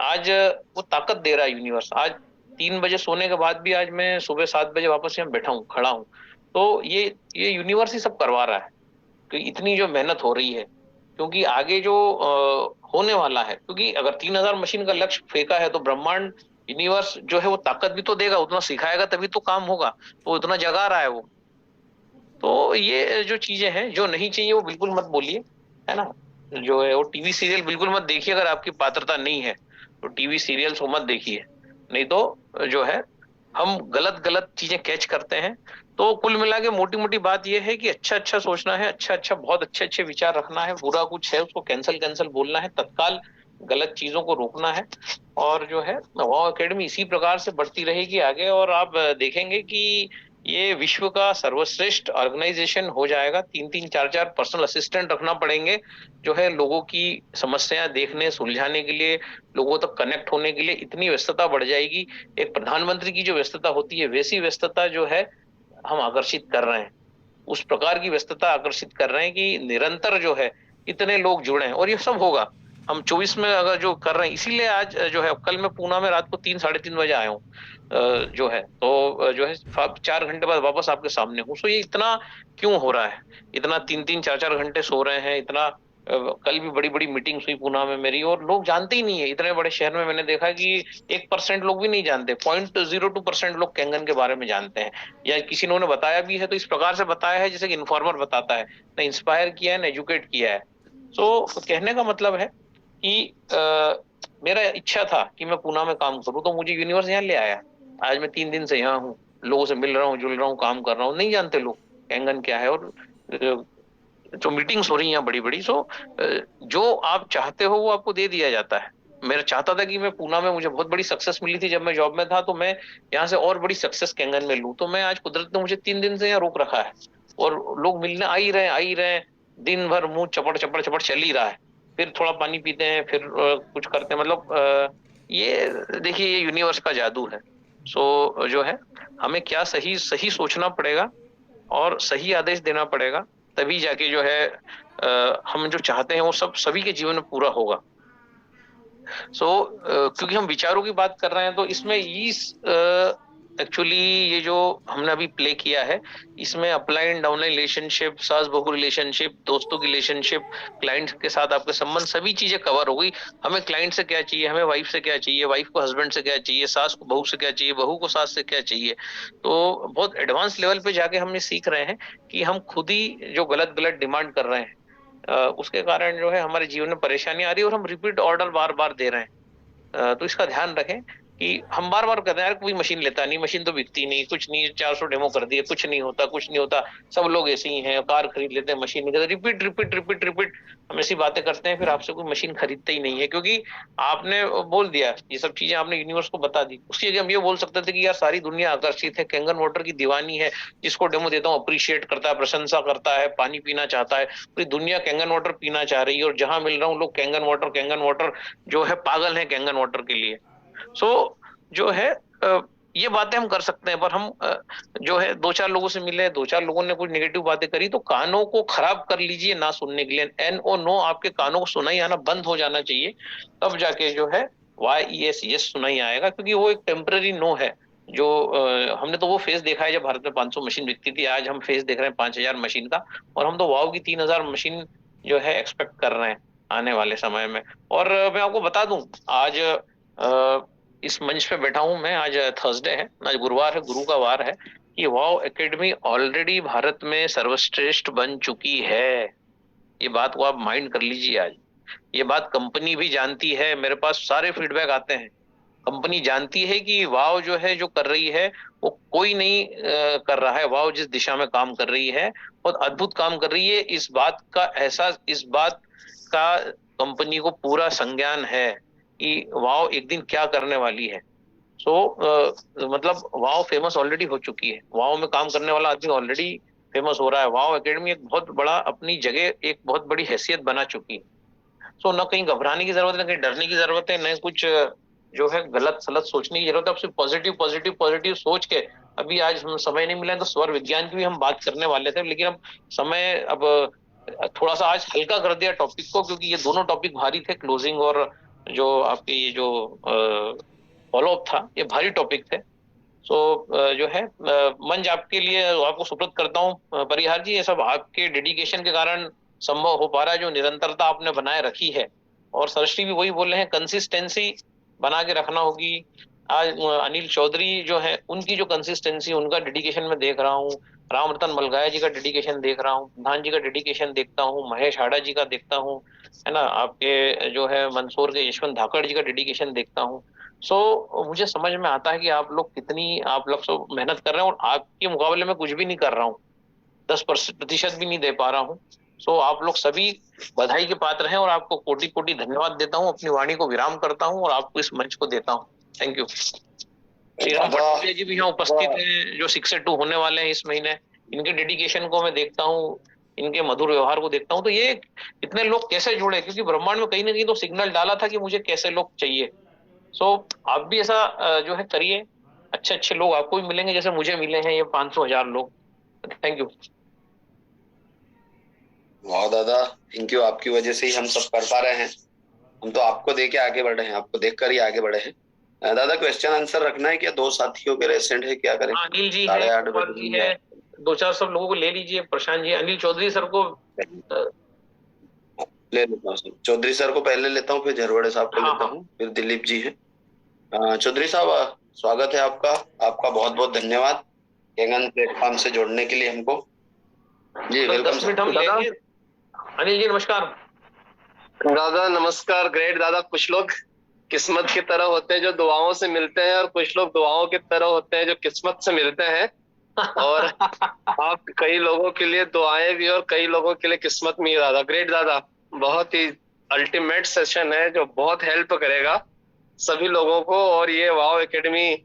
आज वो ताकत दे रहा है यूनिवर्स। आज 3 बजे सोने के बाद भी आज मैं सुबह 7 बजे वापस यहाँ बैठा हूँ, खड़ा हूँ। तो ये यूनिवर्स ही सब करवा रहा है कि इतनी जो मेहनत हो रही है, क्योंकि आगे जो होने वाला है, क्योंकि अगर 3000 मशीन का लक्ष्य फेंका है तो ब्रह्मांड यूनिवर्स जो है वो ताकत भी तो देगा, उतना सिखाएगा तभी तो काम होगा। तो उतना जगा रहा है वो। तो ये जो चीजें हैं जो नहीं चाहिए वो बिल्कुल मत बोलिए, है ना। जो है वो टीवी सीरियल बिल्कुल मत देखिए, अगर आपकी पात्रता नहीं है तो टीवी सीरियल्स वो मत देखिए, नहीं तो जो है हम गलत चीजें कैच करते हैं। तो कुल मिला के मोटी मोटी बात यह है कि अच्छा सोचना है, बहुत अच्छे विचार रखना है, बुरा कुछ है उसको कैंसल बोलना है, तत्काल गलत चीजों को रोकना है। और जो है वाव एकेडमी इसी प्रकार से बढ़ती रहेगी आगे, और आप देखेंगे कि ये विश्व का सर्वश्रेष्ठ ऑर्गेनाइजेशन हो जाएगा। 3-3, 4-4 पर्सनल असिस्टेंट रखना पड़ेंगे जो है लोगों की समस्याएं देखने, सुलझाने के लिए, लोगों तक कनेक्ट होने के लिए। इतनी व्यस्तता बढ़ जाएगी, एक प्रधानमंत्री की जो व्यस्तता होती है वैसी व्यस्तता जो है हम आकर्षित कर रहे हैं, उस प्रकार की व्यस्तता आकर्षित कर रहे हैं कि निरंतर जो है इतने लोग जुड़े हैं और ये सब होगा। हम 24 में अगर जो कर रहे हैं, इसीलिए आज जो है, कल मैं पूना में रात को 3-3:30 बजे आया हूँ जो है, तो जो है 4 घंटे बाद वापस आपके सामने हूँ। सो ये इतना क्यों हो रहा है, इतना 3-3 4-4 घंटे सो रहे हैं, इतना कल भी बड़ी बड़ी मीटिंग्स हुई पूना में मेरी, और लोग जानते ही नहीं है। इतने बड़े शहर में मैंने देखा कि 1% लोग भी नहीं जानते, 0.02% लोग कैंगन के बारे में जानते हैं, या किसी ने उन्हें बताया भी है तो इस प्रकार से बताया है जैसे कि इन्फॉर्मर बताता है, ना इंस्पायर किया है ना एजुकेट किया है। तो कहने का मतलब है कि मेरा इच्छा था कि मैं पूना में काम करूं, तो मुझे यूनिवर्स यहाँ ले आया। आज मैं 3 दिन से यहाँ हूँ, लोगों से मिल रहा हूँ, जुल रहा हूँ, काम कर रहा हूँ। नहीं जानते लोग कैंगन क्या है, और जो मीटिंग्स हो रही हैं बड़ी बड़ी, सो जो आप चाहते हो वो आपको दे दिया जाता है। मेरा चाहता था कि मैं पूना में, मुझे बहुत बड़ी सक्सेस मिली थी जब मैं जॉब में था, तो मैं यहाँ से और बड़ी सक्सेस कैंगन में लूं, तो मैं आज कुदरत ने मुझे 3 दिन से यहाँ रोक रखा है, और लोग मिलने आ ही रहे हैं, दिन भर मुंह चपड़ चपड़ चपड़ चल ही रहा है, फिर थोड़ा पानी पीते हैं, फिर कुछ करते हैं, मतलब ये देखिए ये यूनिवर्स का जादू है। सो जो है, हमें क्या सही सही सोचना पड़ेगा और सही आदेश देना पड़ेगा, तभी जाके जो है हम जो चाहते हैं वो सब सभी के जीवन में पूरा होगा। क्योंकि हम विचारों की बात कर रहे हैं, तो इसमें इस एक्चुअली ये जो हमने अभी प्ले किया है, इसमें अपलाइन डाउनलाइन रिलेशनशिप, सास बहू रिलेशनशिप, दोस्तों की रिलेशनशिप, क्लाइंट के साथ आपके संबंध, सभी चीजें कवर हो गई। हमें क्लाइंट से क्या चाहिए, हमें वाइफ से क्या चाहिए, वाइफ को हस्बैंड से क्या चाहिए, सास को बहू से क्या चाहिए, बहू को सास से क्या चाहिए। तो बहुत एडवांस लेवल पे जाके हम ये सीख रहे हैं कि हम खुद ही जो गलत गलत डिमांड कर रहे हैं, उसके कारण जो है हमारे जीवन में परेशानी आ रही है, और हम रिपीट ऑर्डर बार बार दे रहे हैं। तो इसका ध्यान रखें कि हम बार बार कहते हैं यार कोई मशीन लेता नहीं, मशीन तो बिकती नहीं, कुछ नहीं, 400 डेमो कर दिए, कुछ नहीं होता, कुछ नहीं होता, सब लोग ऐसे ही हैं, कार खरीद लेते हैं, मशीन नहीं करते, रिपीट रिपीट रिपीट रिपीट हम ऐसी बातें करते हैं, फिर आपसे कोई मशीन खरीदता ही नहीं है, क्योंकि आपने बोल दिया, ये सब चीजें आपने यूनिवर्स को बता दी। उसकी जगह हम ये बोल सकते थे कि यार सारी दुनिया आकर्षित है, कैंगन वाटर की दीवानी है, जिसको डेमो देता हूँ अप्रिशिएट करता है, प्रशंसा करता है, पानी पीना चाहता है, पूरी दुनिया कैंगन वाटर पीना चाह रही है, और जहां मिल रहा हूँ लोग कैंगन वाटर जो है पागल है कैंगन वाटर के लिए। सो जो है ये बातें हम कर सकते हैं, पर हम जो है 2-4 लोगों से मिले, 2-4 लोगों ने कुछ नेगेटिव बातें करी, तो कानों को खराब कर लीजिए ना सुनने के लिए। NO नो आपके कानों को सुनाई आना बंद हो जाना चाहिए, तब जाके जो है YES यस सुनाई आएगा, क्योंकि वो एक टेम्पररी नो है। जो हमने तो वो फेज देखा है जब भारत में 500 मशीन बिकती थी, आज हम फेज देख रहे हैं 5000 मशीन का, और हम तो वाव की 3000 मशीन जो है एक्सपेक्ट कर रहे हैं आने वाले समय में। और मैं आपको बता दूं, आज इस मंच पे बैठा हूं मैं, आज थर्सडे है, आज गुरुवार है, गुरु का वार है, कि वाव एकेडमी ऑलरेडी भारत में सर्वश्रेष्ठ बन चुकी है। ये बात को आप माइंड कर लीजिए। आज ये बात कंपनी भी जानती है, मेरे पास सारे फीडबैक आते हैं, कंपनी जानती है कि वाव जो है जो कर रही है वो कोई नहीं कर रहा है। वाव जिस दिशा में काम कर रही है बहुत अद्भुत काम कर रही है, इस बात का एहसास, इस बात का कंपनी को पूरा संज्ञान है कि वाव एक दिन क्या करने वाली है। मतलब वाव फेमस ऑलरेडी हो चुकी है, वाव में काम करने वाला आदमी ऑलरेडी फेमस हो रहा है। वाव एकेडमी एक बहुत बड़ा अपनी जगह, एक बहुत बड़ी हैसियत बना चुकी है। न कहीं घबराने की जरूरत है, न कहीं डरने की जरूरत है, न कुछ जो है गलत सलत सोचने की जरूरत है। अब सिर्फ पॉजिटिव पॉजिटिव पॉजिटिव सोच के, अभी आज हम समय नहीं मिला तो स्वर विज्ञान की भी हम बात करने वाले थे, लेकिन अब समय थोड़ा सा आज हल्का कर दिया टॉपिक को, क्योंकि ये दोनों टॉपिक भारी थे, क्लोजिंग और जो आपके ये जो फॉलो अप था, ये भारी टॉपिक थे। जो है मंच आपके लिए आपको सुपुर्द करता हूँ परिहार जी। ये सब आपके डेडिकेशन के कारण संभव हो पा रहा है, जो निरंतरता आपने बनाए रखी है। और सरश्री भी वही बोल रहे हैं, कंसिस्टेंसी बना के रखना होगी। आज अनिल चौधरी जो है, उनकी जो कंसिस्टेंसी, उनका डेडिकेशन में देख रहा हूँ, राम रतन मलगाया जी का डेडिकेशन देख रहा हूँ, प्रधान जी का डेडिकेशन देखता हूँ, महेश हाड़ा जी का देखता हूँ, है ना, आपके जो है मंदसौर के यशवंत धाकड़ जी का डेडिकेशन देखता हूँ। मुझे समझ में आता है कि आप लोग कितनी, आप लोग सब मेहनत कर रहे हैं, और आपके मुकाबले में कुछ भी नहीं कर रहा हूँ, 10% भी नहीं दे पा रहा हूँ। आप लोग सभी बधाई के पात्र हैं, और आपको कोटि कोटि धन्यवाद देता हूँ। अपनी वाणी को विराम करता हूँ और आपको इस मंच को देता हूँ। Thank you. श्री राम पटवारी जी भी यहाँ उपस्थित हैं, जो 6 से 2 होने वाले हैं इस महीने। इनके डेडिकेशन को मैं देखता हूँ, इनके मधुर व्यवहार को देखता हूँ, तो ये इतने लोग कैसे जुड़े, क्योंकि ब्रह्मांड में कहीं ना कहीं तो सिग्नल डाला था कि मुझे कैसे लोग चाहिए। आप भी ऐसा जो है करिए, अच्छे अच्छे लोग आपको भी मिलेंगे जैसे मुझे मिले हैं ये 500,000 लोग। Thank you. वाह दादा, थैंक यू। आपकी वजह से ही हम सब कर पा रहे हैं। हम तो आपको देख के आगे बढ़े हैं, आपको देखकर ही आगे बढ़े हैं। दादा क्वेश्चन आंसर रखना है क्या? 2 साथियों के रेसेंट है, क्या करें? अनिल जी है, 8:30 गोपाल जी है, 2-4 सब लोगों को ले लीजिए। प्रशांत जी, अनिल चौधरी सर को ले लेता हूँ। चौधरी सर को पहले लेता हूँ, फिर झरवड़े साहब को लेता हूँ, फिर दिलीप जी है। चौधरी साहब स्वागत है आपका। आपका बहुत बहुत धन्यवाद केंगन प्लेटफॉर्म से जोड़ने के लिए हमको। जी वेलकम 10 मिनट हम लेंगे। अनिल जी नमस्कार। दादा नमस्कार। ग्रेट दादा, कुछ लोग किस्मत की तरह होते हैं जो दुआओं से मिलते हैं, और कुछ लोग दुआओं की तरह होते हैं जो किस्मत से मिलते हैं। और आप कई लोगों के लिए दुआएं भी और कई लोगों के लिए किस्मत भी है दादा। ग्रेट दादा, बहुत ही अल्टीमेट सेशन है जो बहुत हेल्प करेगा सभी लोगों को। और ये वाव एकेडमी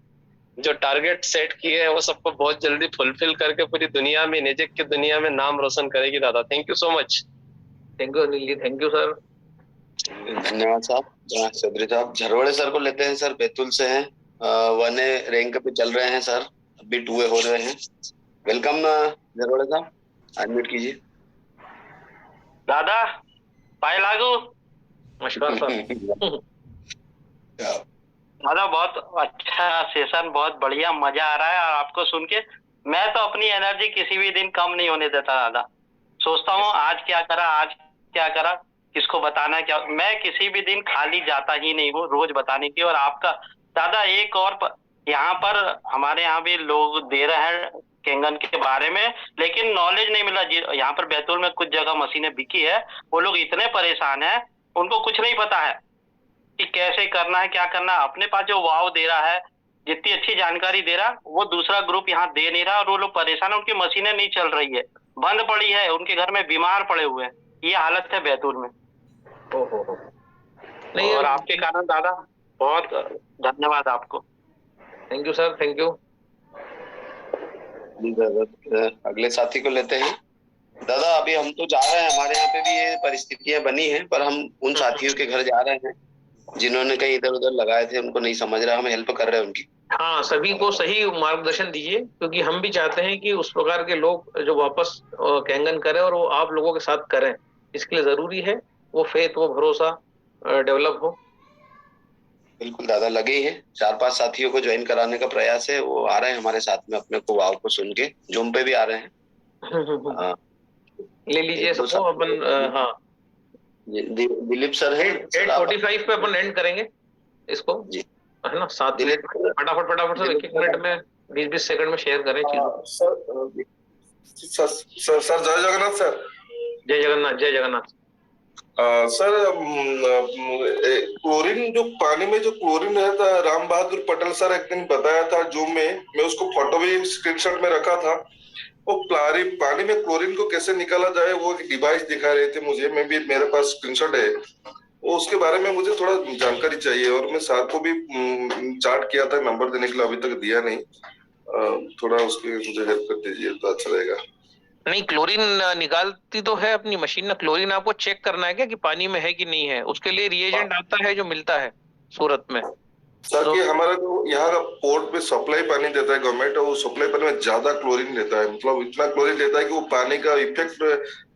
जो टारगेट सेट किए हैं वो सबको बहुत जल्दी फुलफिल करके पूरी दुनिया में, निजिक की दुनिया में नाम रोशन करेगी दादा। Thank you so much. Thank you Anil ji, thank you sir. धन्यवाद साहब। चौधरी साहब झरवड़े सर को लेते हैं। सर बैतूल से हैं, 1 रैंक पे चल रहे हैं सर, अभी 2 हो रहे हैं। वेलकम झरवड़े साहब, अनम्यूट कीजिए। दादा पाए लागू। नमस्कार सर। दादा बहुत अच्छा सेशन, बहुत बढ़िया, मजा आ रहा है। और आपको सुन के मैं तो अपनी एनर्जी किसी भी दिन कम नहीं होने देता दादा। सोचता हूँ आज क्या करा, आज क्या करा, किसको बताना है क्या। मैं किसी भी दिन खाली जाता ही नहीं हूँ रोज बताने की। और आपका दादा एक और यहाँ पर हमारे यहाँ भी लोग दे रहे हैं केंगन के बारे में, लेकिन नॉलेज नहीं मिला। यहाँ पर बैतूल में कुछ जगह मशीनें बिकी है, वो लोग इतने परेशान है, उनको कुछ नहीं पता है कि कैसे करना है, क्या करना है। अपने पास जो वाव दे रहा है, जितनी अच्छी जानकारी दे रहा, वो दूसरा ग्रुप यहाँ दे नहीं रहा। और वो लोग परेशान है, उनकी मशीनें नहीं चल रही है, बंद पड़ी है, उनके घर में बीमार पड़े हुए हैं। ये हालत है बैतूल में। नहीं, और आपके कारण दादा बहुत धन्यवाद आपको। Thank you sir, thank you. अगले साथी को लेते हैं। दादा अभी हम तो जा रहे हैं, हमारे यहाँ पे भी ये परिस्थितियां बनी हैं, पर हम उन साथियों के घर जा रहे हैं जिन्होंने कहीं इधर उधर लगाए थे, उनको नहीं समझ रहा, हम हेल्प कर रहे हैं उनकी। हाँ, सभी को सही मार्गदर्शन दीजिए, क्योंकि हम भी चाहते हैं कि उस प्रकार के लोग जो वापस कैंगन करें और वो आप लोगों के साथ करें। इसके लिए जरूरी है वो फेथ, वो भरोसा डेवलप हो। बिल्कुल दादा, लगे ही हैं। 4-5 साथियों को ज्वाइन कराने का प्रयास है, वो आ रहे हैं हमारे साथ में, अपने को वाव को सुन के जूम पे भी आ रहे हैं। ले लीजिए सबको अपन। हाँ, दिलीप सर है। 8:45 पे अपन एंड करेंगे इसको जी, है ना। 7 मिनट फटाफट से 1-1 मिनट में 20-20 सेकंड में शेयर करें चीजों। सर जय जगन्नाथ सर। जय जगन्नाथ, जय जगन्नाथ। सर क्लोरीन, जो पानी में जो क्लोरीन रहता है, राम बहादुर पटेल सर एक दिन बताया था जूम में, मैं उसको फोटो भी स्क्रीनशॉट में रखा था। वो पानी में क्लोरीन को कैसे निकाला जाए, वो एक डिवाइस दिखा रहे थे मुझे, मैं भी, मेरे पास स्क्रीनशॉट है। वो उसके बारे में मुझे थोड़ा जानकारी चाहिए, और मैं सर को भी चार्ट किया था, नंबर देने के लिए अभी तक दिया नहीं। थोड़ा उसके मुझे हेल्प कर दीजिए तो अच्छा रहेगा। नहीं, क्लोरीन निकालती तो है अपनी मशीन ना। क्लोरीन आपको चेक करना है क्या कि पानी में है कि नहीं है, उसके लिए रिएजेंट आता है जो मिलता है सूरत में। सर कि हमारा जो यहाँ का पोर्ट पे सप्लाई पानी देता है गवर्नमेंट, और वो सप्लाई पानी में ज्यादा क्लोरीन देता है, मतलब इतना क्लोरीन देता है कि वो पानी का इफेक्ट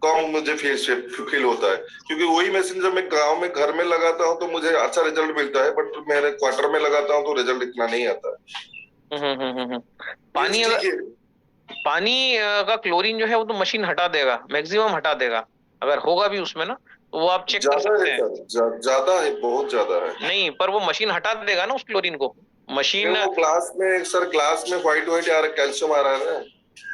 कम मुझे फील होता है। क्योंकि वही मशीन जब मैं गांव में घर में लगाता हूँ तो मुझे अच्छा रिजल्ट मिलता है, बट मेरे क्वार्टर में लगाता हूँ तो रिजल्ट इतना नहीं आता है। पानी का क्लोरीन जो है वो तो मशीन हटा देगा, मैक्सिमम हटा देगा। अगर होगा भी उसमें ना तो वो आप चेक कर सकते हैं। ज्यादा है, बहुत ज्यादा है। नहीं, पर वो मशीन हटा देगा ना उस क्लोरीन को। मशीन ग्लास में सर, ग्लास में व्हाइट आ रहा है, कैल्शियम आ रहा है ना।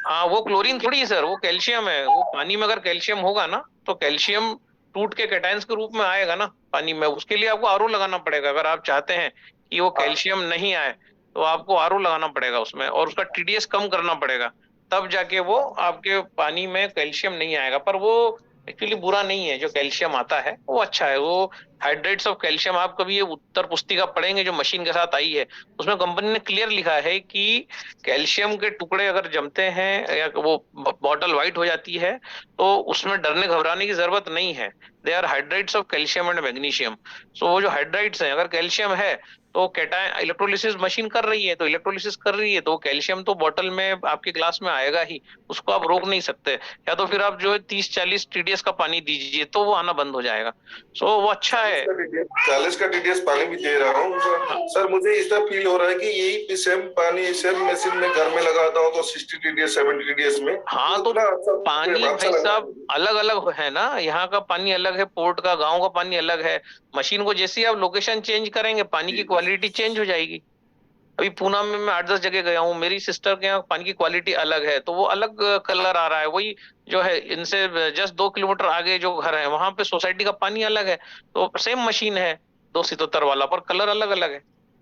हाँ, वो क्लोरीन थोड़ी है सर, वो कैल्शियम है। वो पानी में अगर कैल्शियम होगा ना तो कैल्शियम टूट के कैटायंस के रूप में आएगा ना पानी में। उसके लिए आपको आरओ लगाना पड़ेगा। अगर आप चाहते हैं कि वो कैल्शियम नहीं आए तो आपको आरओ लगाना पड़ेगा उसमें, और उसका टीडीएस कम करना पड़ेगा, तब जाके वो आपके पानी में कैल्शियम नहीं आएगा। पर वो एक्चुअली बुरा नहीं है, जो कैल्शियम आता है वो अच्छा है। वो हाइड्रेट्स ऑफ कैल्शियम, आप कभी ये उत्तर पुस्तिका पढ़ेंगे जो मशीन के साथ आई है, उसमें कंपनी ने क्लियर लिखा है कि कैल्शियम के टुकड़े अगर जमते हैं या वो बॉटल व्हाइट हो जाती है तो उसमें डरने घबराने की जरूरत नहीं है। They are hydrates of calcium and magnesium. So वो जो हाइड्रेट्स हैं, अगर कैल्शियम है तो कैटायन इलेक्ट्रोलिसिस मशीन कर रही है, तो इलेक्ट्रोलिसिस कर रही है तो कैल्शियम तो बॉटल में आपके ग्लास में आएगा ही, उसको आप रोक नहीं सकते। या तो फिर आप जो है 30-40 TDS का पानी दीजिए तो वो आना बंद हो जाएगा। सो वो अच्छा है। 40 का TDS पानी भी दे रहा हूँ सर। मुझे इस तरह फील हो रहा है कि यही सेम पानी सेम मशीन में घर में लगाता हूँ तो 60 TDS 70 TDS में। हाँ तो पानी भाई साहब अलग अलग है ना, यहाँ का पानी अलग है, पोर्ट का गांव का पानी अलग है। मशीन को जैसे ही आप लोकेशन चेंज करेंगे पानी की क्वालिटी चेंज हो जाएगी। अभी पूना में मैं 8-10 जगह गया हूँ, मेरी सिस्टर के यहाँ पानी की क्वालिटी अलग है, तो वो अलग कलर आ रहा है। वही जो है इनसे जस्ट 2 किलोमीटर आगे जो घर है वहां पे सोसाइटी का पानी अलग है, तो सेम मशीन है 277 वाला, पर कलर अलग अलग है।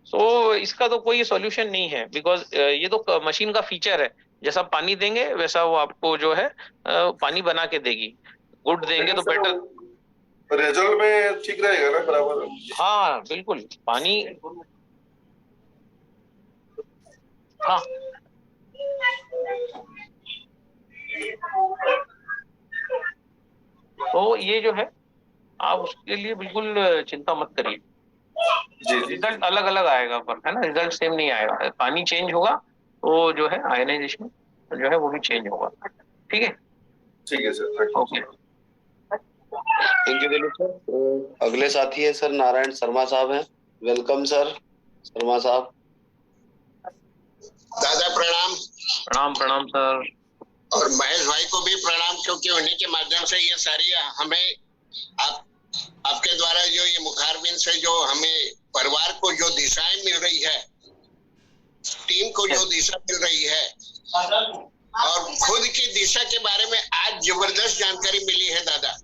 तो इसका तो कोई सॉल्यूशन नहीं है, बिकॉज ये तो मशीन का फीचर है, जैसा पानी देंगे वैसा वो आपको जो है पानी बना के देगी। गुड देंगे तो बेटर रिजल्ट में ठीक रहेगा ना बराबर। हाँ बिल्कुल पानी। हाँ तो ये जो है आप उसके लिए बिल्कुल चिंता मत करिए, रिजल्ट अलग अलग आएगा, पर है ना, रिजल्ट सेम नहीं आएगा। पानी चेंज होगा तो जो है आयनाइजेशन जो है वो भी चेंज होगा। ठीक है sir. Okay thank you sir. अगले साथी है सर नारायण शर्मा साहब हैं। वेलकम सर शर्मा साहब। दादा प्रणाम। प्रणाम प्रणाम सर। और महेश भाई को भी प्रणाम, क्योंकि उन्हीं के माध्यम से ये सारी हमें आपके द्वारा जो ये मुखारबिन से जो हमें परिवार को जो दिशाएं मिल रही है, टीम को जो दिशा मिल रही है, और खुद की दिशा के बारे में आज जबरदस्त जानकारी मिली है दादा।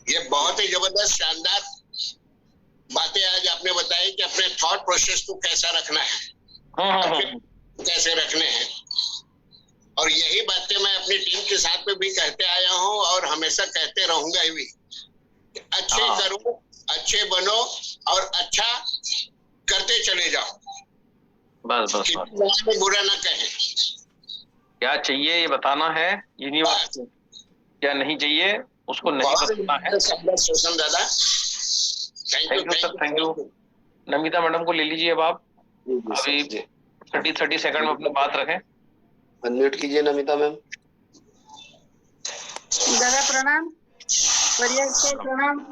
ये बहुत ही जबरदस्त शानदार बातें आज आपने बताई कि अपने थॉट प्रोसेस को कैसा रखना है, कैसे रखने हैं। और यही बातें मैं अपनी टीम के साथ में भी कहते आया हूं और हमेशा कहते रहूंगा भी। अच्छे करो, अच्छे बनो और अच्छा करते चले जाओ। बस बस बस बुरा ना कहें। क्या चाहिए ये बताना है, यूनिवर्स क्या नहीं चाहिए उसको नहीं बताना है। दादा thank you sir, thank you. Namita madam को ले लीजिए अब आप, अभी 30 सेकंड में अपनी बात रखें। अनम्यूट कीजिए नमिता मैम। दादा प्रणाम, बढ़िया सर प्रणाम।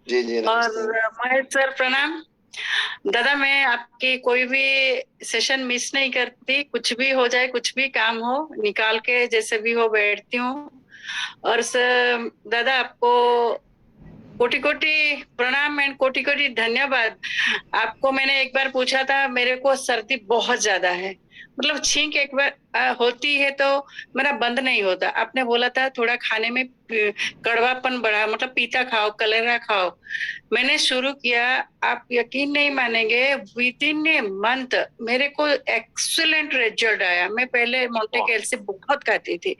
जी जी और महेश सर प्रणाम। दादा मैं आपकी कोई भी सेशन मिस नहीं करती, कुछ भी हो जाए, कुछ भी काम हो निकाल के जैसे भी हो बैठती हूँ। और सर दादा आपको कोटि कोटि प्रणाम एंड कोटि कोटि धन्यवाद। आपको मैंने एक बार पूछा था, मेरे को सर्दी बहुत ज्यादा है, मतलब छींक एक बार होती है तो मेरा बंद नहीं होता। आपने बोला था थोड़ा खाने में कड़वापन बढ़ा, मतलब पीता खाओ, कलेरा खाओ। मैंने शुरू किया, आप यकीन नहीं मानेंगे, विद इन ए मंथ मेरे को एक्सीलेंट रिजल्ट आया। मैं पहले मोंटेकेल से बहुत खाती थी,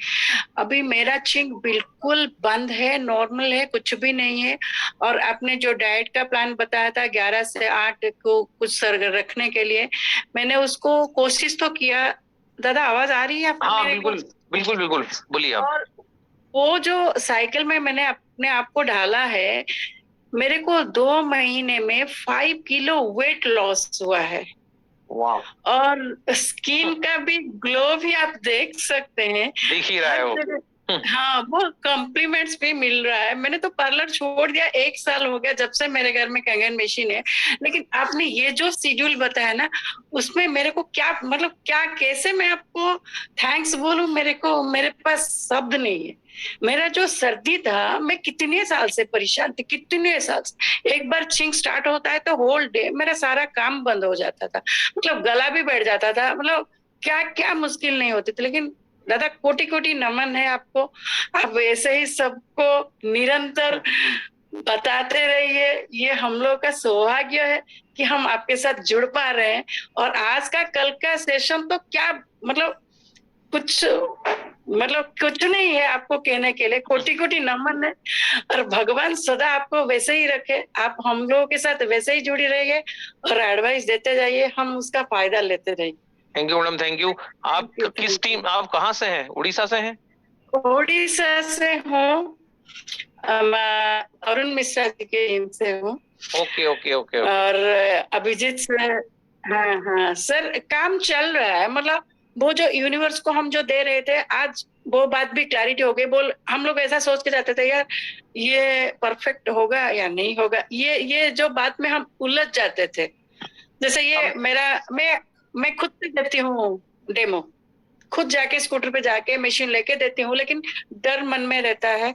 अभी मेरा छींक बिल्कुल बंद है, नॉर्मल है, कुछ भी नहीं है। और आपने जो डाइट का प्लान बताया था 11 से 8 को कुछ सर रखने के लिए, मैंने उसको कोशिश तो किया। दादा आवाज आ रही है आपको? हाँ बिल्कुल बिल्कुल बिल्कुल, बोलिए आप। और वो जो साइकिल में मैंने अपने आप को ढाला है, मेरे को 2 महीने में 5 किलो वेट लॉस हुआ है। और स्किन का भी ग्लो भी आप देख सकते हैं, दिख ही रहा है वो। हाँ वो कॉम्प्लीमेंट्स भी मिल रहा है। मैंने तो पार्लर छोड़ दिया, 1 साल हो गया जब से मेरे घर में कंगन मशीन है। लेकिन आपने ये जो शेड्यूल बताया ना, उसमें मेरे को क्या मतलब क्या कैसे मैं आपको थैंक्स बोलूं, मेरे पास शब्द नहीं है। मेरा जो सर्दी था, मैं कितने साल से परेशान थी, कितने साल से। एक बार छींक स्टार्ट होता है तो होल डे मेरा सारा काम बंद हो जाता था, मतलब गला भी बैठ जाता था, मतलब क्या क्या मुश्किल नहीं होती थी। लेकिन दादा कोटि कोटि नमन है आपको, आप वैसे ही सबको निरंतर बताते रहिए। ये हम लोग का सौभाग्य है कि हम आपके साथ जुड़ पा रहे हैं। और आज का कल का सेशन तो क्या मतलब कुछ नहीं है आपको कहने के लिए, कोटि कोटि नमन है। और भगवान सदा आपको वैसे ही रखे, आप हम लोगों के साथ वैसे ही जुड़ी रहिए और एडवाइस देते जाइए, हम उसका फायदा लेते रहिए। Thank you madam, thank you. आप किस टीम, आप कहाँ से हैं? उड़ीसा से हैं? उड़ीसा से हूँ, अरुण मिश्रा जी के टीम से हूँ। Okay okay okay. और अभिजीत सर, हाँ हाँ सर, काम चल रहा है। मतलब वो जो यूनिवर्स को हम जो दे रहे थे, आज वो बात भी क्लैरिटी हो गई। बोल हम लोग ऐसा सोच के जाते थे यार ये परफेक्ट होगा या नहीं होगा, ये जो बात में हम उलझ जाते थे। जैसे ये मैं खुद से देती हूँ डेमो, खुद जाके स्कूटर पे जाके मशीन लेके देती हूँ, लेकिन डर मन में रहता है,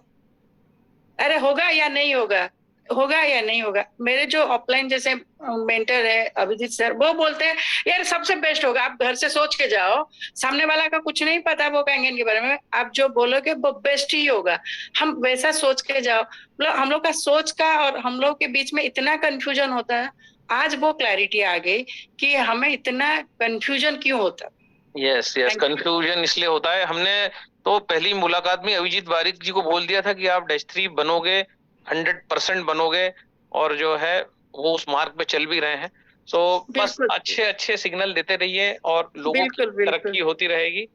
अरे होगा या नहीं होगा, होगा या नहीं होगा। मेरे जो ऑफलाइन जैसे मेंटर है अभिजीत सर, वो बोलते हैं यार सबसे बेस्ट होगा, आप घर से सोच के जाओ, सामने वाला का कुछ नहीं पता वो कहेंगे इनके बारे में, आप जो बोलोगे वो बेस्ट ही होगा, हम वैसा सोच के जाओ। मतलब हम लोग का सोच का और हम लोग के बीच में इतना कंफ्यूजन होता है, आज वो क्लैरिटी आ गई कि हमें इतना कंफ्यूजन क्यों होता। यस यस, कंफ्यूजन इसलिए होता है। हमने तो पहली मुलाकात में अभिजीत बारिक जी को बोल दिया था कि आप -3 बनोगे, 100% बनोगे, और जो है वो उस मार्ग पे चल भी रहे हैं। सो बस अच्छे अच्छे सिग्नल देते रहिए और लोगों की तरक्की होती रहेगी।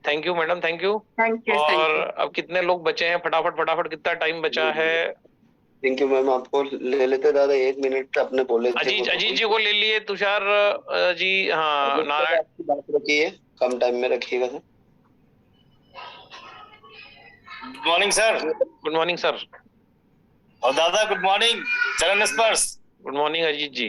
Thank you madam, thank you. और अब कितने लोग बचे हैं, फटाफट कितना टाइम बचा है? थैंक यू मैम, आपको ले लेते दादा 1 मिनट अपने बोले थे। अजीत जी को ले लिए, तुषार जी, हाँ नारायण की बात रखिए, कम टाइम में रखिएगा sir. Good morning sir. Good morning sir. और दादा गुड मॉर्निंग, चरण स्पर्श। गुड मॉर्निंग अजीत जी।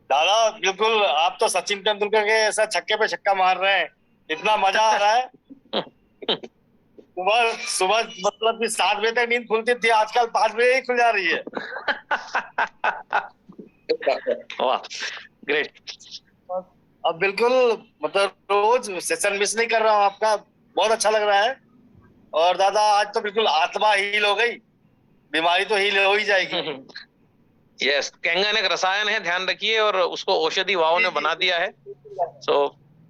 दादा बिल्कुल आप तो सचिन तेंदुलकर के ऐसा छक्के पे छक्का मार रहे हैं, इतना मजा आ रहा है। सुबह मतलब कि 7 बजे तक नींद खुलती थी, आजकल 5 बजे ही खुल जा रही है। ग्रेट। अब बिल्कुल मतलब रोज सेशन मिस नहीं कर रहा हूँ आपका, बहुत अच्छा लग रहा है। और दादा आज तो बिल्कुल आत्मा हील हो गई, बीमारी तो हील हो ही जाएगी। यस, कैंगन एक रसायन है, ध्यान रखिए, और उसको औषधि वाव ने बना दिया है। सो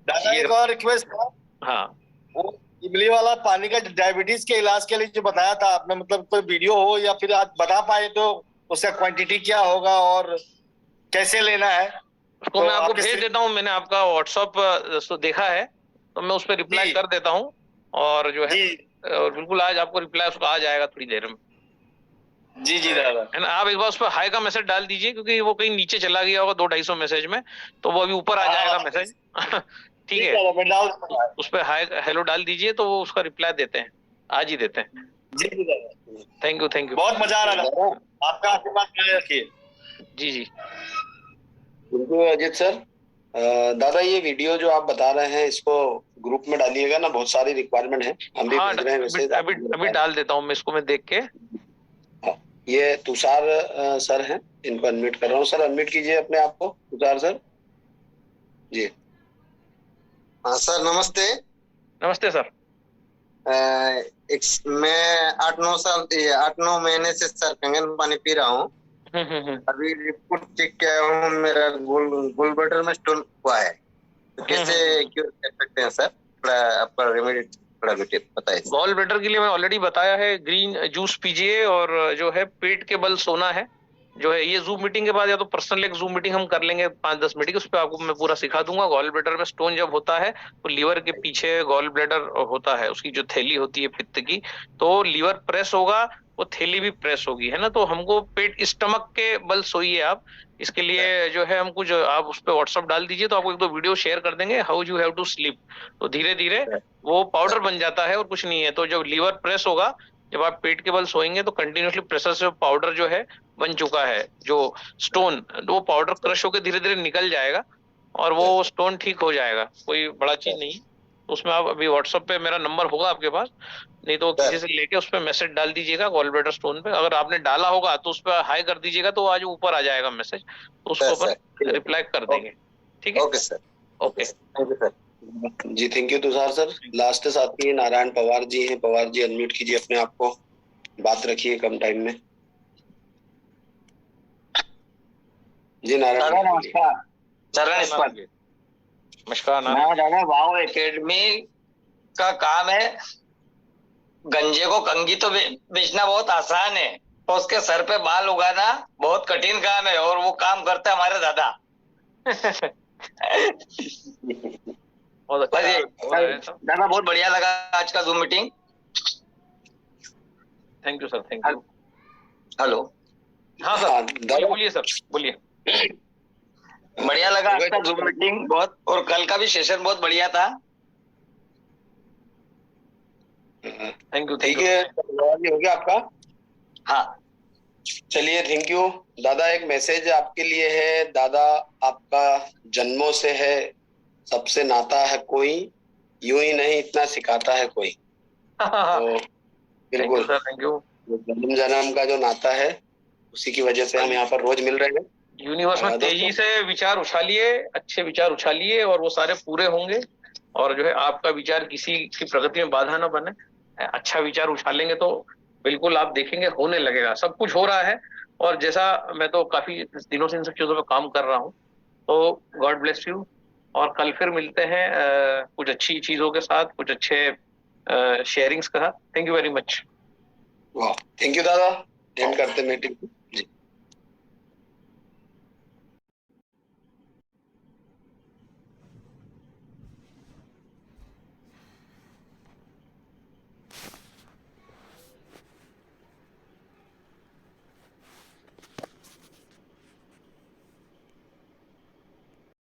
दादा एक और रिक्वेस्ट था। हाँ, वो इमली वाला पानी का डायबिटीज के इलाज के लिए जो बताया था आपने, मतलब कोई वीडियो हो या फिर आप बता पाए तो उसका क्वांटिटी क्या होगा और कैसे लेना है? उसको मैं आपको भेज देता हूँ। मैंने आपका व्हाट्सएप देखा है, तो मैं उस पर रिप्लाई कर देता हूँ, और जो है और बिल्कुल आज आपको रिप्लाई उसका आ जाएगा थोड़ी देर में। जी जी दादा, है ना। आप एक बार उस पर हाई का मैसेज डाल दीजिए, क्योंकि वो कहीं नीचे चला गया होगा 200-250 मैसेज में, तो वो अभी ऊपर आ जाएगा मैसेज। ठीक है, उस पर हाई हेलो डाल दीजिए, तो वो उसका रिप्लाई देते हैं, आज ही देते हैं। जी जी दादा, थैंक यू। बहुत मजा आ रहा है, आपका आशीर्वाद बनाए रखिए। जी जी बिल्कुल अजीत सर। दादा ये वीडियो जो आप बता रहे हैं इसको ग्रुप में डालिएगा ना, बहुत सारी रिक्वायरमेंट है, हम भी भेज रहे हैं मैसेज। अभी डाल देता हूँ मैं इसको, मैं देख के। ये तुषार सर हैं, इनको अनम्यूट कर रहा हूँ। सर अनम्यूट कीजिए अपने आप को, तुषार सर जी। हाँ सर नमस्ते। नमस्ते सर। मैं 8-9 महीने से सर कंगन पानी पी रहा हूँ। अभी रिपोर्ट चेक किया हूँ, मेरा गोल ब्लैडर में स्टोन हुआ है, तो कैसे क्योर कर सकते हैं सर? थोड़ा आपका रेमेडी थोड़ा बताइए। गॉल ब्लैडर के लिए मैं ऑलरेडी बताया है, ग्रीन जूस पीजिए, और जो है पेट के बल सोना है। जो है ये जूम मीटिंग के बाद या तो पर्सनल एक जूम मीटिंग हम कर लेंगे 5-10 मिनट की, उस पर आपको मैं पूरा सिखा दूंगा। गॉल ब्लैडर में स्टोन जब होता है तो लीवर के पीछे गॉल ब्लैडर होता है, उसकी जो थैली होती है पित्त की, तो लीवर प्रेस होगा, वो थैली भी प्रेस होगी, है ना। तो हमको पेट स्टमक के बल सोइए आप। इसके लिए जो है हमको जो आप उस पर व्हाट्सअप डाल दीजिए, तो आपको 1-2 वीडियो शेयर कर देंगे, how you have to sleep. तो धीरे धीरे वो पाउडर बन जाता है और कुछ नहीं है। तो जब लीवर प्रेस होगा, जब आप पेट के बल सोएंगे, तो कंटिन्यूसली प्रेशर से पाउडर जो है बन चुका है, जो स्टोन, वो पाउडर क्रश होकर धीरे धीरे निकल जाएगा और वो स्टोन ठीक हो जाएगा। कोई बड़ा चीज नहीं। उसमें आप अभी व्हाट्सएप पे मेरा नंबर होगा आपके पास, नहीं तो किसी से लेके उस पर मैसेज डाल दीजिएगा गॉल ब्लैडर स्टोन पे। अगर आपने डाला होगा तो उस पर हाई कर दीजिएगा, तो आज ऊपर आ जाएगा मैसेज, तो उसको ऊपर रिप्लाई कर देंगे। ठीक है, okay sir. Okay, thank you sir. जी thank you Tushar sir. Last साथी नारायण पवार जी हैं। पवार जी अनम्यूट कीजिए अपने आप को, बात रखिए कम टाइम में। जी नारायण, नमस्कार। चरण स्पर्श। नमस्कार। दादा वाव एकेडमी का काम है, गंजे को कंगी तो बेचना बहुत आसान है, तो उसके सर पे बाल उगाना बहुत कठिन काम है, और वो काम करते हैं हमारे दादा। दादा बहुत बढ़िया लगा आज का zoom meeting. Thank you sir, thank you. Hello हाँ सर, बोलिए सर, बोलिए। बढ़िया लगा आपका जूम मीटिंग बहुत, और कल का भी सेशन बहुत बढ़िया था। Thank you. ठीक है, हो गया आपका? हाँ चलिए, थैंक यू दादा। एक मैसेज आपके लिए है। दादा, आपका जन्मों से है, सबसे नाता है कोई, यूं ही नहीं इतना सिखाता है कोई। तो बिल्कुल सर, थैंक यू। जन्म जन्म का जो नाता है, उसी की वजह से हम यहाँ पर रोज मिल रहे हैं। यूनिवर्स में तेजी से विचार उछालिए, अच्छे विचार उछालिए, और वो सारे पूरे होंगे। और जो है आपका विचार किसी की प्रगति में बाधा ना बने। अच्छा विचार उछालेंगे तो बिल्कुल आप देखेंगे होने लगेगा, सब कुछ हो रहा है। और जैसा मैं तो काफी दिनों से इन सब चीजों पे काम कर रहा हूँ, तो गॉड ब्लेस यू। और कल फिर मिलते हैं कुछ अच्छी चीजों के साथ, कुछ अच्छे शेयरिंग्स के साथ। Thank you very much. वाह, थैंक यू दादा। एंड करते मीटिंग।